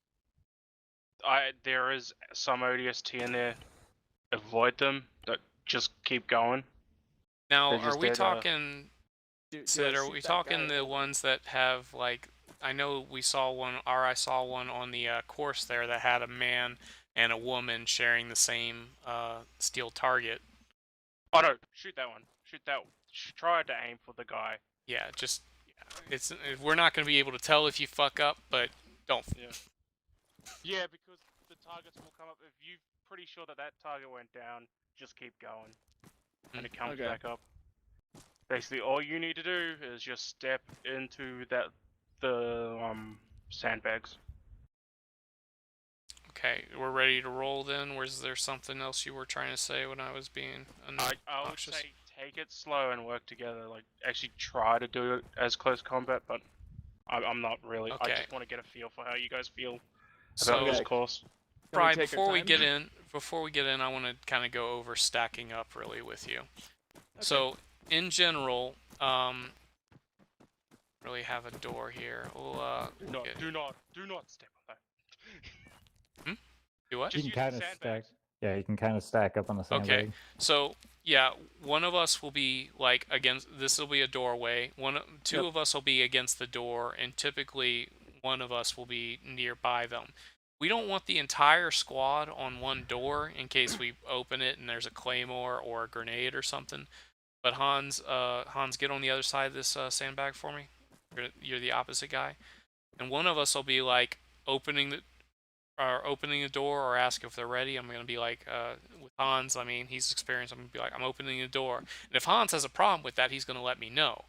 There is some ODST in there. Avoid them. Just keep going. Now, They're are just we there to- talking, Do Sid, I are shoot we that talking guy? the ones that have, like, I know we saw one, or I saw one on the course there that had a man and a woman sharing the same steel target. Oh no, shoot that one. Shoot that. Try to aim for the guy. Yeah, we're not going to be able to tell if you fuck up, but don't. Yeah, because the targets will come up. If you're pretty sure that target went down, just keep going, and it comes Okay. back up. Basically, all you need to do is just step into the sandbags. Okay, we're ready to roll then. Was there something else you were trying to say when I was being I would obnoxious? say take it slow and work together. Like, actually try to do it as close combat, but I'm not really. Okay. I just want to get a feel for how you guys feel about So, this Okay. course. Can we Fry, take our before we time? get in, I want to kind of go over stacking up really with you. So, in general, really have a door here. We'll Do not step on that. do what? You Just can use the kind of stack. sandbags. Yeah, you can kind of stack up on the sandbag. Okay, so yeah, one of us will be like against. This will be a doorway. Two of us will be against the door, and typically one of us will be nearby them. We don't want the entire squad on one door in case we open it and there's a claymore or a grenade or something. But Hans, get on the other side of this sandbag for me. You're the opposite guy, and one of us will be like opening the door or ask if they're ready. I'm going to be like, with Hans, I mean, he's experienced. I'm going to be like, I'm opening the door. And if Hans has a problem with that, he's going to let me know.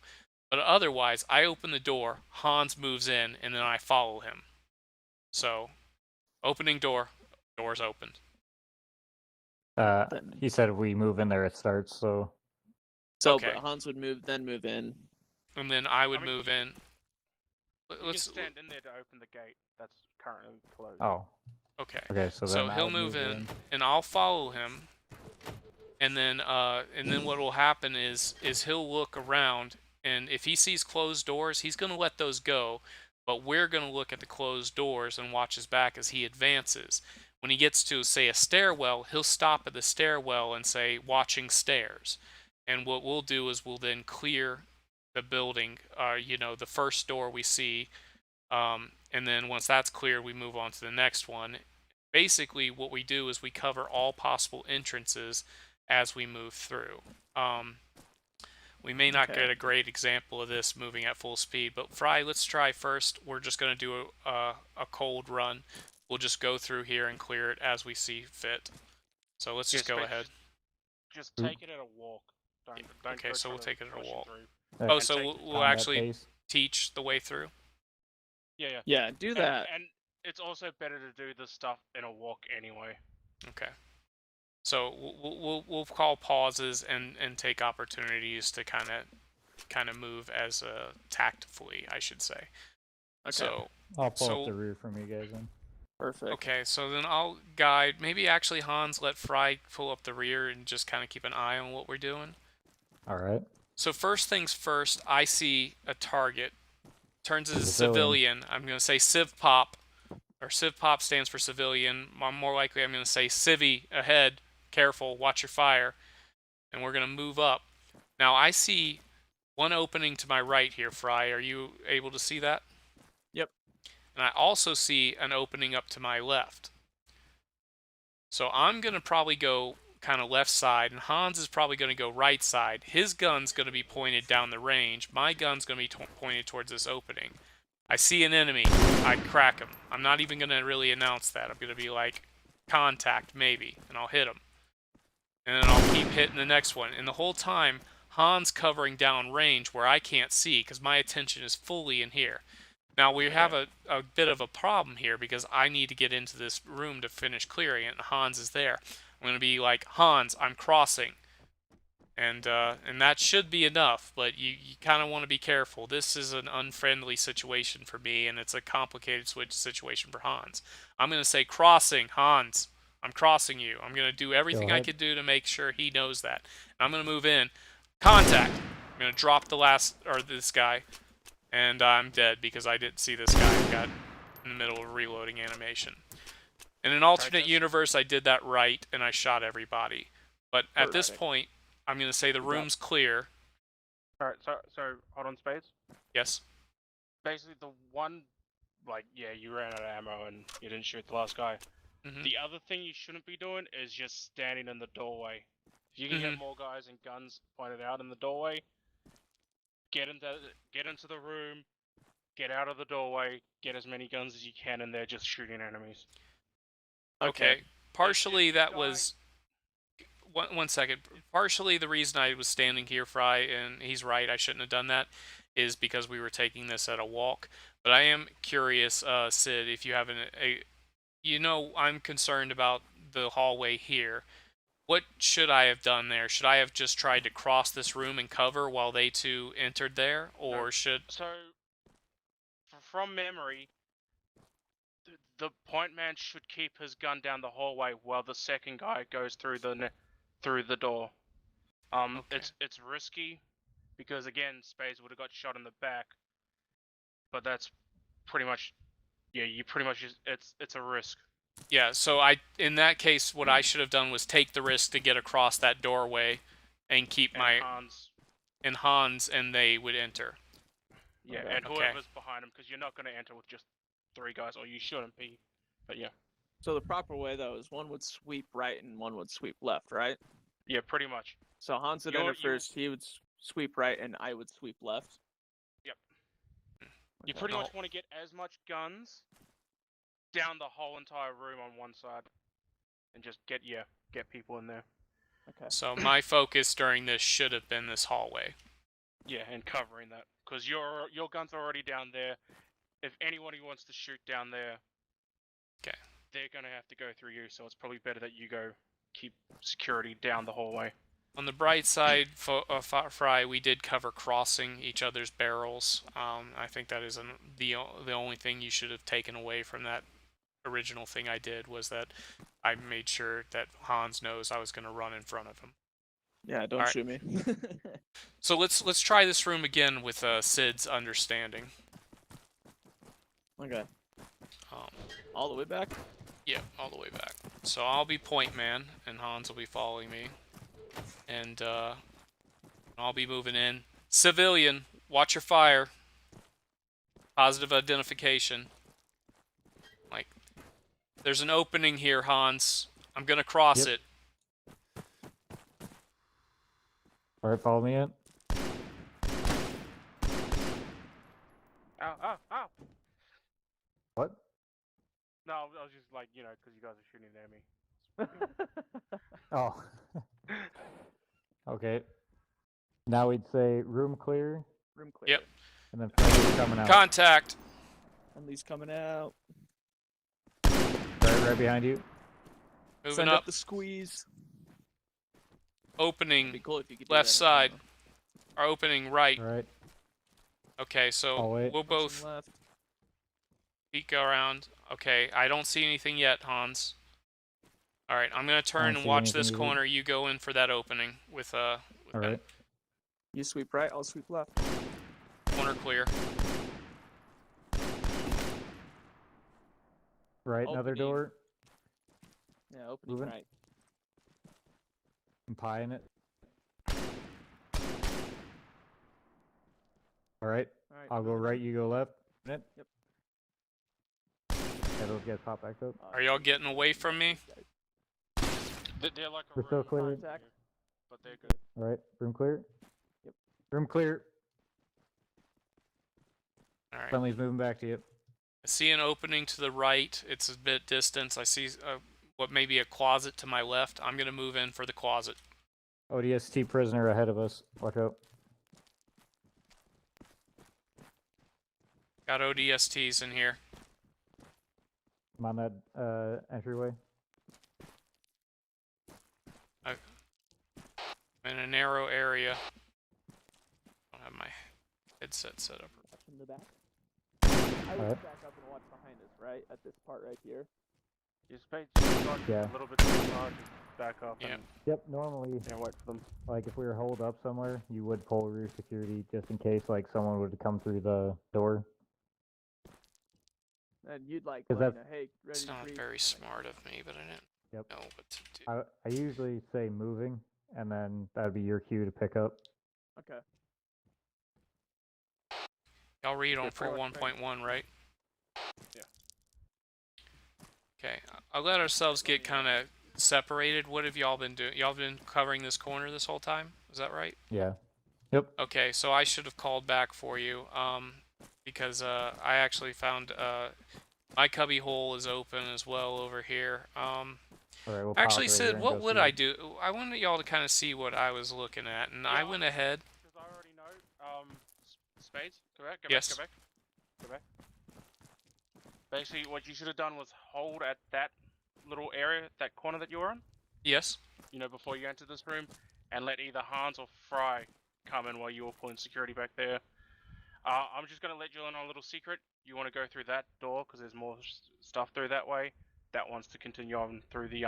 But otherwise, I open the door, Hans moves in, and then I follow him. So, opening door, door's opened. He said if we move in there, it starts. So Okay. But Hans would move in. And then I would I mean, move in. You can stand in there to open the gate that's currently closed. oh, Okay. okay. So So then he'll I'll move in, and I'll follow him. And then what will happen is he'll look around, and if he sees closed doors, he's going to let those go. But we're going to look at the closed doors and watch his back as he advances. When he gets to, say, a stairwell, he'll stop at the stairwell and say, "Watching stairs." And what we'll do is we'll then clear the building, the first door we see. And then once that's cleared, we move on to the next one. Basically, what we do is we cover all possible entrances as we move through. We may not get a great example of this moving at full speed, but Fry, let's try first. We're just going to do a cold run. We'll just go through here and clear it as we see fit. So let's just go ahead. Just take it at a walk. Don't Okay, go so we'll try to take it at a rush walk. through. Oh, so we'll actually pace. teach the way through? Yeah. Yeah, do that. And it's also better to do this stuff in a walk anyway. Okay. So we'll call pauses and take opportunities to kind of move as tactfully, I should say. Okay. So I'll pull up the rear from you guys then. Perfect. okay, so then I'll guide. Maybe actually Hans let Fry pull up the rear and just kind of keep an eye on what we're doing. All right. So first things first, I see a target. Turns as a civilian. I'm going to say Civ Pop, or Civ Pop stands for civilian. More likely I'm going to say Civvy ahead. Careful, watch your fire. And we're going to move up. Now I see one opening to my right here, Fry. Are you able to see that? Yep. And I also see an opening up to my left. So I'm going to probably go kind of left side, and Hans is probably going to go right side. His gun's going to be pointed down the range. My gun's going to be pointed towards this opening. I see an enemy. I crack him. I'm not even going to really announce that. I'm going to be like, contact, maybe, and I'll hit him. And then I'll keep hitting the next one. And the whole time, Hans covering down range where I can't see because my attention is fully in here. Now, we have a bit of a problem here because I need to get into this room to finish clearing it, and Hans is there. I'm going to be like, Hans, I'm crossing. And that should be enough, but you kind of want to be careful. This is an unfriendly situation for me, and it's a complicated situation for Hans. I'm going to say, crossing, Hans. I'm crossing you. I'm going to do everything I could do to make sure he knows that. And I'm going to move in. Contact. I'm going to drop this guy. And I'm dead because I didn't see this guy. I got in the middle of reloading animation. In an alternate universe, I did that right, and I shot everybody. But at this point, I'm going to say the room's clear. Alright, so hold on, Spades. Yes? Basically, the one, you ran out of ammo and you didn't shoot the last guy. Mhm. The other thing you shouldn't be doing is just standing in the doorway. If you can get more guys and guns pointed out in the doorway, get into the room, get out of the doorway, get as many guns as you can in there, just shooting enemies. Okay. Partially If that die- was one second. Partially the reason I was standing here, Fry, and he's right, I shouldn't have done that, is because we were taking this at a walk. But I am curious, Sid, if you have I'm concerned about the hallway here. What should I have done there? Should I have just tried to cross this room and cover while they two entered there, or should? So, from memory, the point man should keep his gun down the hallway while the second guy goes through the door. Okay. It's risky because again, Spades would have got shot in the back, but that's pretty much you pretty much it's a risk. Yeah, so in that case, what I should have done was take the risk to get across that doorway, and keep And Hans, and they would enter. Yeah, Okay. and Okay. whoever's behind him, because you're not going to enter with just 3 guys, or you shouldn't be. But yeah. So the proper way though is one would sweep right and one would sweep left, right? Yeah, pretty much. So Hans would enter first. He would sweep right, and I would sweep left. Yep. You Okay. pretty much want to get as much guns down the whole entire room on one side, and just get people in there. Okay. So my focus during this should have been this hallway. Yeah, and covering that, because your guns are already down there. If anybody wants to shoot down there, okay, they're gonna have to go through you. So it's probably better that you go keep security down the hallway. On the bright side, Fry, we did cover crossing each other's barrels. I think that is the only thing you should have taken away from that original thing I did, was that I made sure that Hans knows I was going to run in front of him. Yeah, don't shoot me. So let's try this room again with Sid's understanding. Okay. All the way back? Yeah, all the way back. So I'll be point man, and Hans will be following me. And I'll be moving in. Civilian, watch your fire. Positive identification. Like, there's an opening here, Hans. I'm gonna cross it. Alright, follow me in. Ow! What? No, I was just like, because you guys are shooting at me. Oh. Okay. Now we'd say room clear. Room clear. Yep. And then friendly's coming out. Contact. Friendly's coming out. Right behind you. Moving Send up. the squeeze. Opening. It'd be cool if you could do Left that, side. Our opening right. Alright. Okay, so Hallway. we'll both Left. peek around. Okay, I don't see anything yet, Hans. Alright, I'm gonna turn don't and see watch anything this either. corner. You go in for that opening with Alright. You sweep right, I'll sweep left. corner clear. Right, another Opening. door. Yeah, opening Moving. right. I'm pieing it. Alright. Alright. I'll go moving right, in. you go left. Yep. Yep. Yeah, those guys pop back up. Are y'all getting away from me? They're like a We're still room clear. Contact. but they're good. Alright, room clear. Yep. Room clear. Alright. Friendly's moving back to you. I see an opening to the right. It's a bit distance. I see what may be a closet to my left. I'm gonna move in for the closet. ODST prisoner ahead of us. Watch out. Got ODSTs in here. I'm on that entryway. I'm in a narrow area. I don't have my headset set up. In the back. I would Alright. back up and watch behind us, right? At this part right here. Your Spades got Yeah. a little bit too far, just back up Yeah. and Yep, normally, wait for them. like if we were holed up somewhere, you would pull rear security just in case like someone would come through the door. And you'd like, 'Cause let me that's- know, hey, ready It's to not breach. very smart of me, but I didn't Yep. know what to do. I usually say moving, and then that'd be your cue to pick up. Okay. Y'all read on Good forward, 4.1.1, right? Yeah. Okay, I'll let ourselves get kind of separated. What have y'all been doing? Y'all been covering this corner this whole time? Is that right? Yeah. Yep. Okay, so I should have called back for you, because I actually found my cubby hole is open as well over here. All right, we'll Actually, pause right here Sid, and what go would see. I do? I wanted y'all to kind of see what I was looking at, and I went ahead. Because I already know. Spades, correct? Go Yes. back, go back. Basically, what you should have done was hold at that little area, that corner that you were on, Yes. you know, before you entered this room, and let either Hans or Fry come in while you were pulling security back there. I'm just going to let you in on a little secret. You want to go through that door, because there's more stuff through that way. That wants to continue on through the,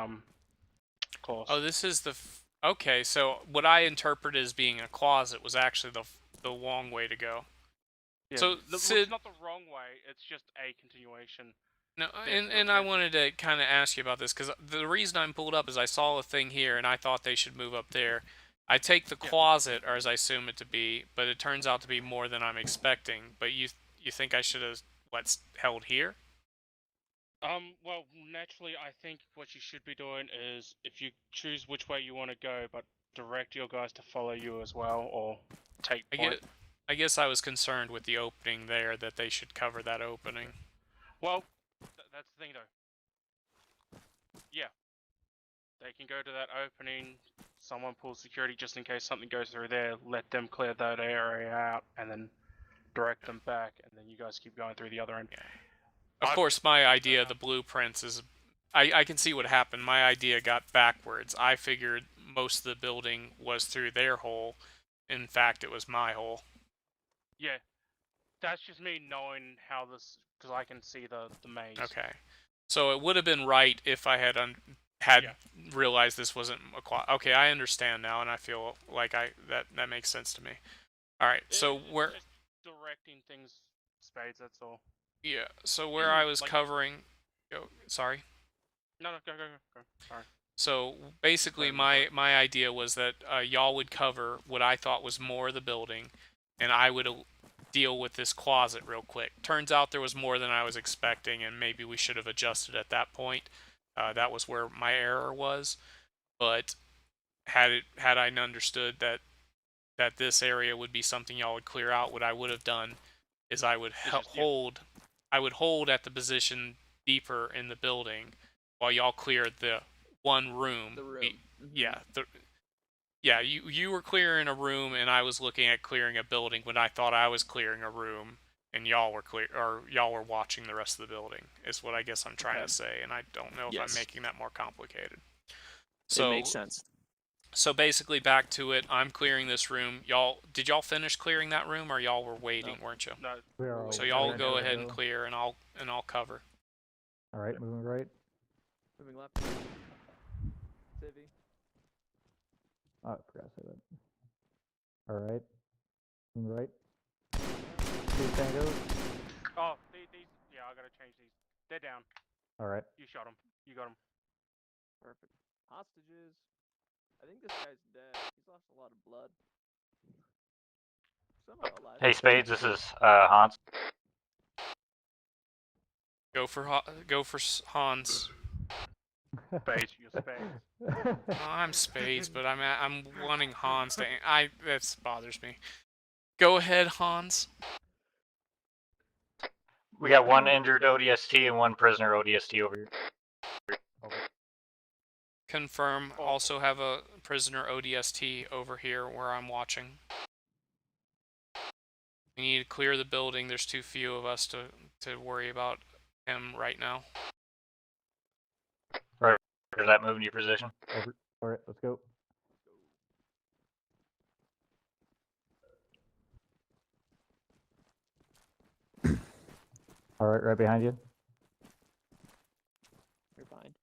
course. Oh, this is the... Okay, so what I interpreted as being a closet was actually the long way to go. Yeah, So, it's Sid... not the wrong way, it's just a continuation. No, There's and no I reason. wanted to kind of ask you about this, because the reason I'm pulled up is I saw a thing here, and I thought they should move up there. I take the closet, or as I assume it to be, but it turns out to be more than I'm expecting. But you think I should have, held here? Well, naturally, I think what you should be doing is, if you choose which way you want to go, but direct your guys to follow you as well, or take point. I guess I was concerned with the opening there, that they should cover that opening. Well, that's the thing, though. Yeah. They can go to that opening, someone pulls security just in case something goes through there, let them clear that area out, and then direct them back, and then you guys keep going through the other end. Yeah. Of course, my idea of the blueprints is... I can see what happened. My idea got backwards. I figured most of the building was through their hole. In fact, it was my hole. Yeah. That's just me knowing how this... Because I can see the maze. Okay. So it would have been right if I had realized this wasn't a okay, I understand now, and I feel like that makes sense to me. All right, so we're just directing things, Spades. That's all. Yeah. So where I was covering, sorry. No, go. Sorry. So basically, my idea was that y'all would cover what I thought was more of the building, and I would deal with this closet real quick. Turns out there was more than I was expecting, and maybe we should have adjusted at that point. That was where my error was. But had I understood that this area would be something y'all would clear out, what I would have done is I would hold at the position deeper in the building while y'all cleared the one room. The room. Yeah, you were clearing a room, and I was looking at clearing a building when I thought I was clearing a room, and y'all were watching the rest of the building. Is what I guess I'm trying to say, and I don't know if I'm making that more complicated. So it makes sense. So basically, back to it. I'm clearing this room. Did y'all finish clearing that room, or y'all were waiting, weren't you? No. So y'all go ahead and clear, and I'll cover. All right, moving right. Moving left. Civvy. Oh, I forgot to say that. All right. Moving right. Two tangos. Oh, these. Yeah, I gotta change these. They're down. All right. You shot them. You got them. Perfect. Hostages. I think this guy's dead. He's lost a lot of blood. Somehow alive. Hey, Spades, this is Hans. Go for Hans. Spades, you're Spades. Oh, I'm Spades, but I'm wanting Hans to... That bothers me. Go ahead, Hans. We got one injured ODST and one prisoner ODST over here. Over. Confirm. Also have a prisoner ODST over here where I'm watching. We need to clear the building. There's too few of us to worry about him right now. Right. Is that moving to your position? Over. All right, let's go. All right, right behind you. You're fine.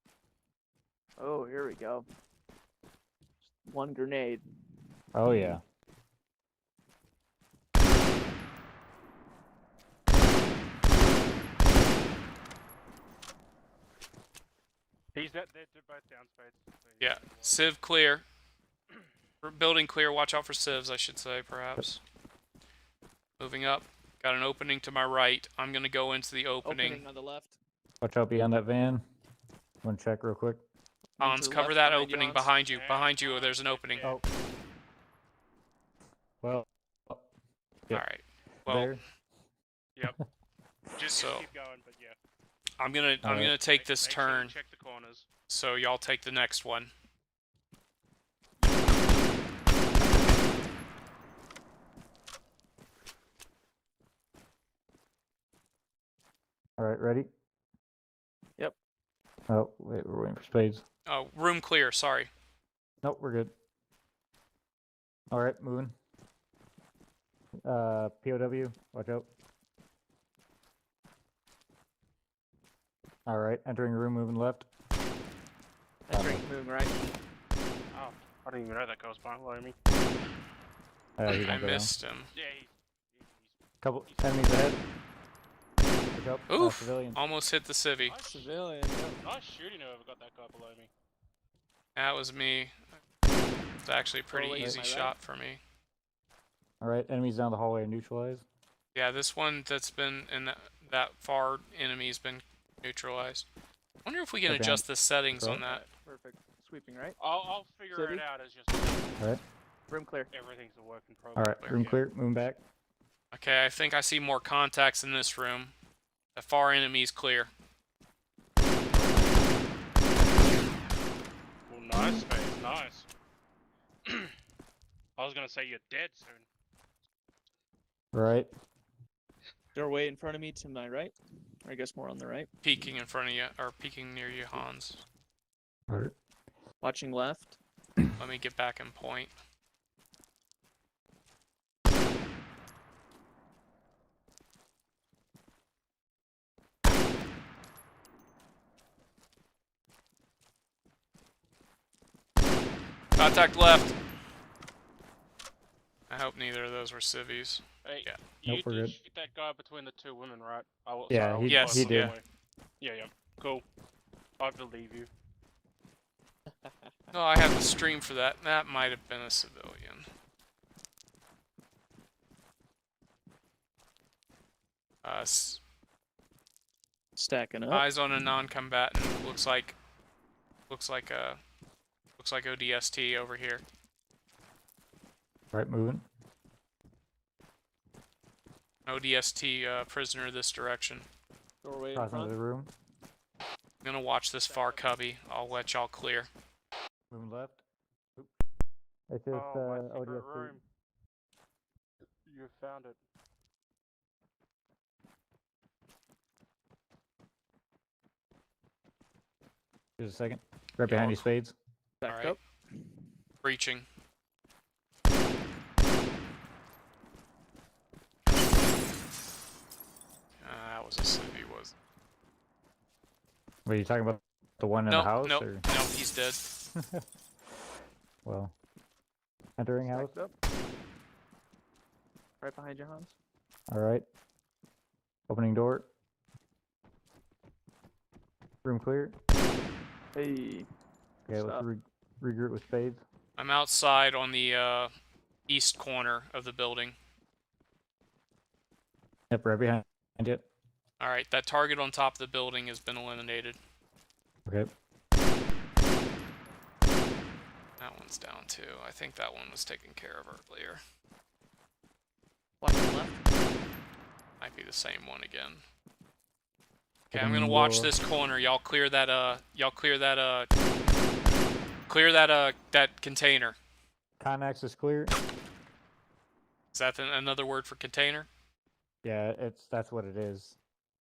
Oh, here we go. Just one grenade. Oh yeah. They're both down, Spades. Yeah, Civ clear. Building clear. Watch out for civs, I should say, perhaps. Moving up. Got an opening to my right. I'm gonna go into the opening. Opening on the left. Watch out behind that van. One check real quick. Move to Hans, the cover left that behind you, opening Hans. behind you. Behind you, there's an opening. Yeah. Oh. Well. Yep. All right. Well, There. Just So- keep going, but yeah. I'm gonna Alright. take this Make sure you turn, check the corners. so y'all take the next one. All right, ready? Yep. Oh, wait, we're waiting for Spades. Oh, room clear. Sorry. Nope, we're good. All right, moving. POW, watch out. All right, entering room, moving left. Entering, moving right. Oh, I didn't even know that guy was below me. He's I gonna go down. missed him. Yeah, Couple enemies ahead. Watch out. Oof! Civilians. Almost hit the civvy. Nice, Civilian. Yep. nice shooting whoever got that guy below me. That was me. It's actually a pretty wait, easy am I right? shot for me. All right, enemies down the hallway are neutralized. Yeah, this one that's been in that far enemy's been neutralized. I wonder if we can Okay. adjust the settings on Control. that. Perfect. Sweeping right. I'll figure City? it out. It's just All right, Room clear. everything's a work in all progress. right, room clear, moving back. Okay, I think I see more contacts in this room. The far enemy's clear. Well, nice, Spades, nice. I was gonna say you're dead soon. All right, Doorway in front of me to my right. Or I guess more on the right. Peeking in front of you, or peeking near you, Hans. all right. Watching left. Let me get back in point. Contact left. I hope neither of those were civvies. Hey, Yeah. you Nope, we're did good. shoot that guy between the two women, right? Yeah, sorry, he- Yes, he did. Yeah, cool. I believe you. No, I have the stream for that. That might have been a civilian. Stacking up. Eyes on a non-combatant. Looks like ODST over here. All right, moving. ODST prisoner this direction. Doorway in Crossing into front. the room, I'm gonna watch this far cubby. I'll let y'all clear. moving left. Oop. It's just Oh, my secret ODST. room. You found it. Just a second. Right behind you, Spades. Back Alright. up. Breaching. That was a civvy, was. What are you talking about? The one in Nope, the house? nope, Or? nope. He's dead. Well, entering house. Stacked up. Right behind you, Hans. All right. Opening door. Room clear. Hey. Okay, let's Stop. regroup with Spades. I'm outside on the east corner of the building. Yep, right behind you. All right, that target on top of the building has been eliminated. Okay. That one's down too. I think that one was taken care of earlier. Watching left. Might be the same one again. Okay, I'm Opening gonna watch door. this corner. Y'all clear that that container. Connex is clear. Is that another word for container? Yeah, that's what it is.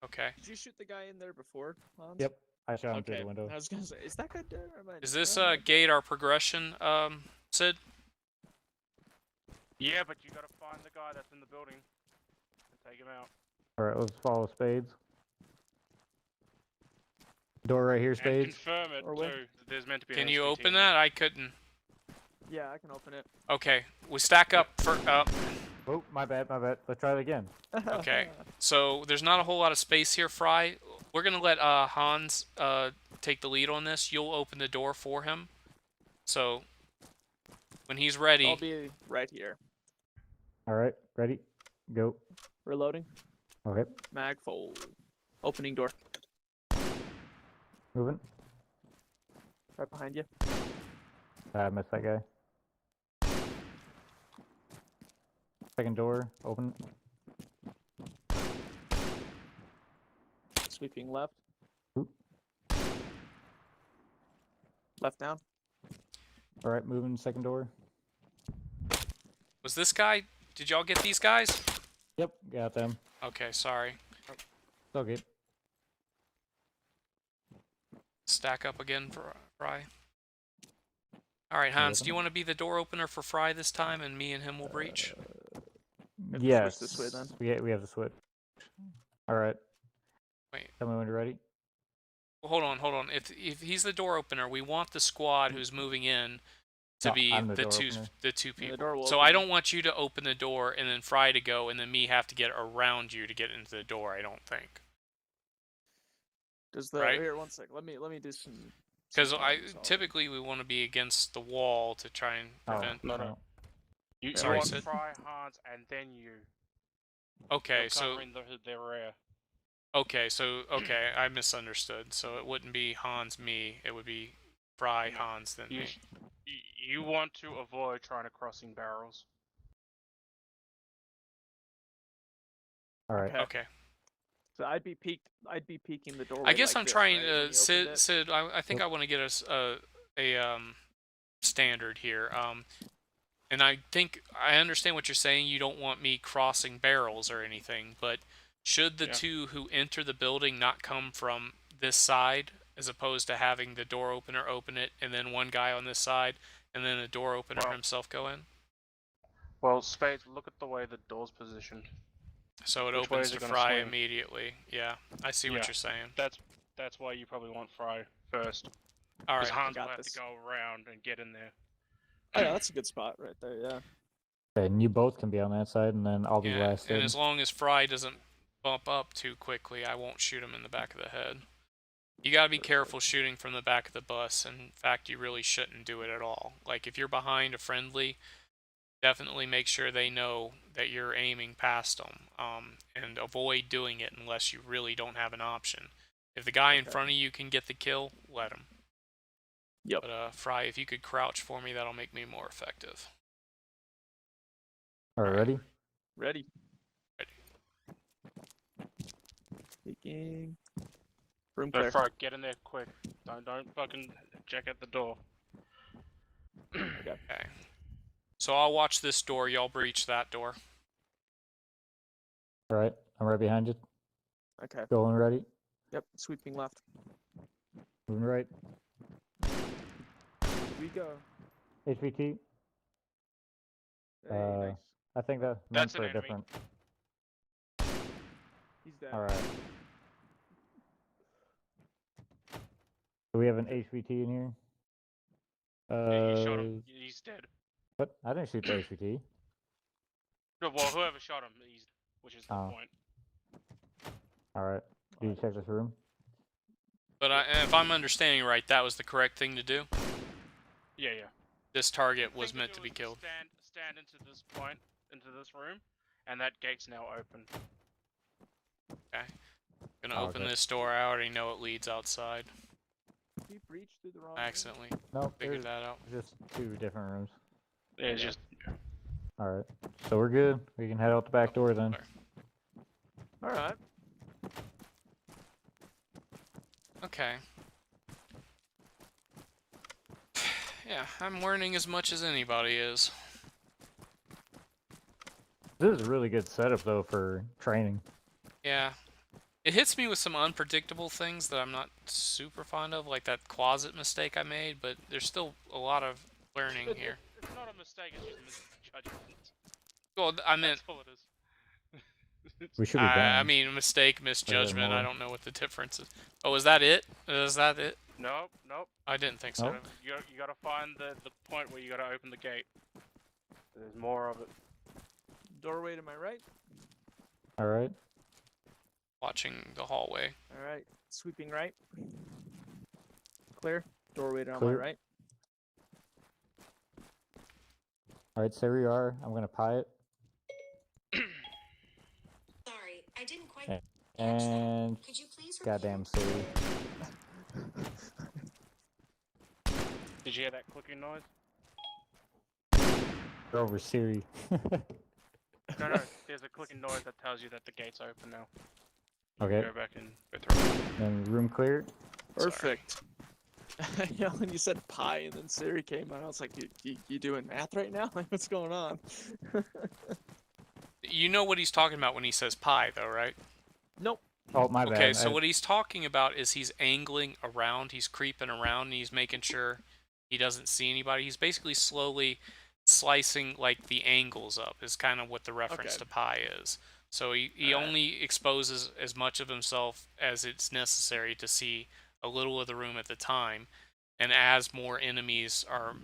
Okay. Did you shoot the guy in there before, Hans? Yep, I shot him through Okay. the window. I was gonna say, is that guy dead? Or am I Is this am I- gate our progression, Sid? Yeah, but you gotta find the guy that's in the building and take him out. All right, let's follow Spades. Door right here, And Spades. confirm it Or when- too. There's meant to be. Can an you SVT open there. that? I couldn't. Yeah, I can open it. Okay, we stack up for. Oh, my bad, my bad. Let's try it again. Okay. So there's not a whole lot of space here, Fry. We're gonna let Hans take the lead on this. You'll open the door for him. So when he's ready, I'll be right here. All right, ready? Go. Reloading. Okay, Mag fold. Opening door. moving. Right behind you. I missed that guy. Second door, open. Sweeping left. Oop. Left down. All right, moving second door. Was this guy? Did y'all get these guys? Yep, got them. Okay, sorry. It's all good. Stack up again for Fry. Alright, Hans, do you want to be the door opener for Fry this time, and me and him will breach? Have to Yes. switch this way then. We have the switch. All right. Wait. Tell me when you're ready. Well, hold on. If he's the door opener, we want the squad who's moving in to No, be I'm the the door two opener. people. door will So I open. don't want you to open the door and then Fry to go, and then me have to get around you to get into the door. I don't think. Does the Right. here 1 sec? Let me do some. Because some I things on it. typically we want to be against the wall to try and prevent. No, no. no. You Sorry, want Sid. Fry, Hans, and then you. Okay, You're so covering the rear. okay, I misunderstood. So it wouldn't be Hans, me. It would be Fry, No, Hans, then You, me. you want to avoid trying to crossing barrels. All right. Okay. So I'd be peeking the doorway. I guess like I'm this, trying right, when you to opened it? Sid. I think Yep. I want to get us a standard here. And I think I understand what you're saying. You don't want me crossing barrels or anything, but should the Yeah. two who enter the building not come from this side, as opposed to having the door opener open it and then one guy on this side and then the door opener Well- himself go in? Well, Spades, look at the way the door's positioned. So it Which way opens is it to gonna Fry swing? immediately. Yeah, I see Yeah. what you're saying. That's why you probably want Fry first. All Because right. Hans will got have this. to go around and get in there. Oh yeah, that's a good spot right there. Yeah. Okay, and you both can be on that side, and then I'll be Yeah, last and in. as long as Fry doesn't bump up too quickly, I won't shoot him in the back of the head. You gotta be careful shooting from the back of the bus. In fact, you really shouldn't do it at all. Like, if you're behind a friendly, definitely make sure they know that you're aiming past them, and avoid doing it unless you really don't have an option. If the guy in Okay. front of you can get the kill, let him. Yep. But Fry, if you could crouch for me, that'll make me more effective. All right, ready? Ready. Ready. Peeking. Room But clear. Fry, get in there quick. Don't fucking check at the door. Okay. Okay. So I'll watch this door. Y'all breach that door. All right, I'm right behind you. Okay. Going ready. Yep. Sweeping left. Moving right. We go. HVT. Hey, nice. I think that That's meant for an a enemy. different. He's dead. All right. Do we have an HVT in here? Yeah, you shot him. He's dead. What? I didn't shoot the HVT. No, well, whoever shot him, which is the Oh. point. All right. Did you check this room? But if I'm understanding right, that was the correct thing to do. Yeah, yeah. This target was Thing meant do to be is killed. Stand into this point, into this room, and that gate's now open. Okay. Gonna Oh, open okay. this door. I already know it leads outside. He breached through the wrong. I room. accidentally No, figured there's that out. just two different rooms. Yeah, it's Yeah. just All right. So we're good. We can head out the back door then. All right. Okay. Yeah, I'm learning as much as anybody is. This is a really good setup though for training. Yeah. It hits me with some unpredictable things that I'm not super fond of, like that closet mistake I made, but there's still a lot of learning here. It's not a mistake. It's just misjudgment. Well, I meant, That's all it is. We should be I done. mean, mistake, misjudgment, I more. don't know what the difference is. Oh, is that it? Is that it? Nope. I didn't think so. Nope. You gotta find the point where you gotta open the gate. There's more of it. Doorway to my right. All right. Watching the hallway. All right. Sweeping right. Clear. Doorway to my Clear. right. All right. So here we are. I'm gonna pie it. Sorry, I didn't quite Okay. catch that. And Could you please repeat? goddamn silly. Did you hear that clicking noise? They're over Siri. No, there's a clicking noise that tells you that the gate's open now. Okay. Go back and go through. Then room cleared. Perfect. Yeah, when you said pi and then Siri came on, I was like, you doing math right now? Like, what's going on? You know what he's talking about when he says pi, though, right? Nope. Oh, my bad. Okay, so what he's talking about is he's angling around, he's creeping around, and he's making sure he doesn't see anybody. He's basically slowly slicing, like, the angles up, is kind of what the reference to pi is. So he only exposes as much of himself as it's necessary to see a little of the room at the time, and as more enemies are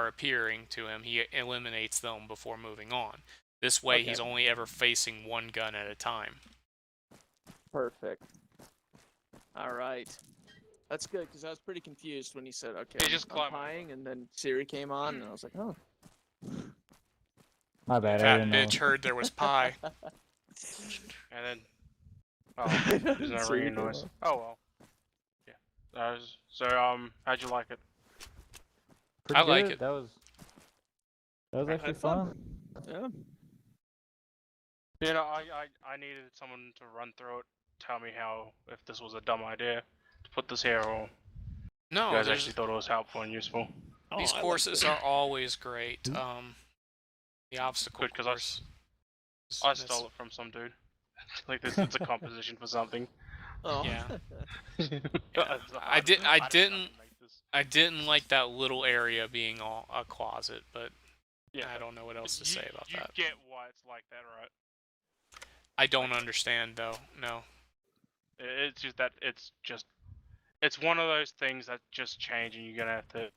appearing to him, he eliminates them before moving on. This way, he's only ever facing one gun at a time. Perfect. All right. That's good, because I was pretty confused when he said, okay, Hey, just I'm climb pieing, and then Siri came on, and I was like, oh. My bad. I That didn't know. bitch heard there was pi. And then, oh, there's no Siri ringing came noise. on. Oh well. Yeah. So how'd you like it? Pretty I like good. it. That was actually had fun. Yeah. You know, I needed someone to run through it, tell me if this was a dumb idea to put this here, or No, you guys there's- actually thought it was helpful and useful. these I liked courses it. are always great. The obstacle Good, 'cause course. I stole it from some dude. Like this, it's a composition for something. Oh. Yeah. Yeah. I didn't fucking make this. I didn't like that little area being all a closet, but Yeah. I don't know what else to say about you that. You get why it's like that, right? I don't understand though. No. It's just that it's one of those things that just change, and you're gonna have to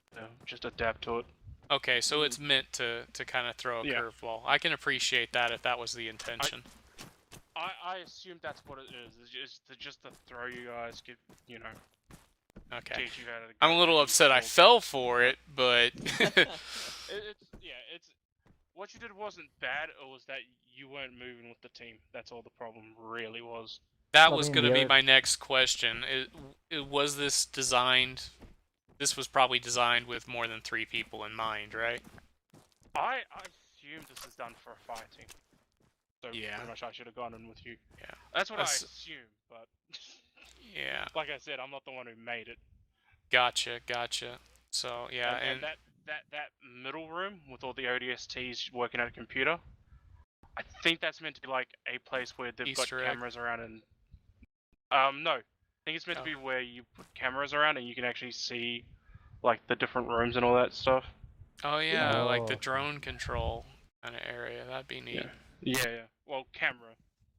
just adapt to it. Okay, so it's meant to kind of throw a Yeah. curveball. I can appreciate that if that was the intention. I assume that's what it is. It's just to throw you guys, Okay. teach you how to. I'm a little upset I fell for it, but It's what you did wasn't bad. It was that you weren't moving with the team. That's all the problem really was. that I was mean, going to the be other- my next question. Was this designed? This was probably designed with more than 3 people in mind, right? I assume this is done for fighting. So Yeah. pretty much I should have gone in with you. Yeah. That's what I That's- assume, but Yeah. like I said, I'm not the one who made it. Gotcha. So yeah, and that middle room with all the ODSTs working at a computer, I think that's meant to be like a place where they've Easter got egg. cameras around and no, I think it's meant to be where you put cameras around and you can actually see like the different rooms and all that stuff. Oh yeah, like the Oh. drone control kind of area. That'd be neat. Yeah. Well, camera.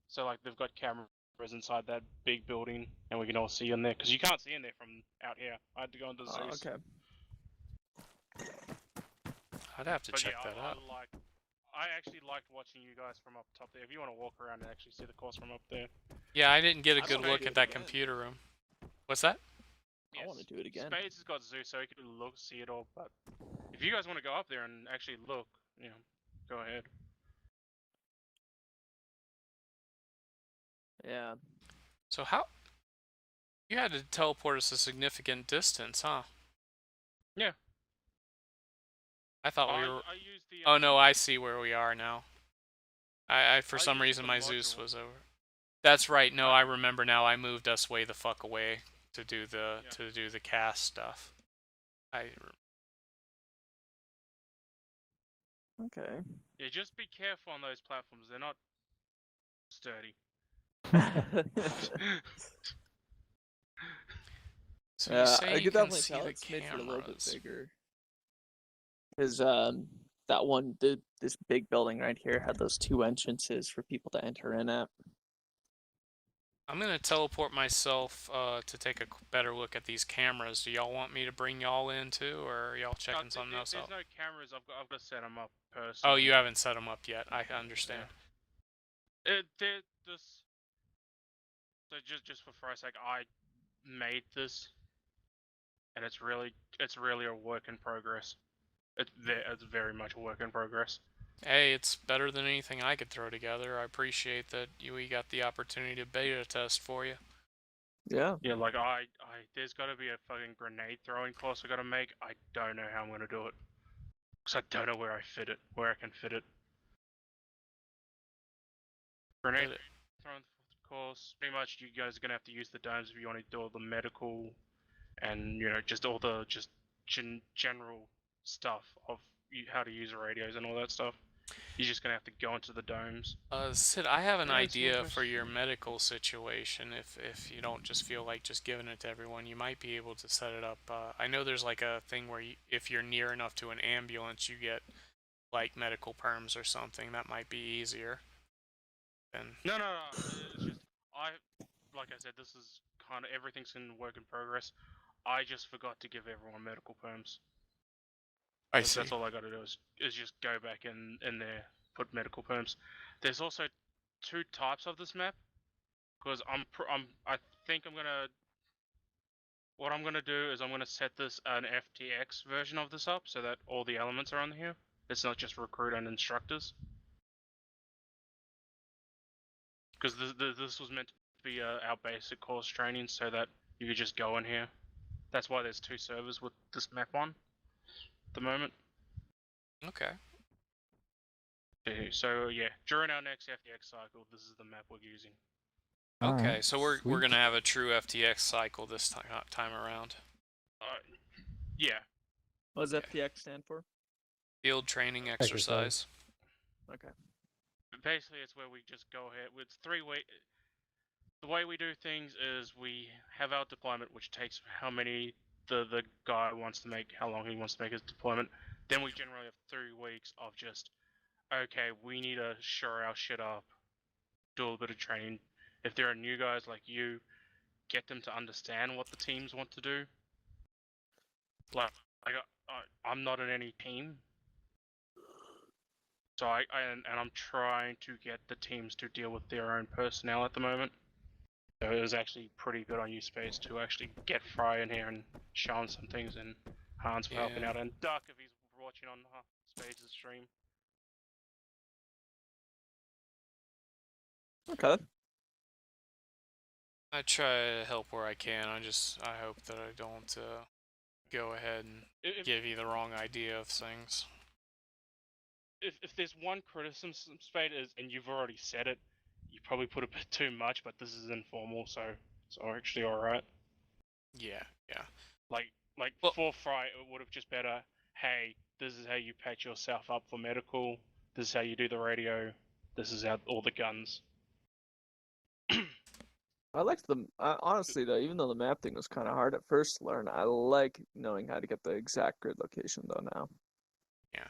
So like they've got cameras inside that big building, and we can all see in there because you can't see in there from out here. I had to go into Zeus. Okay. I'd have to But check yeah, that out. I actually liked watching you guys from up top there. If you want to walk around and actually see the course from up there. Yeah, I didn't get a I good wanna look do at it that again. computer room. What's that? I want to do it again. Spades has got Zeus, so he can see it all. But if you guys want to go up there and actually look, go ahead. Yeah. So how? You had to teleport us a significant distance, huh? Yeah. I thought we were. I used the. Oh no, I see where we are now. I for I some used reason the my Zeus module. was over. That's right. No, I remember now. I moved us way the fuck away to do the cast stuff. Okay. Yeah, just be careful on those platforms. They're not sturdy. So you say I you could can definitely see tell the it's made for a little bit cameras. bigger. Because that one, this big building right here had those 2 entrances for people to enter in at. I'm gonna teleport myself to take a better look at these cameras. Do y'all want me to bring y'all in too, or are y'all checking something else There's out? no cameras. I've got to set them up personally. Oh, you haven't set them up yet. I understand. So just for Christ's sake, I made this, and it's really a work in progress. It's very much a work in progress. Hey, it's better than anything I could throw together. I appreciate that we got the opportunity to beta test for you. Yeah. Yeah, like there's got to be a fucking grenade throwing course I got to make. I don't know how I'm gonna do it, cause I don't know where I can fit it. Grenade But throwing course. Pretty much, you guys are gonna have to use the domes if you want to do all the medical, and just all the general stuff of how to use radios and all that stuff. You're just gonna have to go into the domes. Sid, I have an Yeah, it's idea for interesting. your medical situation. If you don't just feel like just giving it to everyone, you might be able to set it up. I know there's like a thing where if you're near enough to an ambulance, you get like medical perms or something. That might be easier. Than No. It's just like I said, this is kind of everything's in work in progress. I just forgot to give everyone medical perms. I see. That's all I got to do is just go back in there, put medical perms. There's also 2 types of this map, because I think what I'm gonna do is I'm gonna set this an FTX version of this up so that all the elements are on here. It's not just recruit and instructors. Because this was meant to be our basic course training, so that you could just go in here. That's why there's 2 servers with this map on at the moment. Okay. So yeah, during our next FTX cycle, this is the map we're using. Okay, Alright, so we're sweet. gonna have a true FTX cycle this time around. Yeah. What does Okay. FTX stand for? Field training Exercise. exercise. Okay. Basically, it's where we just go ahead. It's 3 way. The way we do things is we have our deployment, which takes how many the guy wants to make, how long he wants to make his deployment. Then we generally have 3 weeks of just, okay, we need to shore our shit up, do a little bit of training. If there are new guys like you, get them to understand what the teams want to do. Like I'm not in any team, so I'm trying to get the teams to deal with their own personnel at the moment. So it was actually pretty good on you, Spades, to actually get Fry in here and show him some things, and Hans for helping Yeah. out, and Duck if he's watching on Spades' stream. Okay. I try to help where I can. I hope that I don't go ahead and give you the wrong idea of things. If there's one criticism, Spade, is, and you've already said it, you probably put a bit too much, but this is informal, so it's actually alright. Yeah. Like Well- for Fry, it would have just better, hey, this is how you patch yourself up for medical, this is how you do the radio, this is how all the guns. I liked the honestly though, even though the map thing was kind of hard at first to learn, I like knowing how to get the exact grid location though now.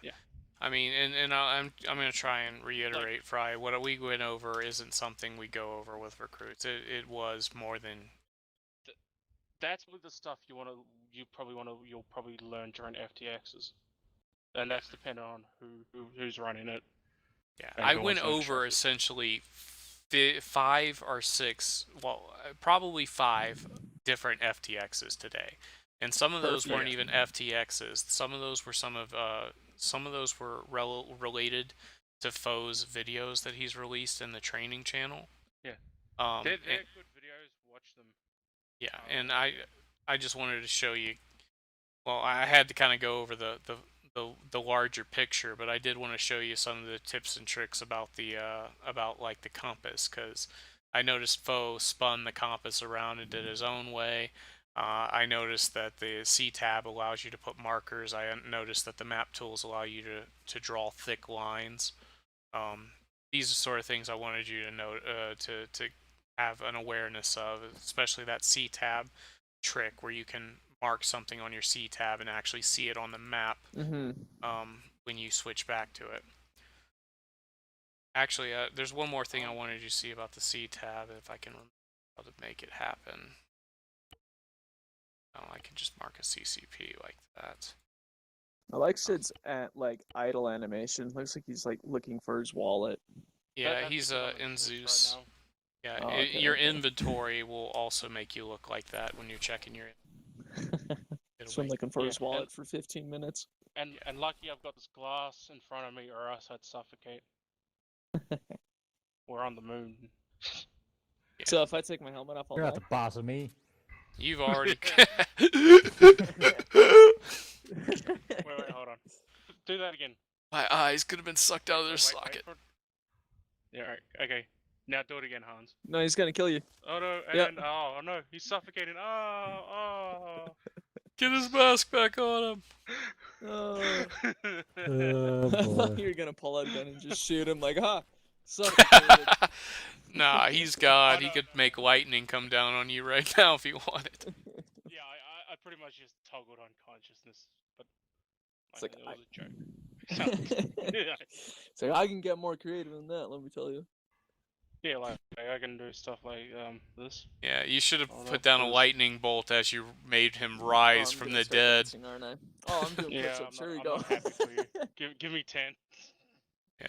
Yeah. I mean, and I'm gonna try and reiterate, Fry. What we went over isn't something we go over with recruits. It was more than. That's with the stuff you'll probably learn during FTXs, and that's dependent on who's running it. Yeah, And I who went wants to over instruct it. essentially 5 or 6, well, probably 5 different FTXs today, and some of those weren't even FTXs. Some of those were related to Foe's videos that he's released in the training channel. Yeah. They're good videos. Watch them. Yeah, and I just wanted to show you. Well, I had to kind of go over the larger picture, but I did want to show you some of the tips and tricks about about like the compass, because I noticed Foe spun the compass around and did his own way. I noticed that the C tab allows you to put markers. I noticed that the map tools allow you to draw thick lines. These are sort of things I wanted you to know to have an awareness of, especially that C tab trick where you can mark something on your C tab and actually see it on the map when you switch back to it. Actually, there's one more thing I wanted you to see about the C tab, if I can remember how to make it happen. Oh, I can just mark a CCP like that. I like Sid's idle animation. Looks like he's like looking for his wallet. Yeah, That's he's because I'm in in Zeus Zeus. right now. Yeah, Oh, okay, your okay. inventory will also make you look like that when you're checking your. So I'm looking for his Yeah, wallet for 15 minutes. And lucky I've got this glass in front of me, or else I'd suffocate. We're on the moon. Yeah, So if I take my helmet off, I'll You're not die. the boss of me. You've already. Wait, hold on. Do that again. My eyes could have been sucked out of their Wait, socket. for it. Yeah, alright, okay. Now do it again, Hans. No, he's gonna kill you. Oh no, and Yep. then, oh no, he's suffocating. Oh, Get his mask back on him. Oh. Oh, I thought boy. you were gonna pull out a gun and just shoot him like, ha! Suffocated. Nah, he's God. He no, could no. make lightning come down on you right now if he wanted. Yeah, I pretty much just toggled on consciousness, but It's like, it was a joke. So I can get more creative than that, let me tell you. Yeah, like I can do stuff like this. Yeah, you should have Oh, no, put down a please. lightning bolt as you made him Oh, rise I'm from gonna the start dead. dancing, aren't I? Oh, I'm doing Yeah, push-ups. I'm Here we not, go. I'm not happy for you. Give me 10. Yeah.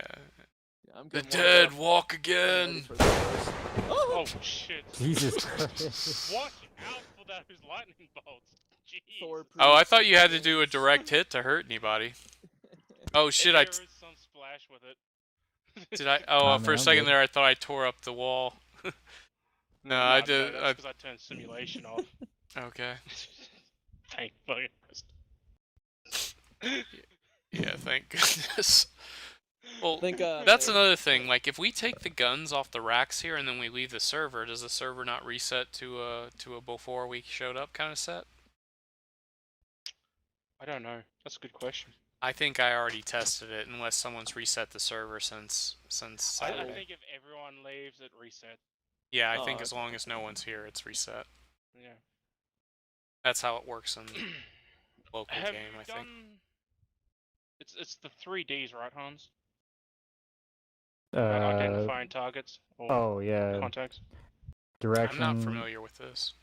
Yeah, I'm The getting warmed dead up. walk I'm ready again. for this. Oh shit! Jesus Christ. Watch out for those lightning bolts. Jeez. Thor Oh, I proves thought you had to his do a wings. direct hit to hurt anybody. Oh shit! There I is some splash with it. did. Oh, Nah, for a man, I'm second good. there, I thought I tore up the wall. No, I did. No, that's because I turned simulation off. Okay. Thank fucking Christ. Yeah. Thank goodness. Well, I think, that's another thing. Like, if we take the guns off the racks here and then we leave the server, does the server not reset to a before we showed up kind of set? I don't know. That's a good question. I think I already tested it, unless someone's reset the server since I Saturday. think if everyone leaves, it resets. Yeah, I Oh, think as okay. long as no one's here, it's reset. Yeah. That's how it works in local Have game, you I think. done... It's the 3Ds, right, Hans? Uh, Identifying targets or oh, yeah. contacts. Direction. I'm not familiar with this.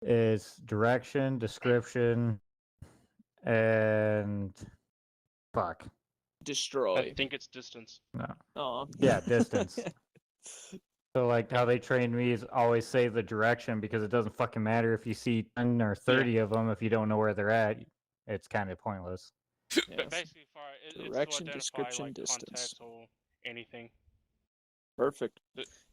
It's direction, description, and fuck. Destroy. I think it's distance. No. Oh. Yeah, distance. So like how they trained me is always say the direction because it doesn't fucking matter if you see 10 or 30 of them if you don't know where they're at. It's kind of pointless. Yes. But basically, it's to Direction, identify description, like distance. contacts or anything. Perfect.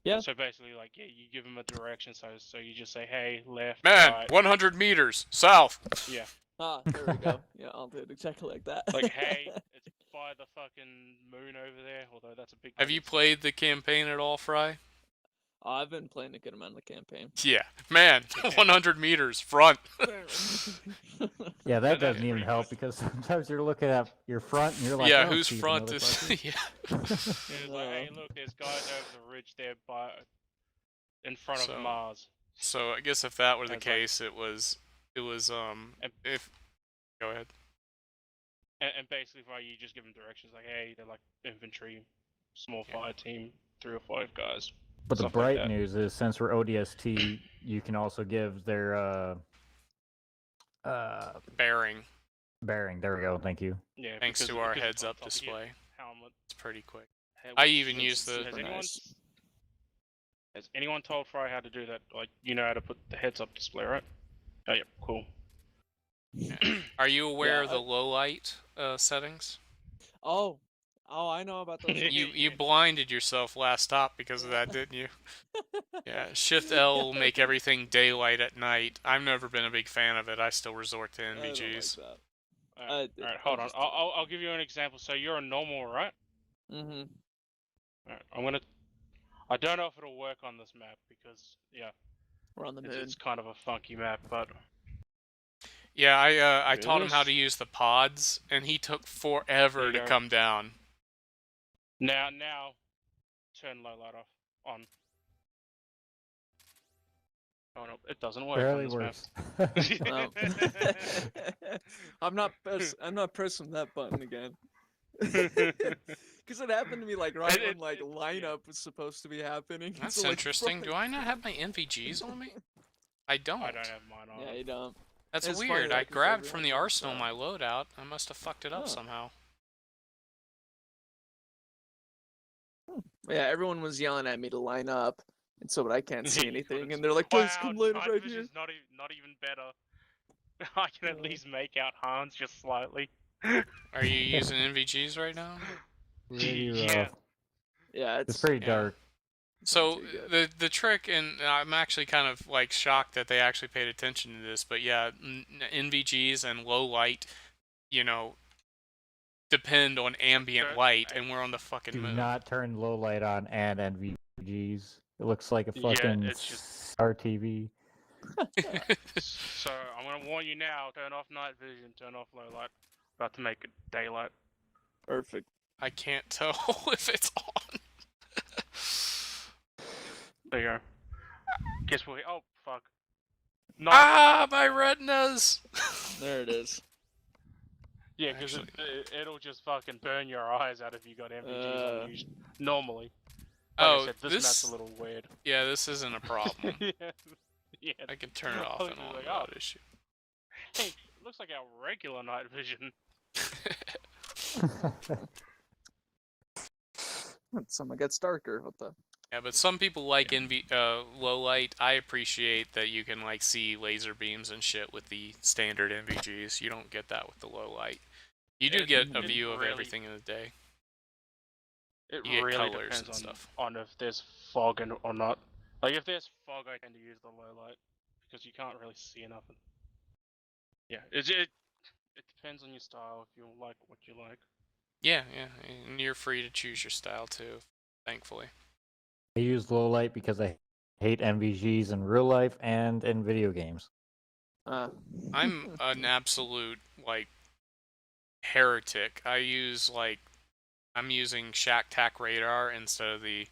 Yeah. So basically, like, yeah, you give them a direction. So you just say, hey, left, Man, right. 100 meters south. Yeah. Ah, there we go. Yeah, I'll do it exactly like that. Like, hey, it's by the fucking moon over there. Although that's a big. Have you played the campaign at all, Fry? Oh, I've been playing a good amount of the campaign. Yeah. Man, 100 meters front. Yeah, that But that doesn't is even pretty help much- because sometimes you're looking at your front and you're like, Yeah, I don't whose see the front is... motherfucker. Yeah. It's like, hey, look, there's guys over the ridge there in front So- of Mars. So I guess if that were the Sounds like- case, it was if go ahead. And basically, if you just give them directions, like, hey, they're like infantry, small fire team, 3 or 5 guys. But the Stuff like bright that. news is since we're ODST, you can also give their Bearing, bearing. There we go. Thank you. Yeah. thanks because- to our because it's on heads-up top of your display. Helmet. It's pretty quick. Hey, I which- even has- use the- Has Super anyone, nice. has anyone told Fry how to do that? Like, you know how to put the heads-up display, right? Oh, yeah, cool. Are you aware of Yeah, the low light settings? Oh, I know about those. You blinded yourself last stop because of that, didn't you? Yeah, Shift L will make everything daylight at night. I've never been a big fan of it. I still resort to I don't like NVGs. that. Alright, hold on. I'll give you an example. So you're a normal, right? Mm-hmm. Alright, I don't know if it'll work on this map because, yeah, We're on the moon. it's kind of a funky map, but... Yeah, I taught him how Yes. to use the pods, and he took forever There you to go. come down. Now, turn low light off, on. Oh no, it doesn't work Barely on this works. Well, I'm not pressing that button again. Because it happened to me like right when like lineup was supposed to be happening. That's So, like, interesting. right- Do I not have my NVGs on me? I don't. I don't have mine on. Yeah, you don't. That's It's funny, weird. though, I 'cause grabbed everyone from the does arsenal that. my loadout. I must have fucked it up Oh. somehow. Yeah, everyone was yelling at me to line up, and so but I can't see You anything, couldn't and they're like, "Just Wow, come line up night right vision's here." not even better. I can at Oh. least make out Hans just slightly. Are you using NVGs right now? Pretty Yeah. rough. Yeah, It's pretty yeah. dark. So too good. the trick, and I'm actually kind of like shocked that they actually paid attention to this, but yeah, NVGs and low light, you know, depend on ambient Don't- light, and we're on the fucking Do moon. not turn low light on and NVGs. It looks like a Yeah, fucking it's just- Star TV. So I'm gonna warn you now. Turn off night vision. Turn off low light. About to make it daylight. Perfect. I can't tell if it's on. There you go. Guess what? Oh fuck. No. Ah, my retinas! There it is. Yeah, because Actually- it'll just fucking burn your eyes out if you got MVGs on used normally. Like Oh, I said, this map's a little weird. Yeah, this isn't a problem. yeah. I can turn it off I was and just on like, without oh. issue. Hey, it looks like our regular night vision. Someone gets darker. What the? Yeah, but some people like low light. I appreciate that you can like see laser beams and shit with the standard NVGs. You don't get that with the low light. You do get a it view of really- everything in the day. It You get really colours depends and on, stuff. on if there's fog or not. Like if there's fog, I tend to use the low light because you can't really see nothing. Yeah, it depends on your style. If you like what you like. Yeah, and you're free to choose your style too. Thankfully. I use low light because I hate NVGs in real life and in video games. I'm an absolute like heretic. I'm using Shack Tac radar instead of the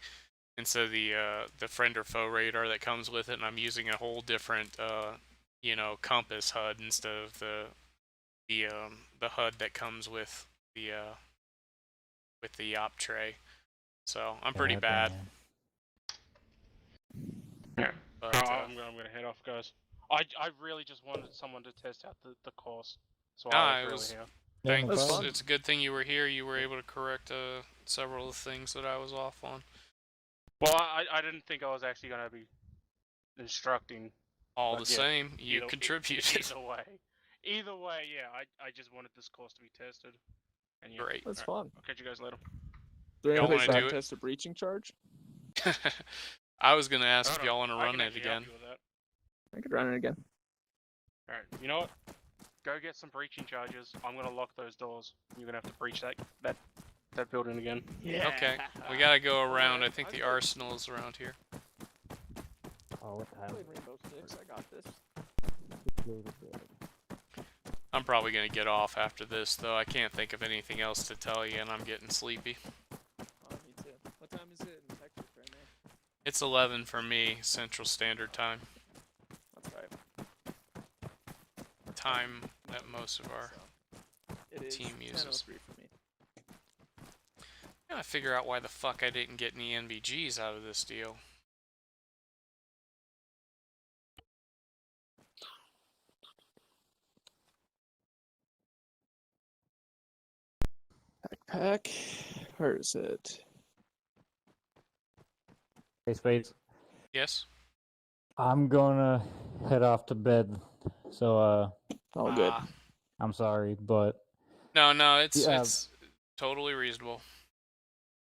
friend or foe radar that comes with it, and I'm using a whole different compass HUD instead of the HUD that comes with the op tray. So I'm pretty bad. Yeah. But, I'm gonna head off, guys. I really just wanted someone to test out the course, so Nah, I it was was- really here. Yeah, no thanks. problem. It's a good thing you were here. You were able to correct several of the things that I was off on. Well, I didn't think I was actually gonna be instructing. All But the yeah, same, you either- contributed. Either way, yeah. I just wanted this course to be tested. And yeah, Great. That's alright, fun. I'll catch you guys later. Is there Y'all any place wanna I do can it? test a breaching charge? I was gonna ask if Hold y'all on, want to I run can it actually help again. you with that. I could run it again. Alright, you know what? Go get some breaching charges. I'm gonna lock those doors. You're gonna have to breach that building again. Yeah. Okay, we gotta go around. I Alright, think I'm the good. arsenal is around here. Oh, what I played Rainbow Six. I got this. I'm probably gonna get off after this, though. I can't think of anything else to tell you, and I'm getting sleepy. Oh, me too. What time is it in Texas right now? It's 11 for me, Central Standard Time. That's right. Time that most of our... So, it is team uses. 10:03 for me. I gotta figure out why the fuck I didn't get any NVGs out of this deal. Backpack. Where is it? Hey, Spades. Yes? I'm gonna head off to bed. So, All good. Ah. I'm sorry, but No, it's Yeah. it's totally reasonable.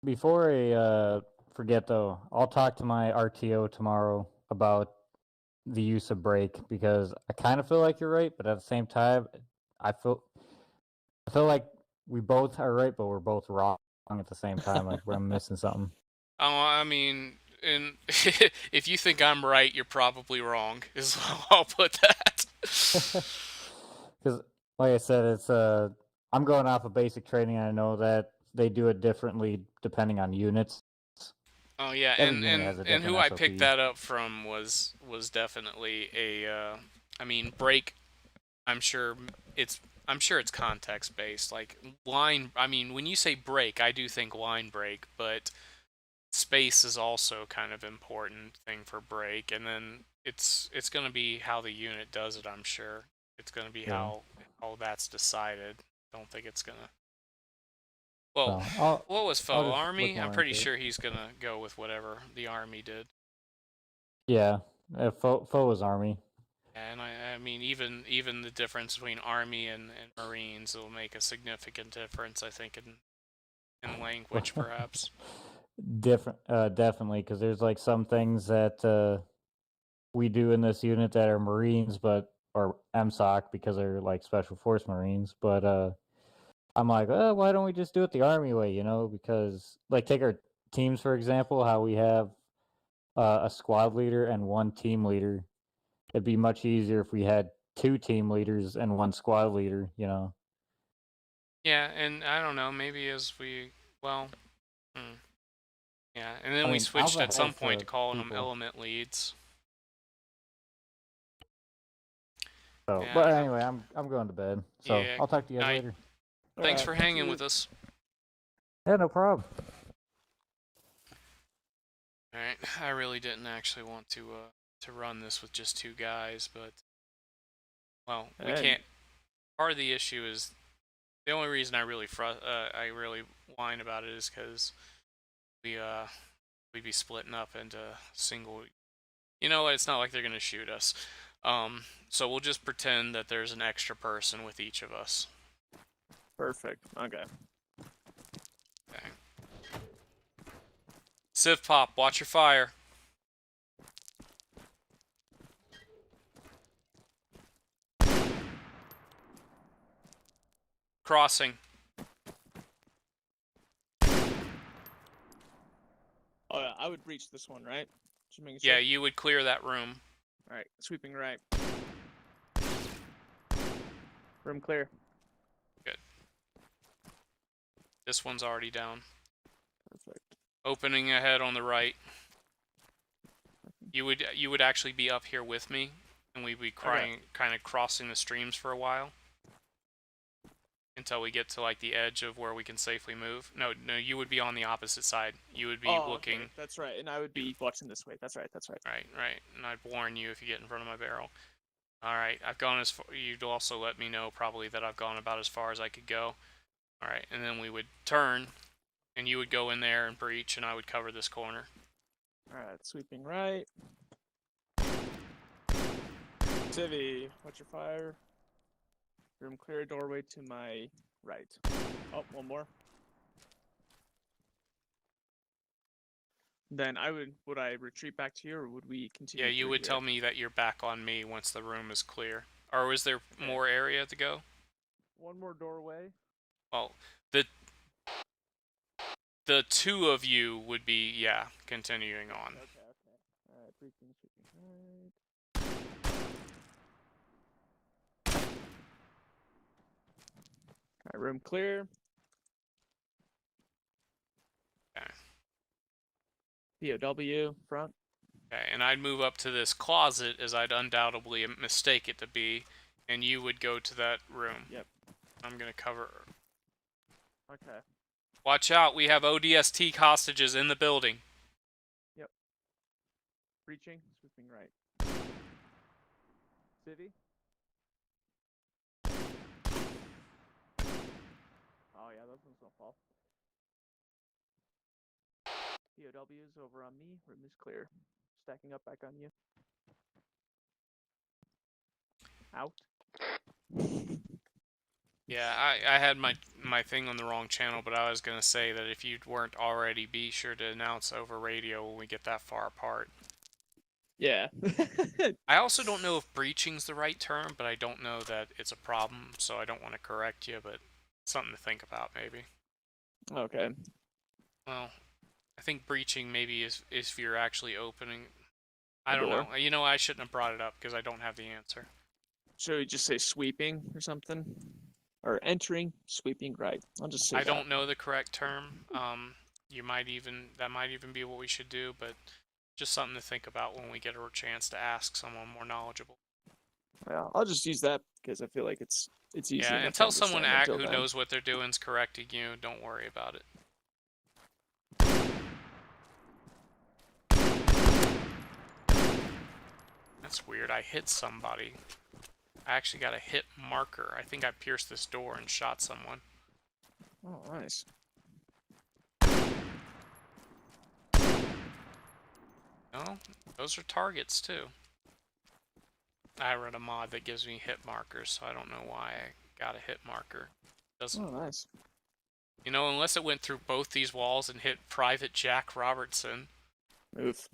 before I forget though, I'll talk to my RTO tomorrow about the use of brake because I kind of feel like you're right, but at the same time, I feel like we both are right, but we're both wrong at the same time. Like we're missing something. Oh, I mean, and if you think I'm right, you're probably wrong. Is how I'll put that. Because, like I said, it's I'm going off of basic training. And I know that they do it differently depending on units. Oh yeah, Every and unit has a who different I SOP. picked that up from was definitely a. I mean, brake. I'm sure it's context based. Like line. I mean, when you say brake, I do think line brake, but space is also kind of important thing for brake, and then it's gonna be how the unit does it. I'm sure it's gonna be Yeah. how that's decided. Don't think it's gonna. Well, So, what was I'll foe just army? look more I'm pretty into it. sure he's gonna go with whatever the army did. yeah, foe is army. And I mean, even the difference between army and marines will make a significant difference. I think in language, perhaps. Definitely, because there's like some things that we do in this unit that are Marines, or MSOC because they're like Special Force Marines. But I'm like, oh, why don't we just do it the Army way? Because like take our teams for example, how we have a squad leader and one team leader. It'd be much easier if we had two team leaders and one squad leader. Yeah, and I don't know, maybe as we, well, yeah, and then I we mean, switched Alpha at some has point to calling them people. element leads. So, Yeah, I but don't know. anyway, I'm going to bed. So Yeah, I'll talk to you guys night. later. Thanks Alright, for thank hanging you. with us. Yeah, no problem. Alright, I really didn't actually want to run this with just two guys, but, well, we Hey. can't. Part of the issue is, the only reason I really whine about it is because we'd be splitting up into single. You know what? It's not like they're gonna shoot us. So we'll just pretend that there's an extra person with each of us. Perfect. Okay. Okay. Civ Pop, watch your fire. Crossing. Oh yeah, I would breach this one, right? Just making Yeah, sure. you would clear that room. Alright, sweeping right. Room clear. This one's already down. Perfect. Opening ahead on the right. You would actually be up here with me, and we'd be kind of crossing the streams for a while until we get to like the edge of where we can safely move. No, you would be on the opposite side. You would be looking. Okay. That's right, and I would be watching this way. That's right. Right. And I'd warn you if you get in front of my barrel. All right, I've gone as far. You'd also let me know probably that I've gone about as far as I could go. All right, and then we would turn, and you would go in there and breach, and I would cover this corner. Alright, sweeping right. Civvy, watch your fire. Room clear, doorway to my right. Oh, one more. Then would I retreat back to you, or would we continue? Yeah, you would tell me that you're back on me once the room is clear. Or is there more area to go? One more doorway. Well, the two of you would be, continuing on. Okay. Alright, breaching, sweeping right. Alright, room clear. Okay. POW, front. Okay, and I'd move up to this closet, as I'd undoubtedly mistake it to be, and you would go to that room. Yep. I'm gonna cover. Okay. Watch out, we have ODST hostages in the building. Yep. Breaching, sweeping right. Civvy. Oh yeah, those ones don't fall. POWs over on me. Room is clear. Stacking up back on you. Out. Yeah, I had my thing on the wrong channel, but I was gonna say that if you weren't already, be sure to announce over radio when we get that far apart. Yeah. I also don't know if breaching's the right term, but I don't know that it's a problem, so I don't want to correct you, but something to think about maybe. Okay. Well, I think breaching maybe is if you're actually opening. I A don't door. know. You know, I shouldn't have brought it up because I don't have the answer. Should we just say sweeping or something? Or entering, sweeping right. I'll just say I that. don't know the correct term. That might even be what we should do, but just something to think about when we get a chance to ask someone more knowledgeable. Well, I'll just use that because I feel like it's easy. Yeah, enough to until someone understand until who then. knows what they're doing is correcting you, don't worry about it. That's weird. I hit somebody. I actually got a hit marker. I think I pierced this door and shot someone. Oh, nice. No, those are targets too. I read a mod that gives me hit markers, so I don't know why I got a hit marker. Doesn't. Oh, nice. You know, unless it went through both these walls and hit Private Jack Robertson. Move.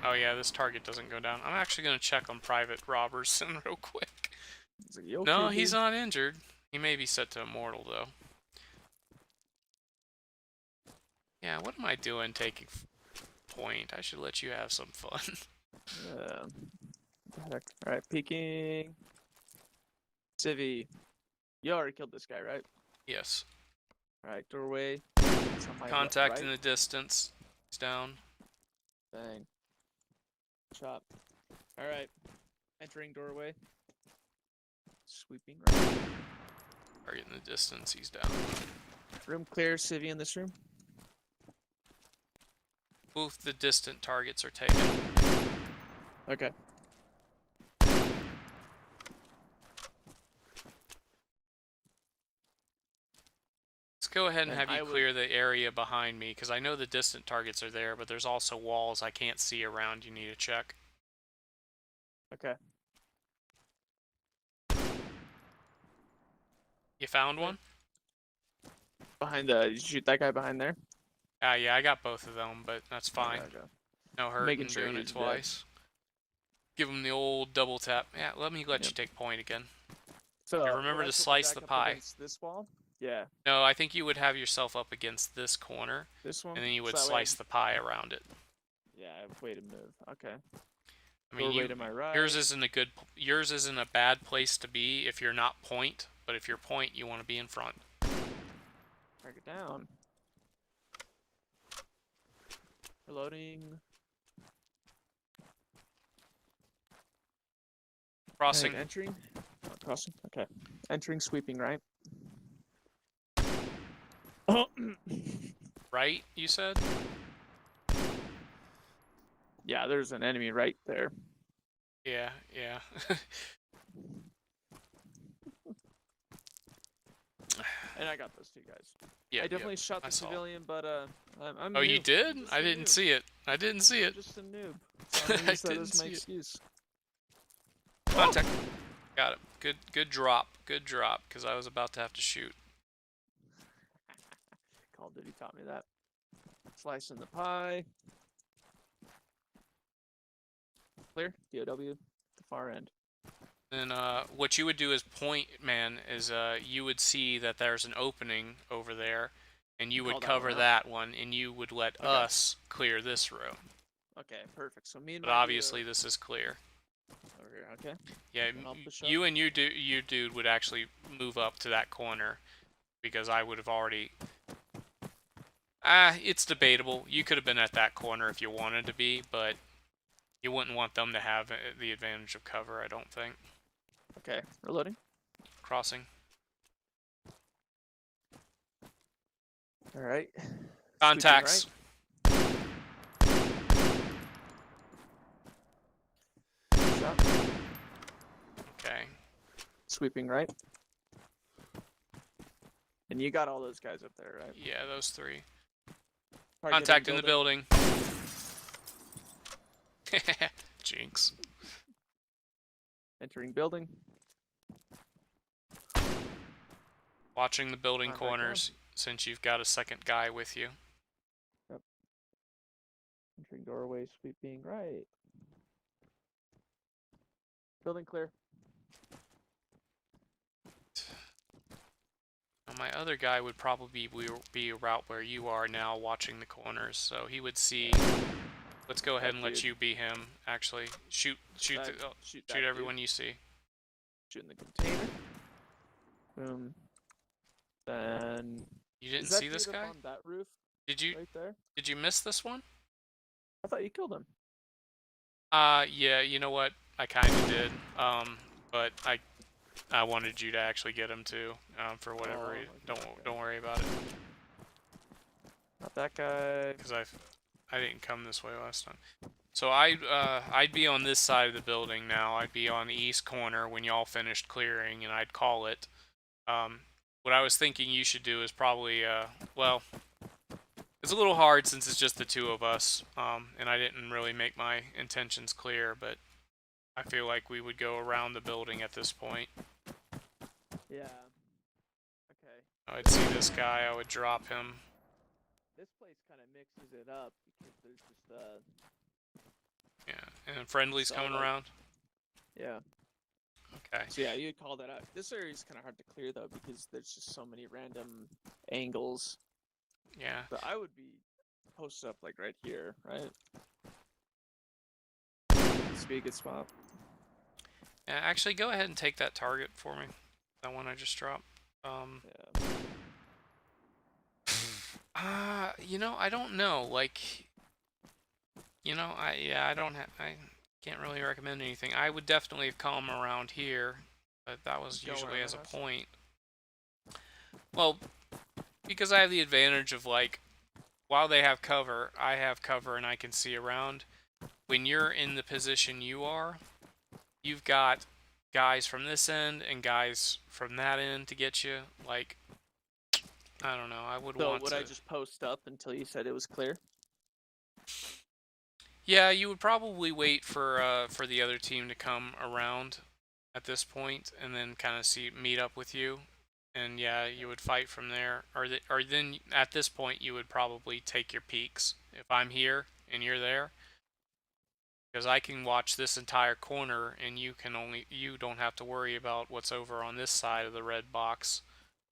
Oh yeah, this target doesn't go down. I'm actually gonna check on Private Robertson real quick. Like, "You No, okay, he's dude?" not injured. He may be set to immortal though. Yeah, what am I doing taking point? I should let you have some fun. What the heck? Alright, peeking. Civvy. You already killed this guy, right? Yes. Alright, doorway. It's on my Contact right. in the distance. He's down. Bang. Chop. Alright. Entering doorway. Sweeping right. Target in the distance. He's down. Room clear, Civvy in this room. Both the distant targets are taken. Okay. Let's go ahead and And have I you would- clear the area behind me, because I know the distant targets are there, but there's also walls I can't see around you need to check. Okay. You found one? Behind the. Did you shoot that guy behind there? Yeah, I got both of them, but that's fine. Okay. No hurt Making in sure doing it he's dead. twice. Give him the old double tap. Yeah, let me let you Yep. take point again. So Yeah, remember would I to put my slice back the up pie. against this wall? Yeah, No, I think you would have yourself up against this corner, this one. and then you So would that way I slice the pie around it. Yeah, I have way to move. Okay. I mean, Doorway to my right. yours isn't yours isn't a bad place to be if you're not point, but if you're point, you want to be in front. Target down. Reloading. Crossing. Alright, entering. Oh, crossing. Okay. Entering, sweeping right. Oh. Right, you said? Yeah, there's an enemy right there. Yeah, yeah. And I got those two guys. Yeah, I definitely shot I the saw. civilian, but I'm Oh, new. you did? I'm just I a didn't noob. see it. I didn't see I'm it. just a noob. So I'm gonna I use that didn't as my see it. excuse. Contact. Got it. Good drop. Good drop, because I was about to have to shoot. Call of Duty taught me that. Slicing the pie. Clear. DOW. The far end. Then what you would do as point man is you would see that there's an opening over there, and you Call would that cover one out? that one, and you would let Okay. us clear this room. Okay, perfect. So me and But my dude obviously this is clear. are over here. Okay. Yeah, Then I'll push up. you and you dude would actually move up to that corner, because I would have already. It's debatable. You could have been at that corner if you wanted to be, but you wouldn't want them to have the advantage of cover, I don't think. Okay. Reloading. Crossing. All right. Contacts. Shot. Okay. Sweeping right. And you got all those guys up there, right? Yeah, those three. Targeting Contact in the building. Jinx. Entering building. Watching the building Contact corners, since you've got a second guy with you. Entering doorway, sweeping right. Building clear. Now, my other guy would probably be around where you are now, watching the corners, so he would see. Let's go ahead That and let dude. you be him. Actually, shoot That- shoot that everyone dude. you see. Shooting the container. Boom. Then. You didn't Is that see this dude up guy? on that roof Did you right there? did you miss this one? I thought you killed him. Yeah. You know what? I kind of did. But I wanted you to actually get him too. For whatever Oh, reason. okay, okay. Don't worry about it. Not that guy. Because I didn't come this way last time. So I'd be on this side of the building now. I'd be on the east corner when y'all finished clearing, and I'd call it. What I was thinking you should do is probably well, it's a little hard since it's just the two of us, and I didn't really make my intentions clear, but I feel like we would go around the building at this point. Yeah. Okay. I'd see this guy, I would drop him. This place kind of mixes it up because there's just Yeah, and friendly's So, coming like- around. yeah. Okay. So yeah, you'd call that out. This area is kind of hard to clear though because there's just so many random angles. Yeah. But I would be posted up like right here, right? This would be a good spot. Yeah, actually, go ahead and take that target for me. That one I just dropped. Yeah. You know, I don't know. Like, you know, I can't really recommend anything. I would definitely have come around here, but that was Go usually around as a the house. point. Well, because I have the advantage of, like, while they have cover, I have cover and I can see around. When you're in the position you are, you've got guys from this end and guys from that end to get you. Like, I don't know. I would So want would to. I just post up until you said it was clear? Yeah, you would probably wait for the other team to come around at this point, and then kind of meet up with you, and yeah, you would fight from there. Or then at this point you would probably take your peeks. If I'm here and you're there, because I can watch this entire corner, and you don't have to worry about what's over on this side of the red box.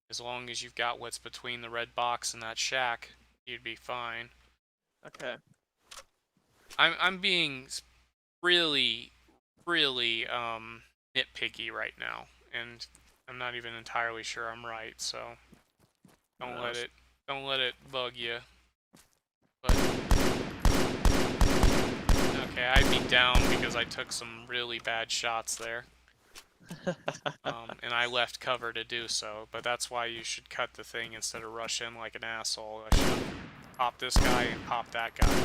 As long as you've got what's between the red box and that shack, you'd be fine. Okay. I'm being really, really nitpicky right now, and I'm not even entirely sure I'm right. So don't No, let it bug you. But okay, I'd be down because I took some really bad shots there. And I left cover to do so, but that's why you should cut the thing instead of rush in like an asshole. I should have popped this guy and popped that guy.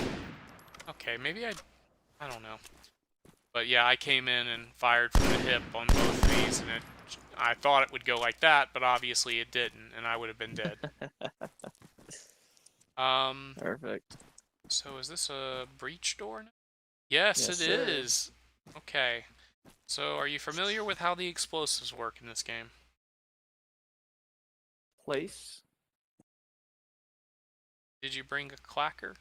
Okay, maybe I don't know. But yeah, I came in and fired from the hip on both of these, and I thought it would go like that, but obviously it didn't, and I would have been dead. Perfect. So is this a breach door now? Yes, Yes, it sir. is. Okay. So are you familiar with how the explosives work in this game? Place. Did you bring a clacker?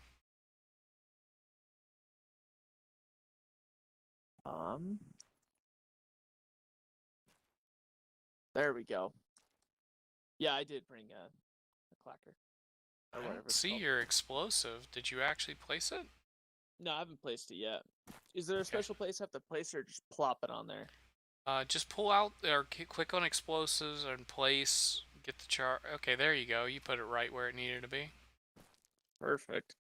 There we go. Yeah, I did bring a clacker. I Or whatever don't it's see called. your explosive. Did you actually place it? No, I haven't placed it yet. Is there a Okay. special place I have to place it or just plop it on there? Just pull out or click on explosives and place. Get the chart. Okay, there you go. You put it right where it needed to be. Perfect.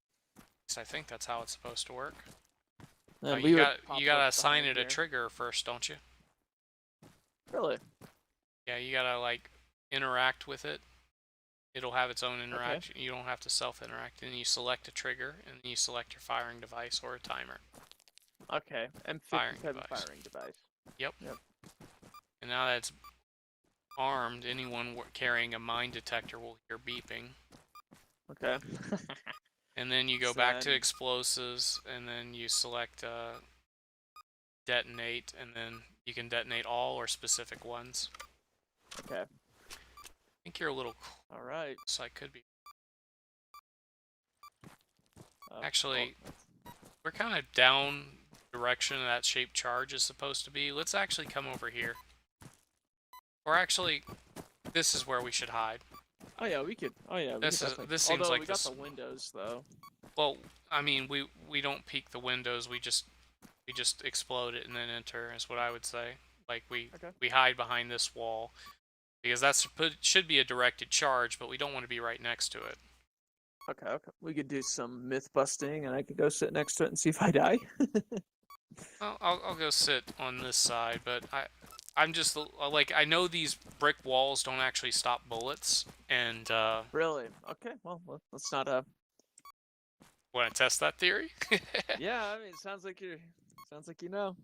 So I think that's how it's supposed to work. Then You would got pop you gotta up assign behind it a here. trigger first, don't you? Really? Yeah, you gotta like interact with it. It'll have its own interaction. You don't have to self-interact. And you select a trigger, and then you select your firing device or a timer. Okay. M57 Firing device. firing device. Yep. Yep. And now that it's armed, anyone carrying a mine detector will hear beeping. Okay. And then you go back to Then- explosives, and then you select detonate, and then you can detonate all or specific ones. Okay. I think you're a little All right. close. I could be. Oh, Actually, we're kind of down direction that shaped charge is supposed to be. Let's actually come over here. Or actually, this is where we should hide. Oh yeah, we could. Oh yeah, we This could is- definitely- this seems Although like we got this- the windows though. Well, I mean, we don't peek the windows. We just explode it and then enter. Is what I would say. Like Okay. we hide behind this wall because that's should be a directed charge, but we don't want to be right next to it. Okay, okay. We could do some myth busting, and I could go sit next to it and see if I die. Well, I'll go sit on this side, but I'm just like I know these brick walls don't actually stop bullets, and Really? Okay. Well, let's not. want to test that theory. Yeah, I mean, it sounds like you know.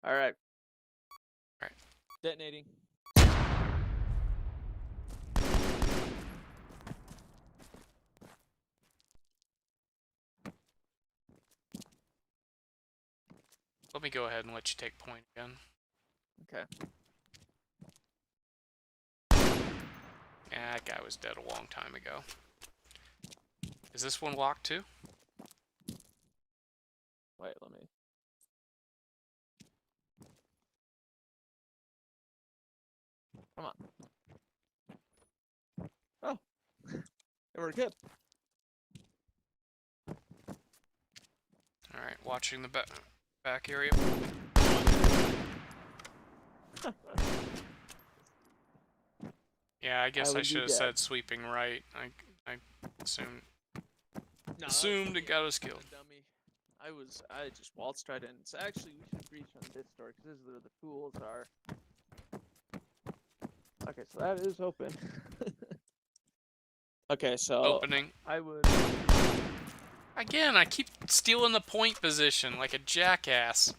All right. All right. Detonating. Let me go ahead and let you take point again. Okay. Yeah, that guy was dead a long time ago. Is this one locked too? Wait, let me. Come on. Oh. We're good. Alright, watching the back area. Yeah, I guess I would be should have dead. said sweeping right. I assumed No, that was assumed it me. got us killed. Dummy. I just waltzed right in. So actually, we should breach on this door because this is where the fools are. Okay, so that is open. Okay, so Opening. I would. Again, I keep stealing the point position like a jackass.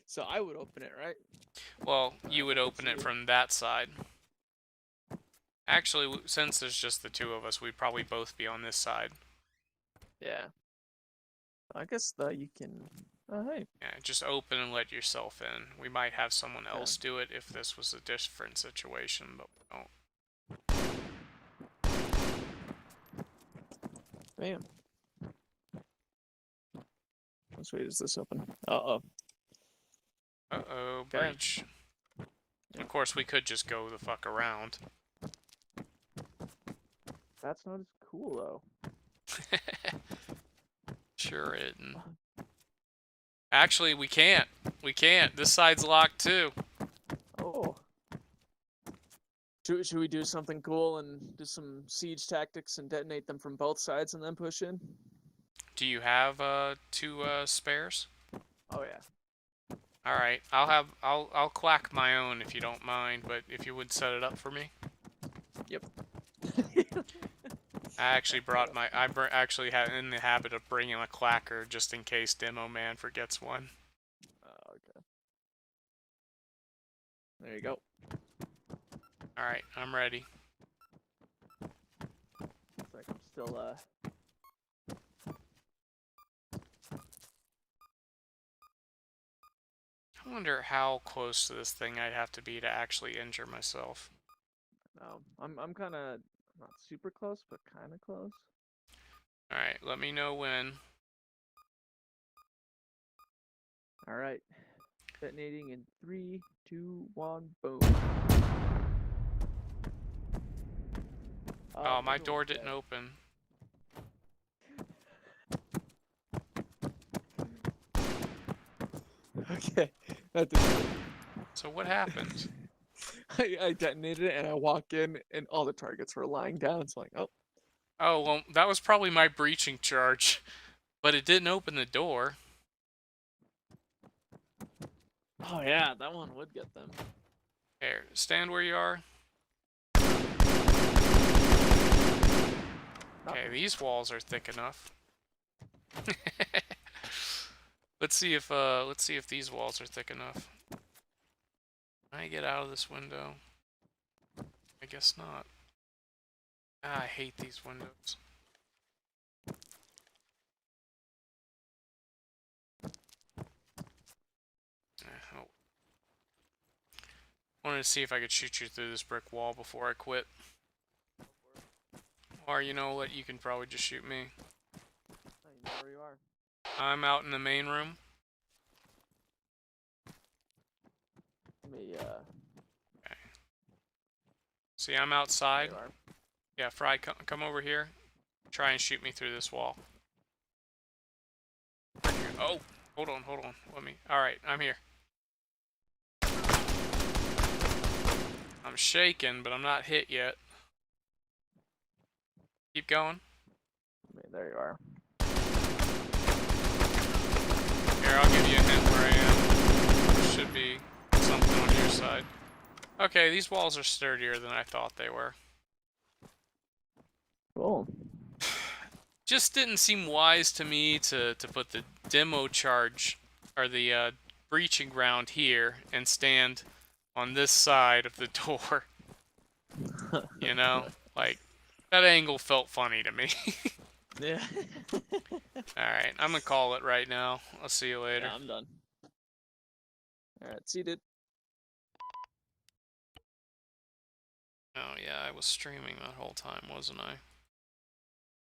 So I would open it, right? Well, you would let's open it see. from that side. Actually, since there's just the two of us, we'd probably both be on this side. Yeah. I guess you can. Oh, hey. Yeah, just open and let yourself in. We might have someone else do it if this was a different situation, but we don't. Bam. Which way is this open? Uh-oh. Uh-oh, Okay. breach. Of course, we could just go the fuck around. That's not as cool, though. Sure isn't. Actually, we can't. We can't. This side's locked, too. Oh. Should we do something cool and do some siege tactics and detonate them from both sides and then push in? Do you have two spares? Oh yeah. All right, I'll clack my own if you don't mind, but if you would set it up for me. Yep. I actually brought my actually had in the habit of bringing a clacker just in case Demo Man forgets one. Oh, okay. There you go. All right, I'm ready. Looks like I'm still I wonder how close to this thing I'd have to be to actually injure myself. No, I'm kind of not super close, but kind of close. All right, let me know when. All right. Detonating in 3, 2, 1, boom. Oh, my everyone's door dead. didn't open. Okay. That didn't work. So what happened? I detonated it and I walk in and all the targets were lying down. It's like, oh. Oh, well, that was probably my breaching charge, but it didn't open the door. Oh yeah, that one would get them. Here, stand where you are. Okay, these walls are thick enough. Let's see if these walls are thick enough. Can I get out of this window? I guess not. Ah, I hate these windows. Oh. Wanted to see if I could shoot you through this brick wall before I quit. Or, you know what, you can probably just shoot me. Oh, you know where you are. I'm out in the main room. Let me, Okay. See, I'm there outside. you are. Yeah, Fry, come over here. Try and shoot me through this wall. Oh, hold on. Let me. Alright, I'm here. I'm shaking, but I'm not hit yet. Keep going. There you are. Here, I'll give you a hint where I am. There should be something on your side. Okay, these walls are sturdier than I thought they were. Cool. Just didn't seem wise to me to put the demo charge, or the breaching ground here, and stand on this side of the door. You know? Like, that angle felt funny to me. Yeah. Alright, I'm gonna call it right now. I'll see you later. Yeah, I'm done. Alright, seated. Oh yeah, I was streaming that whole time, wasn't I?